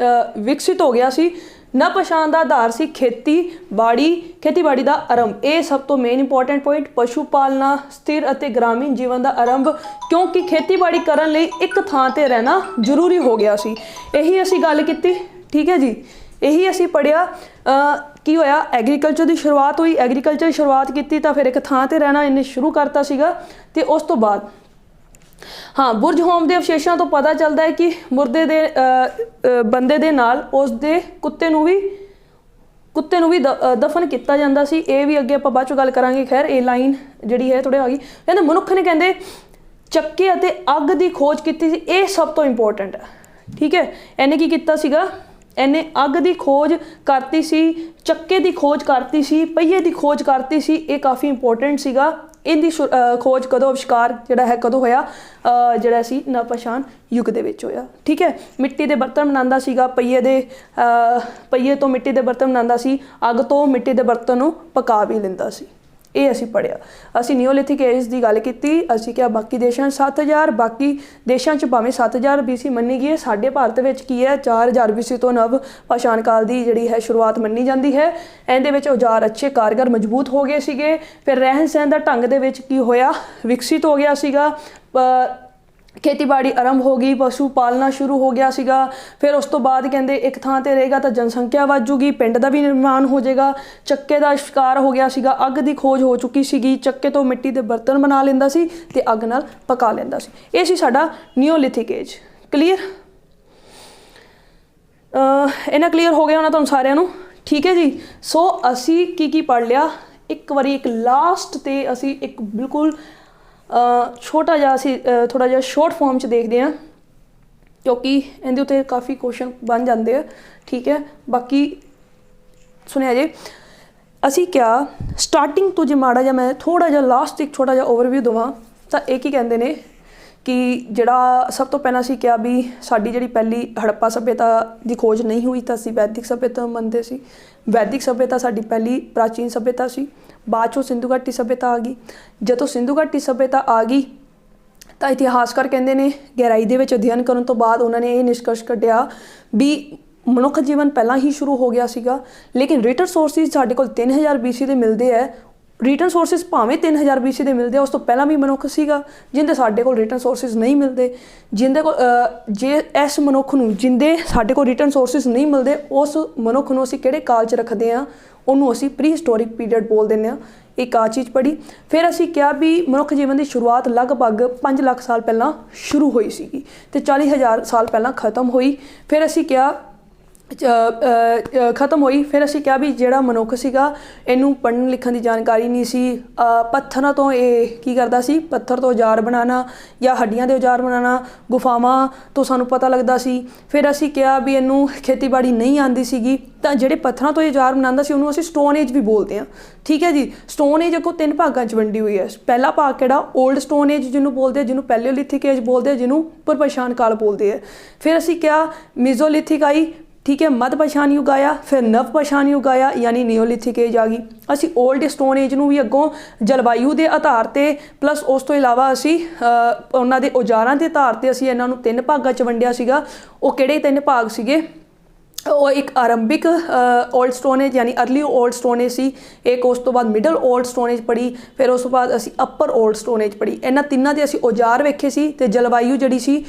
ਵਿਕਸਿਤ ਹੋ ਗਿਆ ਸੀ। ਨਵਪਛਾਣ ਦਾ ਆਧਾਰ ਸੀ ਖੇਤੀਬਾੜੀ ਦਾ ਆਰੰਭ। ਇਹ ਸਭ ਤੋਂ ਮੇਨ ਇੰਪੋਰਟੈਂਟ ਪੁਆਇੰਟ। ਪਸ਼ੂ ਪਾਲਣਾ, ਸਥਿਰ ਅਤੇ ਗ੍ਰਾਮੀਣ ਜੀਵਨ ਦਾ ਆਰੰਭ, ਕਿਉਂਕਿ ਖੇਤੀਬਾੜੀ ਕਰਨ ਲਈ ਇੱਕ ਥਾਂ 'ਤੇ ਰਹਿਣਾ ਜ਼ਰੂਰੀ ਹੋ ਗਿਆ ਸੀ। ਇਹੀ ਅਸੀਂ ਗੱਲ ਕੀਤੀ। ਠੀਕ ਹੈ ਜੀ, ਇਹੀ ਅਸੀਂ ਪੜ੍ਹਿਆ। ਕੀ ਹੋਇਆ? ਐਗਰੀਕਲਚਰ ਦੀ ਸ਼ੁਰੂਆਤ ਹੋਈ। ਐਗਰੀਕਲਚਰ ਦੀ ਸ਼ੁਰੂਆਤ ਕੀਤੀ ਤਾਂ ਫਿਰ ਇੱਕ ਥਾਂ 'ਤੇ ਰਹਿਣਾ ਇਹਨੇ ਸ਼ੁਰੂ ਕਰਤਾ ਸੀਗਾ। ਅਤੇ ਉਸ ਤੋਂ ਬਾਅਦ ਹਾਂ, ਬੁਰਜ ਹੋਮ ਦੇ ਅਵਸ਼ੇਸ਼ਾਂ ਤੋਂ ਪਤਾ ਚੱਲਦਾ ਹੈ ਕਿ ਮੁਰਦੇ ਦੇ ਬੰਦੇ ਦੇ ਨਾਲ ਉਸ ਦੇ ਕੁੱਤੇ ਨੂੰ ਵੀ ਦਫਨ ਕੀਤਾ ਜਾਂਦਾ ਸੀ। ਇਹ ਵੀ ਅੱਗੇ ਆਪਾਂ ਬਾਅਦ ਚੋਂ ਗੱਲ ਕਰਾਂਗੇ। ਖੈਰ ਇਹ ਲਾਈਨ ਜਿਹੜੀ ਹੈ ਥੋੜ੍ਹੀ ਆ ਗਈ। ਕਹਿੰਦੇ ਮਨੁੱਖ ਨੇ ਕਹਿੰਦੇ ਚੱਕੇ ਅਤੇ ਅੱਗ ਦੀ ਖੋਜ ਕੀਤੀ ਸੀ। ਇਹ ਸਭ ਤੋਂ ਇੰਪੋਰਟੈਂਟ ਹੈ, ਠੀਕ ਹੈ। ਇਹਨੇ ਕੀ ਕੀਤਾ ਸੀਗਾ? ਇਹਨੇ ਅੱਗ ਦੀ ਖੋਜ ਕਰਤੀ ਸੀ, ਚੱਕੇ ਦੀ ਖੋਜ ਕਰਤੀ ਸੀ, ਪਹੀਏ ਦੀ ਖੋਜ ਕਰਤੀ ਸੀ। ਇਹ ਕਾਫੀ ਇੰਪੋਰਟੈਂਟ ਸੀਗਾ। ਇਹਦੀ ਖੋਜ ਕਦੋਂ, ਅਵਿਸ਼ਕਾਰ ਜਿਹੜਾ ਹੈ ਕਦੋਂ ਹੋਇਆ? ਜਿਹੜਾ ਸੀ ਨਵਪਛਾਣ ਯੁੱਗ ਦੇ ਵਿੱਚ ਹੋਇਆ, ਠੀਕ ਹੈ। ਮਿੱਟੀ ਦੇ ਬਰਤਨ ਬਣਾਉਂਦਾ ਸੀਗਾ, ਪਹੀਏ ਤੋਂ ਮਿੱਟੀ ਦੇ ਬਰਤਨ ਬਣਾਉਂਦਾ ਸੀ, ਅੱਗ ਤੋਂ ਮਿੱਟੀ ਦੇ ਬਰਤਨ ਨੂੰ ਪਕਾ ਵੀ ਲੈਂਦਾ ਸੀ। ਇਹ ਅਸੀਂ ਪੜ੍ਹਿਆ। ਅਸੀਂ ਨਿਓਲਿਥਿਕ ਏਜ ਦੀ ਗੱਲ ਕੀਤੀ। ਅਸੀਂ ਕਿਹਾ ਬਾਕੀ ਦੇਸ਼ਾਂ 'ਚ 7000, ਬਾਕੀ ਦੇਸ਼ਾਂ 'ਚ ਭਾਵੇਂ 7000 BC ਮੰਨੀ ਗਈ ਹੈ, ਸਾਡੇ ਭਾਰਤ ਵਿੱਚ ਕੀ ਹੈ 4000 BC ਤੋਂ ਨਵ ਪਾਸ਼ਾਣ ਕਾਲ ਦੀ ਜਿਹੜੀ ਹੈ ਸ਼ੁਰੂਆਤ ਮੰਨੀ ਜਾਂਦੀ ਹੈ। ਇਹਦੇ ਵਿੱਚ ਔਜ਼ਾਰ ਅੱਛੇ, ਕਾਰਗਰ, ਮਜ਼ਬੂਤ ਹੋ ਗਏ ਸੀਗੇ। ਫਿਰ ਰਹਿਣ ਸਹਿਣ ਦਾ ਢੰਗ ਦੇ ਵਿੱਚ ਕੀ ਹੋਇਆ? ਵਿਕਸਿਤ ਹੋ ਗਿਆ ਸੀਗਾ। ਖੇਤੀਬਾੜੀ ਆਰੰਭ ਹੋ ਗਈ, ਪਸ਼ੂ ਪਾਲਣਾ ਸ਼ੁਰੂ ਹੋ ਗਿਆ ਸੀਗਾ। ਫਿਰ ਉਸ ਤੋਂ ਬਾਅਦ ਕਹਿੰਦੇ ਇੱਕ ਥਾਂ 'ਤੇ ਰਹੇਗਾ ਤਾਂ ਜਨਸੰਖਿਆ ਵੱਧ ਜੂਗੀ, ਪਿੰਡ ਦਾ ਵੀ ਨਿਰਮਾਣ ਹੋ ਜਾਏਗਾ। ਚੱਕੇ ਦਾ ਸ਼ਿਕਾਰ ਹੋ ਗਿਆ ਸੀਗਾ, ਅੱਗ ਦੀ ਖੋਜ ਹੋ ਚੁੱਕੀ ਸੀਗੀ, ਚੱਕੇ ਤੋਂ ਮਿੱਟੀ ਦੇ ਬਰਤਨ ਬਣਾ ਲੈਂਦਾ ਸੀ ਅਤੇ ਅੱਗ ਨਾਲ ਪਕਾ ਲੈਂਦਾ ਸੀ। ਇਹ ਸੀ ਸਾਡਾ ਨਿਓਲਿਥਿਕ ਏਜ। ਕਲੀਅਰ? ਇਹਨਾਂ ਕਲੀਅਰ ਹੋ ਗਿਆ ਹੋਣਾ ਤੁਹਾਨੂੰ ਸਾਰਿਆਂ ਨੂੰ, ਠੀਕ ਹੈ ਜੀ। ਸੋ ਅਸੀਂ ਕੀ ਪੜ੍ਹ ਲਿਆ? ਇੱਕ ਵਾਰੀ ਇੱਕ ਲਾਸਟ 'ਤੇ ਅਸੀਂ ਇੱਕ ਬਿਲਕੁਲ ਛੋਟਾ ਜਿਹਾ ਅਸੀਂ ਥੋੜ੍ਹਾ ਜਿਹਾ ਸ਼ੋਰਟ ਫਾਰਮ 'ਚ ਦੇਖਦੇ ਹਾਂ, ਕਿਉਂਕਿ ਇਹਦੇ ਉੱਤੇ ਕਾਫੀ ਕੁਐਸਚਨ ਬਣ ਜਾਂਦੇ ਆ, ਠੀਕ ਹੈ। ਬਾਕੀ ਸੁਣਿਆ ਜੇ। ਅਸੀਂ ਕਿਹਾ ਸਟਾਰਟਿੰਗ ਤੋਂ ਜੇ ਮਾੜਾ ਜਿਹਾ ਮੈਂ ਥੋੜ੍ਹਾ ਜਿਹਾ ਲਾਸਟ ਇੱਕ ਛੋਟਾ ਜਿਹਾ ਓਵਰਵਿਊ ਦੇਵਾਂ ਤਾਂ ਇਹ ਕੀ ਕਹਿੰਦੇ ਨੇ ਕਿ ਜਿਹੜਾ ਸਭ ਤੋਂ ਪਹਿਲਾਂ ਅਸੀਂ ਕਿਹਾ ਵੀ ਸਾਡੀ ਜਿਹੜੀ ਪਹਿਲੀ ਹੜੱਪਾ ਸੱਭਿਅਤਾ ਦੀ ਖੋਜ ਨਹੀਂ ਹੋਈ ਤਾਂ ਅਸੀਂ ਵੈਦਿਕ ਸੱਭਿਅਤਾ ਮੰਨਦੇ ਸੀ। ਵੈਦਿਕ ਸੱਭਿਅਤਾ ਸਾਡੀ ਪਹਿਲੀ ਪ੍ਰਾਚੀਨ ਸੱਭਿਅਤਾ ਸੀ। ਬਾਅਦ 'ਚੋਂ ਸਿੰਧੂ ਘਾਟੀ ਸੱਭਿਅਤਾ ਆ ਗਈ। ਜਦੋਂ ਸਿੰਧੂ ਘਾਟੀ ਸੱਭਿਅਤਾ ਆ ਗਈ ਤਾਂ ਇਤਿਹਾਸਕਾਰ ਕਹਿੰਦੇ ਨੇ ਗਹਿਰਾਈ ਦੇ ਵਿੱਚ ਅਧਿਐਨ ਕਰਨ ਤੋਂ ਬਾਅਦ ਉਹਨਾਂ ਨੇ ਇਹ ਨਿਸ਼ਕਰਸ਼ ਕੱਢਿਆ ਵੀ ਮਨੁੱਖ ਜੀਵਨ ਪਹਿਲਾਂ ਹੀ ਸ਼ੁਰੂ ਹੋ ਗਿਆ ਸੀਗਾ, ਲੇਕਿਨ ਰਿਟਨ ਸੋਰਸਿਸ ਸਾਡੇ ਕੋਲ 3000 BC ਦੇ ਮਿਲਦੇ ਹੈ। ਰਿਟਨ ਸੋਰਸਿਸ ਭਾਵੇਂ 3000 BC ਦੇ ਮਿਲਦੇ, ਉਸ ਤੋਂ ਪਹਿਲਾਂ ਵੀ ਮਨੁੱਖ ਸੀਗਾ ਜਿਹਦੇ ਸਾਡੇ ਕੋਲ ਰਿਟਨ ਸੋਰਸਿਸ ਨਹੀਂ ਮਿਲਦੇ। ਜਿਹਦੇ ਕੋਲ ਜੇ ਇਸ ਮਨੁੱਖ ਨੂੰ ਜਿਹਦੇ ਸਾਡੇ ਕੋਲ ਰਿਟਨ ਸੋਰਸਿਸ ਨਹੀਂ ਮਿਲਦੇ, ਉਸ ਮਨੁੱਖ ਨੂੰ ਅਸੀਂ ਕਿਹੜੇ ਕਾਲ 'ਚ ਰੱਖਦੇ ਹਾਂ? ਉਹਨੂੰ ਅਸੀਂ ਪ੍ਰੀ ਹਿਸਟੋਰਿਕ ਪੀਰੀਅਡ ਬੋਲ ਦਿੰਦੇ ਹਾਂ। ਇੱਕ ਆ ਚੀਜ਼ ਪੜ੍ਹੀ। ਫਿਰ ਅਸੀਂ ਕਿਹਾ ਵੀ ਮਨੁੱਖ ਜੀਵਨ ਦੀ ਸ਼ੁਰੂਆਤ ਲਗਭਗ 5 ਲੱਖ ਸਾਲ ਪਹਿਲਾਂ ਸ਼ੁਰੂ ਹੋਈ ਸੀਗੀ ਅਤੇ 40,000 ਸਾਲ ਪਹਿਲਾਂ ਖ਼ਤਮ ਹੋਈ। ਫਿਰ ਅਸੀਂ ਕਿਹਾ ਖ਼ਤਮ ਹੋਈ। ਫਿਰ ਅਸੀਂ ਕਿਹਾ ਵੀ ਜਿਹੜਾ ਮਨੁੱਖ ਸੀਗਾ ਇਹਨੂੰ ਪੜ੍ਹਨ ਲਿਖਣ ਦੀ ਜਾਣਕਾਰੀ ਨਹੀਂ ਸੀ। ਪੱਥਰਾਂ ਤੋਂ ਇਹ ਕੀ ਕਰਦਾ ਸੀ? ਪੱਥਰ ਤੋਂ ਔਜ਼ਾਰ ਬਣਾਉਣਾ ਜਾਂ ਹੱਡੀਆਂ ਦੇ ਔਜ਼ਾਰ ਬਣਾਉਣਾ, ਗੁਫਾਵਾਂ ਤੋਂ ਸਾਨੂੰ ਪਤਾ ਲੱਗਦਾ ਸੀ। ਫਿਰ ਅਸੀਂ ਕਿਹਾ ਵੀ ਇਹਨੂੰ ਖੇਤੀਬਾੜੀ ਨਹੀਂ ਆਉਂਦੀ ਸੀਗੀ, ਤਾਂ ਜਿਹੜੇ ਪੱਥਰਾਂ ਤੋਂ ਔਜ਼ਾਰ ਬਣਾਉਂਦਾ ਸੀ ਉਹਨੂੰ ਅਸੀਂ ਸਟੋਨ ਏਜ ਵੀ ਬੋਲਦੇ ਹਾਂ, ਠੀਕ ਹੈ ਜੀ। ਸਟੋਨ ਏਜ ਅੱਗੋਂ 3 ਭਾਗਾਂ 'ਚ ਵੰਡੀ ਹੋਈ ਹੈ। ਪਹਿਲਾ ਭਾਗ ਕਿਹੜਾ? ਓਲਡ ਸਟੋਨ ਏਜ ਜਿਹਨੂੰ ਬੋਲਦੇ ਆ, ਜਿਹਨੂੰ ਪੈਲਿਓਲਿਥਿਕ ਏਜ ਬੋਲਦੇ ਆ, ਜਿਹਨੂੰ ਪੁਰਪਛਾਣ ਕਾਲ ਬੋਲਦੇ ਆ। ਫਿਰ ਅਸੀਂ ਕਿਹਾ ਮੀਜ਼ੋਲਿਥਿਕ ਆਈ, ਠੀਕ ਹੈ। ਮੱਧ ਪਛਾਣ ਯੁੱਗ ਆਇਆ, ਫਿਰ ਨਵ ਪਛਾਣ ਯੁੱਗ ਆਇਆ, ਯਾਨੀ ਨਿਓਲਿਥਿਕ ਏਜ ਆ ਗਈ। ਅਸੀਂ ਓਲਡ ਸਟੋਨ ਏਜ ਨੂੰ ਵੀ ਅੱਗੋਂ ਜਲਵਾਯੂ ਦੇ ਆਧਾਰ 'ਤੇ ਪਲੱਸ ਉਸ ਤੋਂ ਇਲਾਵਾ ਅਸੀਂ ਉਹਨਾਂ ਦੇ ਔਜ਼ਾਰਾਂ ਦੇ ਆਧਾਰ 'ਤੇ ਅਸੀਂ ਇਹਨਾਂ ਨੂੰ 3 ਭਾਗਾਂ 'ਚ ਵੰਡਿਆ ਸੀਗਾ। ਉਹ ਕਿਹੜੇ 3 ਭਾਗ ਸੀਗੇ? ਉਹ ਇੱਕ ਆਰੰਭਿਕ ਓਲਡ ਸਟੋਨ ਏਜ ਯਾਨੀ ਅਰਲੀ ਓਲਡ ਸਟੋਨ ਏਜ ਸੀ। ਇੱਕ ਉਸ ਤੋਂ ਬਾਅਦ ਮਿਡਲ ਓਲਡ ਸਟੋਨ ਏਜ ਪੜ੍ਹੀ। ਫਿਰ ਉਸ ਤੋਂ ਬਾਅਦ ਅਸੀਂ ਅਪਰ ਓਲਡ ਸਟੋਨ ਏਜ ਪੜ੍ਹੀ। ਇਹਨਾਂ ਤਿੰਨਾਂ ਦੇ ਅਸੀਂ ਔਜ਼ਾਰ ਵੇਖੇ ਸੀ ਅਤੇ ਜਲਵਾਯੂ ਜਿਹੜੀ ਸੀ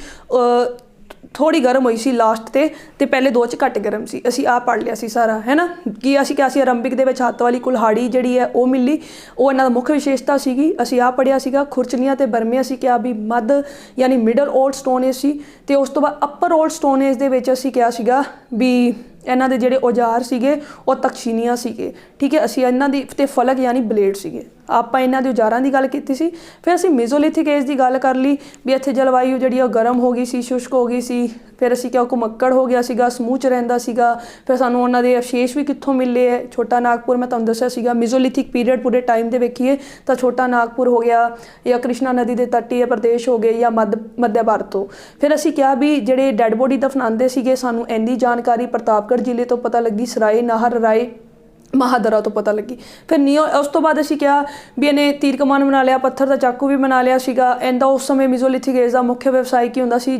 ਥੋੜ੍ਹੀ ਗਰਮ ਹੋਈ ਸੀ ਲਾਸਟ 'ਤੇ ਪਹਿਲੇ 2 'ਚ ਘੱਟ ਗਰਮ ਸੀ। ਅਸੀਂ ਆਹ ਪੜ੍ਹ ਲਿਆ ਸੀ ਸਾਰਾ, ਹੈ ਨਾ। ਕਿ ਅਸੀਂ ਕਿਹਾ ਸੀ ਆਰੰਭਿਕ ਦੇ ਵਿੱਚ ਹੱਥ ਵਾਲੀ ਕੁਲਹਾੜੀ ਜਿਹੜੀ ਹੈ ਉਹ ਮਿਲੀ, ਉਹ ਇਹਨਾਂ ਦਾ ਮੁੱਖ ਵਿਸ਼ੇਸ਼ਤਾ ਸੀਗੀ। ਅਸੀਂ ਆਹ ਪੜ੍ਹਿਆ ਸੀਗਾ ਖੁਰਚਣੀਆਂ ਅਤੇ ਬਰਮੇ। ਅਸੀਂ ਕਿਹਾ ਵੀ ਮੱਧ ਯਾਨੀ ਮਿਡਲ ਓਲਡ ਸਟੋਨ ਏਜ ਸੀ। ਅਤੇ ਉਸ ਤੋਂ ਬਾਅਦ ਅਪਰ ਓਲਡ ਸਟੋਨ ਏਜ ਦੇ ਵਿੱਚ ਅਸੀਂ ਕਿਹਾ ਸੀਗਾ ਵੀ ਇਹਨਾਂ ਦੇ ਜਿਹੜੇ ਔਜ਼ਾਰ ਸੀਗੇ ਉਹ ਤਕਸ਼ੀਨੀਆਂ ਸੀਗੇ, ਠੀਕ ਹੈ। ਅਸੀਂ ਇਹਨਾਂ ਦੀ ਅਤੇ ਫਲਕ ਯਾਨੀ ਬਲੇਡ ਸੀਗੇ। ਆਪਾਂ ਇਹਨਾਂ ਦੇ ਔਜ਼ਾਰਾਂ ਦੀ ਗੱਲ ਕੀਤੀ ਸੀ। ਫਿਰ ਅਸੀਂ ਮੀਜ਼ੋਲਿਥਿਕ ਏਜ ਦੀ ਗੱਲ ਕਰ ਲਈ ਵੀ ਇੱਥੇ ਜਲਵਾਯੂ ਜਿਹੜੀ ਉਹ ਗਰਮ ਹੋ ਗਈ ਸੀ, ਸ਼ੁਸ਼ਕ ਹੋ ਗਈ ਸੀ। ਫਿਰ ਅਸੀਂ ਕਿਹਾ ਘੁਮੱਕੜ ਹੋ ਗਿਆ ਸੀਗਾ, ਸਮੂਹ 'ਚ ਰਹਿੰਦਾ ਸੀਗਾ। ਫਿਰ ਸਾਨੂੰ ਉਹਨਾਂ ਦੇ ਅਵਸ਼ੇਸ਼ ਵੀ ਕਿੱਥੋਂ ਮਿਲੇ ਹੈ? ਛੋਟਾ ਨਾਗਪੁਰ ਮੈਂ ਤੁਹਾਨੂੰ ਦੱਸਿਆ ਸੀਗਾ। ਮੀਜ਼ੋਲਿਥਿਕ ਪੀਰੀਅਡ ਪੂਰੇ ਟਾਈਮ ਦੇ ਵੇਖੀਏ ਤਾਂ ਛੋਟਾ ਨਾਗਪੁਰ ਹੋ ਗਿਆ, ਜਾਂ ਕ੍ਰਿਸ਼ਨਾ ਨਦੀ ਦੇ ਤੱਟੀ ਪ੍ਰਦੇਸ਼ ਹੋ ਗਏ, ਜਾਂ ਮੱਧ ਭਾਰਤ ਤੋਂ। ਫਿਰ ਅਸੀਂ ਕਿਹਾ ਵੀ ਜਿਹੜੇ ਡੈੱਡ ਬੋਡੀ ਦਫਨਾਉਂਦੇ ਸੀਗੇ ਸਾਨੂੰ ਇੰਨੀ ਜਾਣਕਾਰੀ ਪ੍ਰਤਾਪਗੜ੍ਹ ਜ਼ਿਲ੍ਹੇ ਤੋਂ ਪਤਾ ਲੱਗੀ, ਸਰਾਏ ਨਾਹਰ ਰਾਏ ਮਹਾਦਰਾ ਤੋਂ ਪਤਾ ਲੱਗੀ। ਫਿਰ ਉਸ ਤੋਂ ਬਾਅਦ ਅਸੀਂ ਕਿਹਾ ਵੀ ਇਹਨੇ ਤੀਰ ਕਮਾਨ ਬਣਾ ਲਿਆ, ਪੱਥਰ ਦਾ ਚਾਕੂ ਵੀ ਬਣਾ ਲਿਆ ਸੀਗਾ। ਇਹਦਾ ਉਸ ਸਮੇਂ ਮੀਜ਼ੋਲਿਥਿਕ ਏਜ ਦਾ ਮੁੱਖ ਵਿਵਸਾय ਕੀ ਹੁੰਦਾ ਸੀ?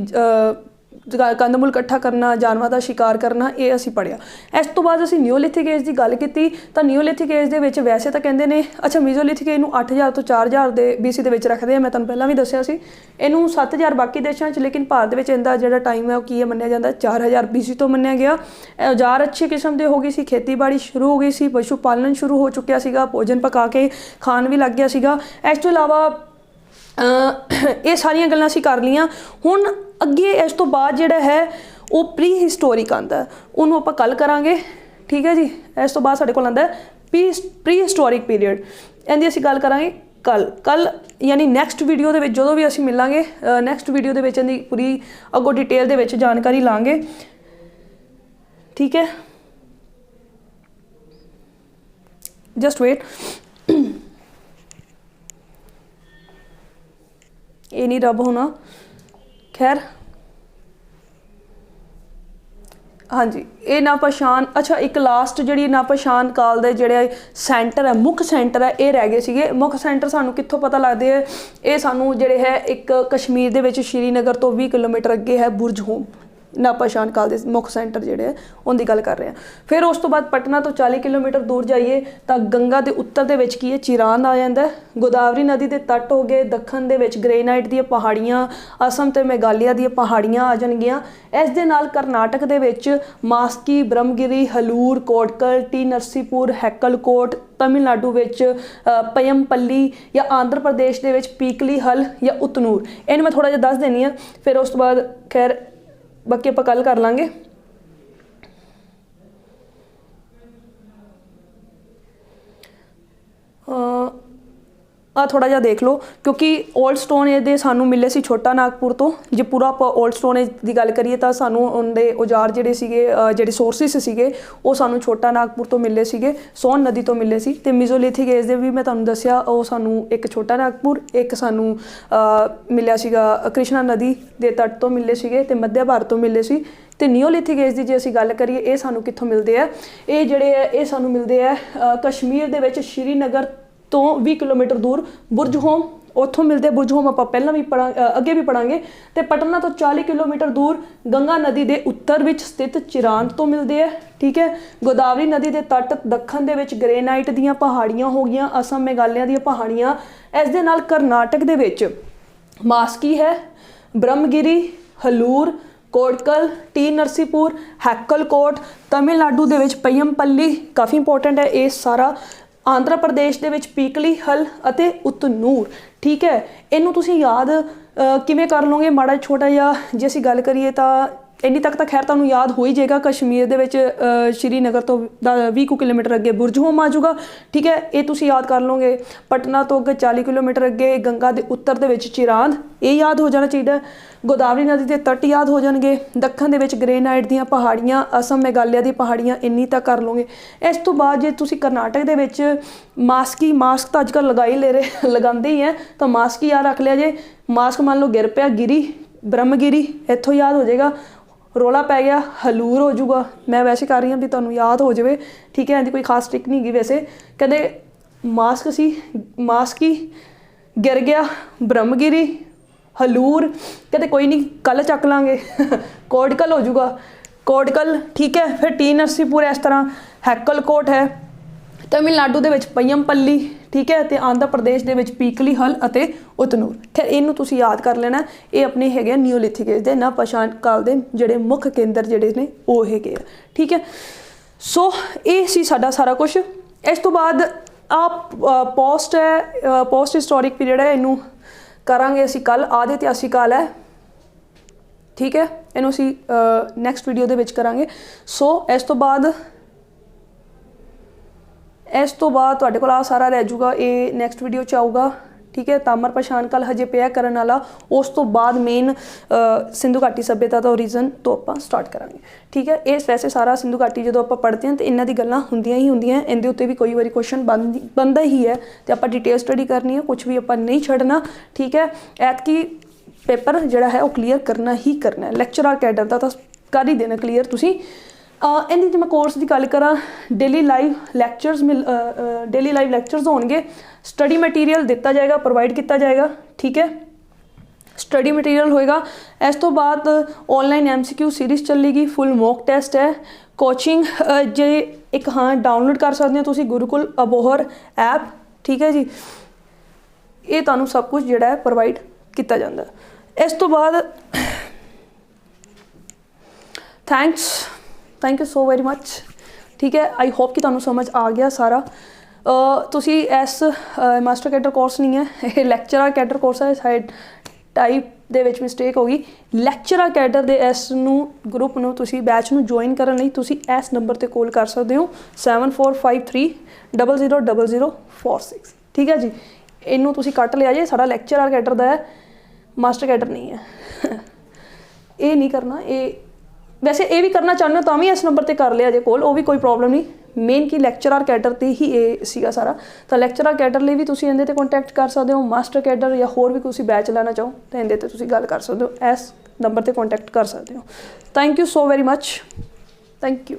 ਕੰਦਮੂਲ ਇਕੱਠਾ ਕਰਨਾ, ਜਾਨਵਰਾਂ ਦਾ ਸ਼ਿਕਾਰ ਕਰਨਾ। ਇਹ ਅਸੀਂ ਪੜ੍ਹਿਆ। ਇਸ ਤੋਂ ਬਾਅਦ ਅਸੀਂ ਨਿਓਲਿਥਿਕ ਏਜ ਦੀ ਗੱਲ ਕੀਤੀ ਤਾਂ ਨਿਓਲਿਥਿਕ ਏਜ ਦੇ ਵਿੱਚ ਵੈਸੇ ਤਾਂ ਕਹਿੰਦੇ ਨੇ ਅੱਛਾ ਮੀਜ਼ੋਲਿਥਿਕ ਏਜ ਨੂੰ 8000 ਤੋਂ 4000 ਦੇ BC ਦੇ ਵਿੱਚ ਰੱਖਦੇ ਆ। ਮੈਂ ਤੁਹਾਨੂੰ ਪਹਿਲਾਂ ਵੀ ਦੱਸਿਆ ਸੀ। ਇਹਨੂੰ 7000 ਬਾਕੀ ਦੇਸ਼ਾਂ 'ਚ, ਲੇਕਿਨ ਭਾਰਤ ਦੇ ਵਿੱਚ ਇਹਦਾ ਜਿਹੜਾ ਟਾਈਮ ਹੈ ਉਹ ਕੀ ਹੈ ਮੰਨਿਆ ਜਾਂਦਾ? 4000 BC ਤੋਂ ਮੰਨਿਆ ਗਿਆ। ਔਜ਼ਾਰ ਅੱਛੇ ਕਿਸਮ ਦੇ ਹੋ ਗਏ ਸੀ, ਖੇਤੀਬਾੜੀ ਸ਼ੁਰੂ ਹੋ ਗਈ ਸੀ, ਪਸ਼ੂ ਪਾਲਣ ਸ਼ੁਰੂ ਹੋ ਚੁੱਕਿਆ ਸੀਗਾ, ਭੋਜਨ ਪਕਾ ਕੇ ਖਾਣ ਵੀ ਲੱਗ ਗਿਆ ਸੀਗਾ। ਇਸ ਤੋਂ ਇਲਾਵਾ ਇਹ ਸਾਰੀਆਂ ਗੱਲਾਂ ਅਸੀਂ ਕਰ ਲਈਆਂ। ਹੁਣ ਅੱਗੇ ਇਸ ਤੋਂ ਬਾਅਦ ਜਿਹੜਾ ਹੈ ਉਹ ਪ੍ਰੀ ਹਿਸਟੋਰਿਕ ਆਉਂਦਾ, ਉਹਨੂੰ ਆਪਾਂ ਕੱਲ ਕਰਾਂਗੇ, ਠੀਕ ਹੈ ਜੀ। ਇਸ ਤੋਂ ਬਾਅਦ ਸਾਡੇ ਕੋਲ ਆਉਂਦਾ ਪ੍ਰੀ ਹਿਸਟੋਰਿਕ ਪੀਰੀਅਡ, ਇਹਦੀ ਅਸੀਂ ਗੱਲ ਕਰਾਂਗੇ ਕੱਲ ਯਾਨੀ ਨੈਕਸਟ ਵੀਡੀਓ ਦੇ ਵਿੱਚ। ਜਦੋਂ ਵੀ ਅਸੀਂ ਮਿਲਾਂਗੇ ਨੈਕਸਟ ਵੀਡੀਓ ਦੇ ਵਿੱਚ ਇਹਦੀ ਪੂਰੀ ਅੱਗੋਂ ਡਿਟੇਲ ਦੇ ਵਿੱਚ ਜਾਣਕਾਰੀ ਲਾਂਗੇ, ਠੀਕ ਹੈ। ਜਸਟ ਵੇਟ, ਇਹ ਨਹੀਂ ਰੱਬ ਹੋਣਾ, ਖੈਰ ਹਾਂਜੀ। ਇਹ ਨਾ ਪਛਾਣ, ਅੱਛਾ ਇੱਕ ਲਾਸਟ ਜਿਹੜੀ ਨਾ ਪਛਾਣ ਕਾਲ ਦੇ ਜਿਹੜੇ ਸੈਂਟਰ ਹੈ, ਮੁੱਖ ਸੈਂਟਰ ਹੈ, ਇਹ ਰਹਿ ਗਏ ਸੀਗੇ। ਮੁੱਖ ਸੈਂਟਰ ਸਾਨੂੰ ਕਿੱਥੋਂ ਪਤਾ ਲੱਗਦੇ ਹੈ? ਇਹ ਸਾਨੂੰ ਜਿਹੜੇ ਹੈ ਇੱਕ ਕਸ਼ਮੀਰ ਦੇ ਵਿੱਚ ਸ਼੍ਰੀਨਗਰ ਤੋਂ 20 ਕਿਲੋਮੀਟਰ ਅੱਗੇ ਹੈ ਬੁਰਜ ਹੋਮ, ਨਾ ਪਛਾਣ ਕਾਲ ਦੇ ਮੁੱਖ ਸੈਂਟਰ ਜਿਹੜੇ ਹੈ ਉਹਦੀ ਗੱਲ ਕਰ ਰਹੇ ਹਾਂ। ਫਿਰ ਉਸ ਤੋਂ ਬਾਅਦ ਪਟਨਾ ਤੋਂ 40 ਕਿਲੋਮੀਟਰ ਦੂਰ ਜਾਈਏ ਤਾਂ ਗੰਗਾ ਦੇ ਉੱਤਰ ਦੇ ਵਿੱਚ ਕੀ ਹੈ, ਚਿਰਾਂਦ ਆ ਜਾਂਦਾ। ਗੋਦਾਵਰੀ ਨਦੀ ਦੇ ਤੱਟ ਹੋ ਗਏ, ਦੱਖਣ ਦੇ ਵਿੱਚ ਗ੍ਰੇਨਾਈਟ ਦੀਆਂ ਪਹਾੜੀਆਂ, ਅਸਮ ਤੇ ਮੇਘਾਲਿਆ ਦੀਆਂ ਪਹਾੜੀਆਂ ਆ ਜਾਣਗੀਆਂ। ਇਸ ਦੇ ਨਾਲ ਕਰਨਾਟਕ ਦੇ ਵਿੱਚ ਮਾਸਕੀ, ਬ੍ਰਹਮਗਿਰੀ, ਹਲੂਰ, ਕੋਟਕਲ, ਟੀ ਨਰਸੀਪੁਰ, ਹੈਕਲਕੋਟ, ਤਮਿਲਨਾਡੂ ਵਿੱਚ ਪਯਮਪੱਲੀ ਜਾਂ ਆਂਧਰ ਪ੍ਰਦੇਸ਼ ਦੇ ਵਿੱਚ ਪੀਕਲੀ ਹਲ ਜਾਂ ਉਤਨੂਰ। ਇਹਨੂੰ ਮੈਂ ਥੋੜ੍ਹਾ ਜਿਹਾ ਦੱਸ ਦੇਣੀ ਆ, ਫਿਰ ਉਸ ਤੋਂ ਬਾਅਦ ਖੈਰ ਬਾਕੀ ਆਪਾਂ ਕੱਲ ਕਰ ਲਾਂਗੇ। ਆ ਥੋੜਾ ਜਿਹਾ ਦੇਖ ਲਓ, ਕਿਉਂਕਿ 올ਡ ਸਟੋਨ ਏਜ ਦੇ ਸਾਨੂੰ ਮਿਲੇ ਸੀ ਛੋਟਾ ਨਾਗਪੁਰ ਤੋਂ। ਜੇ ਪੂਰਾ ਆਪਾਂ 올ਡ ਸਟੋਨ ਏਜ ਦੀ ਗੱਲ ਕਰੀਏ ਤਾਂ ਸਾਨੂੰ ਉਹਦੇ ਔਜ਼ਾਰ ਜਿਹੜੇ ਸੀਗੇ, ਜਿਹੜੇ ਸੋਰਸਿਸ ਸੀਗੇ, ਉਹ ਸਾਨੂੰ ਛੋਟਾ ਨਾਗਪੁਰ ਤੋਂ ਮਿਲੇ ਸੀਗੇ, ਸੋਨ ਨਦੀ ਤੋਂ ਮਿਲੇ ਸੀ। ਤੇ ਮੀਜ਼ੋਲਿਥਿਕ ਏਜ ਦੇ ਵੀ ਮੈਂ ਤੁਹਾਨੂੰ ਦੱਸਿਆ, ਉਹ ਸਾਨੂੰ ਇੱਕ ਛੋਟਾ ਨਾਗਪੁਰ, ਇੱਕ ਸਾਨੂੰ ਮਿਲਿਆ ਸੀਗਾ ਕ੍ਰਿਸ਼ਨਾ ਨਦੀ ਦੇ ਤੱਟ ਤੋਂ ਮਿਲੇ ਸੀਗੇ, ਤੇ ਮੱਧ ਭਾਰਤ ਤੋਂ ਮਿਲੇ ਸੀ। ਤੇ ਨਿਓਲਿਥਿਕ ਏਜ ਦੀ ਜੇ ਅਸੀਂ ਗੱਲ ਕਰੀਏ, ਇਹ ਸਾਨੂੰ ਕਿੱਥੋਂ ਮਿਲਦੇ ਆ? ਇਹ ਜਿਹੜੇ ਹੈ ਇਹ ਸਾਨੂੰ ਮਿਲਦੇ ਆ ਕਸ਼ਮੀਰ ਦੇ ਵਿੱਚ ਸ਼੍ਰੀਨਗਰ ਤੋਂ 20 ਕਿਲੋਮੀਟਰ ਦੂਰ ਬੁਰਜ ਹੋਮ, ਉੱਥੋਂ ਮਿਲਦੇ। ਬੁਰਜ ਹੋਮ ਆਪਾਂ ਪਹਿਲਾਂ ਵੀ ਅੱਗੇ ਵੀ ਪੜਾਂਗੇ। ਤੇ ਪਟਨਾ ਤੋਂ 40 ਕਿਲੋਮੀਟਰ ਦੂਰ ਗੰਗਾ ਨਦੀ ਦੇ ਉੱਤਰ ਵਿੱਚ ਸਥਿਤ ਚਿਰਾਂਦ ਤੋਂ ਮਿਲਦੇ ਆ, ਠੀਕ ਹੈ। ਗੋਦਾਵਰੀ ਨਦੀ ਦੇ ਤੱਟ ਦੱਖਣ ਦੇ ਵਿੱਚ ਗ੍ਰੇਨਾਈਟ ਦੀਆਂ ਪਹਾੜੀਆਂ ਹੋ ਗਈਆਂ, ਅਸਮ ਮੇਘਾਲਿਆ ਦੀਆਂ ਪਹਾੜੀਆਂ। ਇਸ ਦੇ ਨਾਲ ਕਰਨਾਟਕ ਦੇ ਵਿੱਚ ਮਾਸਕੀ ਹੈ, ਬ੍ਰਹਮਗਿਰੀ, ਹਲੂਰ, ਕੋਟਕਲ, ਟੀ ਨਰਸੀਪੁਰ, ਹੈਕਲਕੋਟ। ਤਮਿਲਨਾਡੂ ਦੇ ਵਿੱਚ ਪਯਮਪੱਲੀ, ਕਾਫੀ ਇੰਪੋਰਟੈਂਟ ਹੈ ਇਹ ਸਾਰਾ। ਆਂਧਰਾ ਪ੍ਰਦੇਸ਼ ਦੇ ਵਿੱਚ ਪੀਕਲੀ ਹਲ ਅਤੇ ਉਤਨੂਰ, ਠੀਕ ਹੈ। ਇਹਨੂੰ ਤੁਸੀਂ ਯਾਦ ਕਿਵੇਂ ਕਰ ਲਓਗੇ? ਮਾੜਾ ਛੋਟਾ ਜਿਹਾ ਜੇ ਅਸੀਂ ਗੱਲ ਕਰੀਏ ਤਾਂ ਇੰਨੀ ਤੱਕ ਤਾਂ ਖੈਰ ਤੁਹਾਨੂੰ ਯਾਦ ਹੋ ਹੀ ਜਾਏਗਾ। ਕਸ਼ਮੀਰ ਦੇ ਵਿੱਚ ਸ਼੍ਰੀਨਗਰ ਤੋਂ 20 ਕਿਲੋਮੀਟਰ ਅੱਗੇ ਬੁਰਜ ਹੋਮ ਆ ਜਾਊਗਾ, ਠੀਕ ਹੈ। ਇਹ ਤੁਸੀਂ ਯਾਦ ਕਰ ਲਓਗੇ। ਪਟਨਾ ਤੋਂ ਅੱਗੇ 40 ਕਿਲੋਮੀਟਰ ਅੱਗੇ ਗੰਗਾ ਦੇ ਉੱਤਰ ਦੇ ਵਿੱਚ ਚਿਰਾਂਦ, ਇਹ ਯਾਦ ਹੋ ਜਾਣਾ ਚਾਹੀਦਾ। ਗੋਦਾਵਰੀ ਨਦੀ ਦੇ ਤੱਟ ਯਾਦ ਹੋ ਜਾਣਗੇ। ਦੱਖਣ ਦੇ ਵਿੱਚ ਗ੍ਰੇਨਾਈਟ ਦੀਆਂ ਪਹਾੜੀਆਂ, ਅਸਮ ਮੇਘਾਲਿਆ ਦੀ ਪਹਾੜੀਆਂ, ਇੰਨੀ ਤੱਕ ਕਰ ਲਓਗੇ। ਇਸ ਤੋਂ ਬਾਅਦ ਜੇ ਤੁਸੀਂ ਕਰਨਾਟਕ ਦੇ ਵਿੱਚ ਮਾਸਕੀ, ਮਾਸਕ ਤਾਂ ਅੱਜ ਕੱਲ੍ਹ ਲਗਾਉਂਦੇ ਹੀ ਹੈ, ਤਾਂ ਮਾਸਕੀ ਯਾਦ ਰੱਖ ਲਿਆ ਜੇ। ਮਾਸਕ ਮੰਨ ਲਓ ਗਿਰ ਪਿਆ, ਗਿਰੀ, ਬ੍ਰਹਮਗਿਰੀ, ਇੱਥੋਂ ਯਾਦ ਹੋ ਜਾਏਗਾ। ਰੌਲਾ ਪੈ ਗਿਆ, ਹਲੂਰ ਹੋ ਜਾਊਗਾ। ਮੈਂ ਵੈਸੇ ਕਰ ਰਹੀ ਹਾਂ ਵੀ ਤੁਹਾਨੂੰ ਯਾਦ ਹੋ ਜਾਵੇ, ਠੀਕ ਹੈ। ਇਹਦੀ ਕੋਈ ਖਾਸ ਟ੍ਰਿਕ ਨਹੀਂ ਹੈਗੀ ਵੈਸੇ। ਕਹਿੰਦੇ ਮਾਸਕ ਸੀ, ਮਾਸਕੀ, ਗਿਰ ਗਿਆ, ਬ੍ਰਹਮਗਿਰੀ, ਹਲੂਰ, ਕਹਿੰਦੇ ਕੋਈ ਨਹੀਂ ਕੱਲ ਚੱਕ ਲਾਂਗੇ। ਕੋਟਕਲ ਹੋ ਜਾਊਗਾ, ਕੋਟਕਲ, ਠੀਕ ਹੈ। ਫਿਰ ਟੀ ਨਰਸੀਪੁਰ, ਇਸ ਤਰ੍ਹਾਂ ਹੈਕਲਕੋਟ ਹੈ। ਤਮਿਲਨਾਡੂ ਦੇ ਵਿੱਚ ਪਯਮਪੱਲੀ, ਠੀਕ ਹੈ। ਤੇ ਆਂਧਰਾ ਪ੍ਰਦੇਸ਼ ਦੇ ਵਿੱਚ ਪੀਕਲੀ ਹਲ ਅਤੇ ਉਤਨੂਰ। ਖੈਰ ਇਹਨੂੰ ਤੁਸੀਂ ਯਾਦ ਕਰ ਲੈਣਾ। ਇਹ ਆਪਣੇ ਹੈਗੇ ਨਿਓਲਿਥਿਕ ਏਜ ਦੇ ਨਾ ਪਛਾਣ ਕਾਲ ਦੇ ਜਿਹੜੇ ਮੁੱਖ ਕੇਂਦਰ ਜਿਹੜੇ ਨੇ ਉਹ ਹੈਗੇ ਆ, ਠੀਕ ਹੈ। ਸੋ ਇਹ ਸੀ ਸਾਡਾ ਸਾਰਾ ਕੁਝ। ਇਸ ਤੋਂ ਬਾਅਦ ਪੋਸਟ ਹੈ, ਪੋਸਟ ਹਿਸਟੋਰਿਕ ਪੀਰੀਅਡ ਹੈ, ਇਹਨੂੰ ਕਰਾਂਗੇ ਅਸੀਂ ਕੱਲ। ਆਦਿ ਇਤਿਹਾਸਿਕ ਕਾਲ ਹੈ, ਠੀਕ ਹੈ। ਇਹਨੂੰ ਅਸੀਂ ਨੈਕਸਟ ਵੀਡੀਓ ਦੇ ਵਿੱਚ ਕਰਾਂਗੇ। ਸੋ ਇਸ ਤੋਂ ਬਾਅਦ ਤੁਹਾਡੇ ਕੋਲ ਆ ਸਾਰਾ ਰਹਿ ਜਾਊਗਾ, ਇਹ ਨੈਕਸਟ ਵੀਡੀਓ 'ਚ ਆਊਗਾ, ਠੀਕ ਹੈ। ਤਾਮਰ ਪਛਾਣ ਕਾਲ ਹਜੇ ਪਿਆ ਕਰਨ ਵਾਲਾ। ਉਸ ਤੋਂ ਬਾਅਦ ਮੇਨ ਸਿੰਧੂ ਘਾਟੀ ਸੱਭਿਅਤਾ ਦਾ ਓਰੀਜਨ ਤੋਂ ਆਪਾਂ ਸਟਾਰਟ ਕਰਾਂਗੇ, ਠੀਕ ਹੈ। ਇਹ ਵੈਸੇ ਸਾਰਾ ਸਿੰਧੂ ਘਾਟੀ ਜਦੋਂ ਆਪਾਂ ਪੜ੍ਹਦੇ ਹਾਂ ਤਾਂ ਇਹਨਾਂ ਦੀ ਗੱਲਾਂ ਹੁੰਦੀਆਂ ਹੀ ਹੁੰਦੀਆਂ। ਇਹਦੇ ਉੱਤੇ ਵੀ ਕੋਈ ਵਾਰੀ ਕੁਐਸਚਨ ਬਣਦਾ ਹੀ ਹੈ, ਅਤੇ ਆਪਾਂ ਡਿਟੇਲ ਸਟੱਡੀ ਕਰਨੀ ਹੈ, ਕੁਛ ਵੀ ਆਪਾਂ ਨਹੀਂ ਛੱਡਣਾ, ਠੀਕ ਹੈ। ਐਤਕੀ ਪੇਪਰ ਜਿਹੜਾ ਹੈ ਉਹ ਕਲੀਅਰ ਕਰਨਾ ਹੀ ਕਰਨਾ ਹੈ। ਲੈਕਚਰ ਕੈਡਰ ਦਾ ਤਾਂ ਕਰ ਹੀ ਦੇਣਾ ਕਲੀਅਰ ਤੁਸੀਂ। ਇਹਦੀ ਜੇ ਮੈਂ ਕੋਰਸ ਦੀ ਗੱਲ ਕਰਾਂ, ਡੇਲੀ ਲਾਈਵ ਲੈਕਚਰਸ ਹੋਣਗੇ। ਸਟੱਡੀ ਮਟੀਰੀਅਲ ਦਿੱਤਾ ਜਾਏਗਾ, ਪ੍ਰੋਵਾਈਡ ਕੀਤਾ ਜਾਏਗਾ, ਠੀਕ ਹੈ। ਸਟੱਡੀ ਮਟੀਰੀਅਲ ਹੋਏਗਾ। ਇਸ ਤੋਂ ਬਾਅਦ ਔਨਲਾਈਨ MCQ ਸੀਰੀਜ਼ ਚੱਲੇਗੀ, ਫੁੱਲ ਮੌਕ ਟੈਸਟ ਹੈ। ਕੋਚਿੰਗ ਜੇ ਇੱਕ ਡਾਊਨਲੋਡ ਕਰ ਸਕਦੇ ਹੋ ਤੁਸੀਂ ਗੁਰੂਕੁਲ ਅਬੋਹਰ ਐਪ, ਠੀਕ ਹੈ ਜੀ। ਇਹ ਤੁਹਾਨੂੰ ਸਭ ਕੁਝ ਜਿਹੜਾ ਹੈ ਪ੍ਰੋਵਾਈਡ ਕੀਤਾ ਜਾਂਦਾ। ਇਸ ਤੋਂ ਬਾਅਦ thank you so very much, ਠੀਕ ਹੈ। ਆਈ ਹੋਪ ਕਿ ਤੁਹਾਨੂੰ ਸਮਝ ਆ ਗਿਆ ਸਾਰਾ। ਤੁਸੀਂ ਇਸ ਮਾਸਟਰ ਕੈਡਰ ਕੋਰਸ ਨਹੀਂ ਹੈ, ਇਹ ਲੈਕਚਰਰ ਕੈਡਰ ਕੋਰਸ ਹੈ। ਸਾਈਡ ਟਾਈਪ ਦੇ ਵਿੱਚ ਮਿਸਟੇਕ ਹੋ ਗਈ। ਲੈਕਚਰਰ ਕੈਡਰ ਦੇ ਇਸ ਨੂੰ ਗਰੁੱਪ ਨੂੰ ਤੁਸੀਂ ਬੈਚ ਨੂੰ ਜੁਆਇਨ ਕਰਨ ਲਈ ਤੁਸੀਂ ਇਸ ਨੰਬਰ 'ਤੇ ਕਾਲ ਕਰ ਸਕਦੇ ਹੋ 7453000046। ਠੀਕ ਹੈ ਜੀ, ਇਹਨੂੰ ਤੁਸੀਂ ਕੱਟ ਲਿਆ ਜੇ, ਸਾਡਾ ਲੈਕਚਰਰ ਕੈਡਰ ਦਾ ਹੈ, ਮਾਸਟਰ ਕੈਡਰ ਨਹੀਂ ਹੈ। ਇਹ ਨਹੀਂ ਕਰਨਾ। ਇਹ ਵੈਸੇ ਇਹ ਵੀ ਕਰਨਾ ਚਾਹੁੰਦੇ ਹੋ ਤਾਂ ਵੀ ਇਸ ਨੰਬਰ 'ਤੇ ਕਰ ਲਿਆ ਜੇ ਕੋਲ, ਉਹ ਵੀ ਕੋਈ ਪ੍ਰੋਬਲਮ ਨਹੀਂ। ਮੇਨ ਕੀ ਲੈਕਚਰਰ ਕੈਡਰ 'ਤੇ ਹੀ ਇਹ ਸੀਗਾ ਸਾਰਾ। ਤਾਂ ਲੈਕਚਰਰ ਕੈਡਰ ਲਈ ਵੀ ਤੁਸੀਂ ਇਹਦੇ 'ਤੇ ਕੰਟੈਕਟ ਕਰ ਸਕਦੇ ਹੋ। ਮਾਸਟਰ ਕੈਡਰ ਜਾਂ ਹੋਰ ਵੀ ਤੁਸੀਂ ਬੈਚ ਲੈਣਾ ਚਾਹੋ ਤਾਂ ਇਹਦੇ 'ਤੇ ਤੁਸੀਂ ਗੱਲ ਕਰ ਸਕਦੇ ਹੋ, ਇਸ ਨੰਬਰ 'ਤੇ ਕੰਟੈਕਟ ਕਰ ਸਕਦੇ ਹੋ। Thank you so very much. Thank you.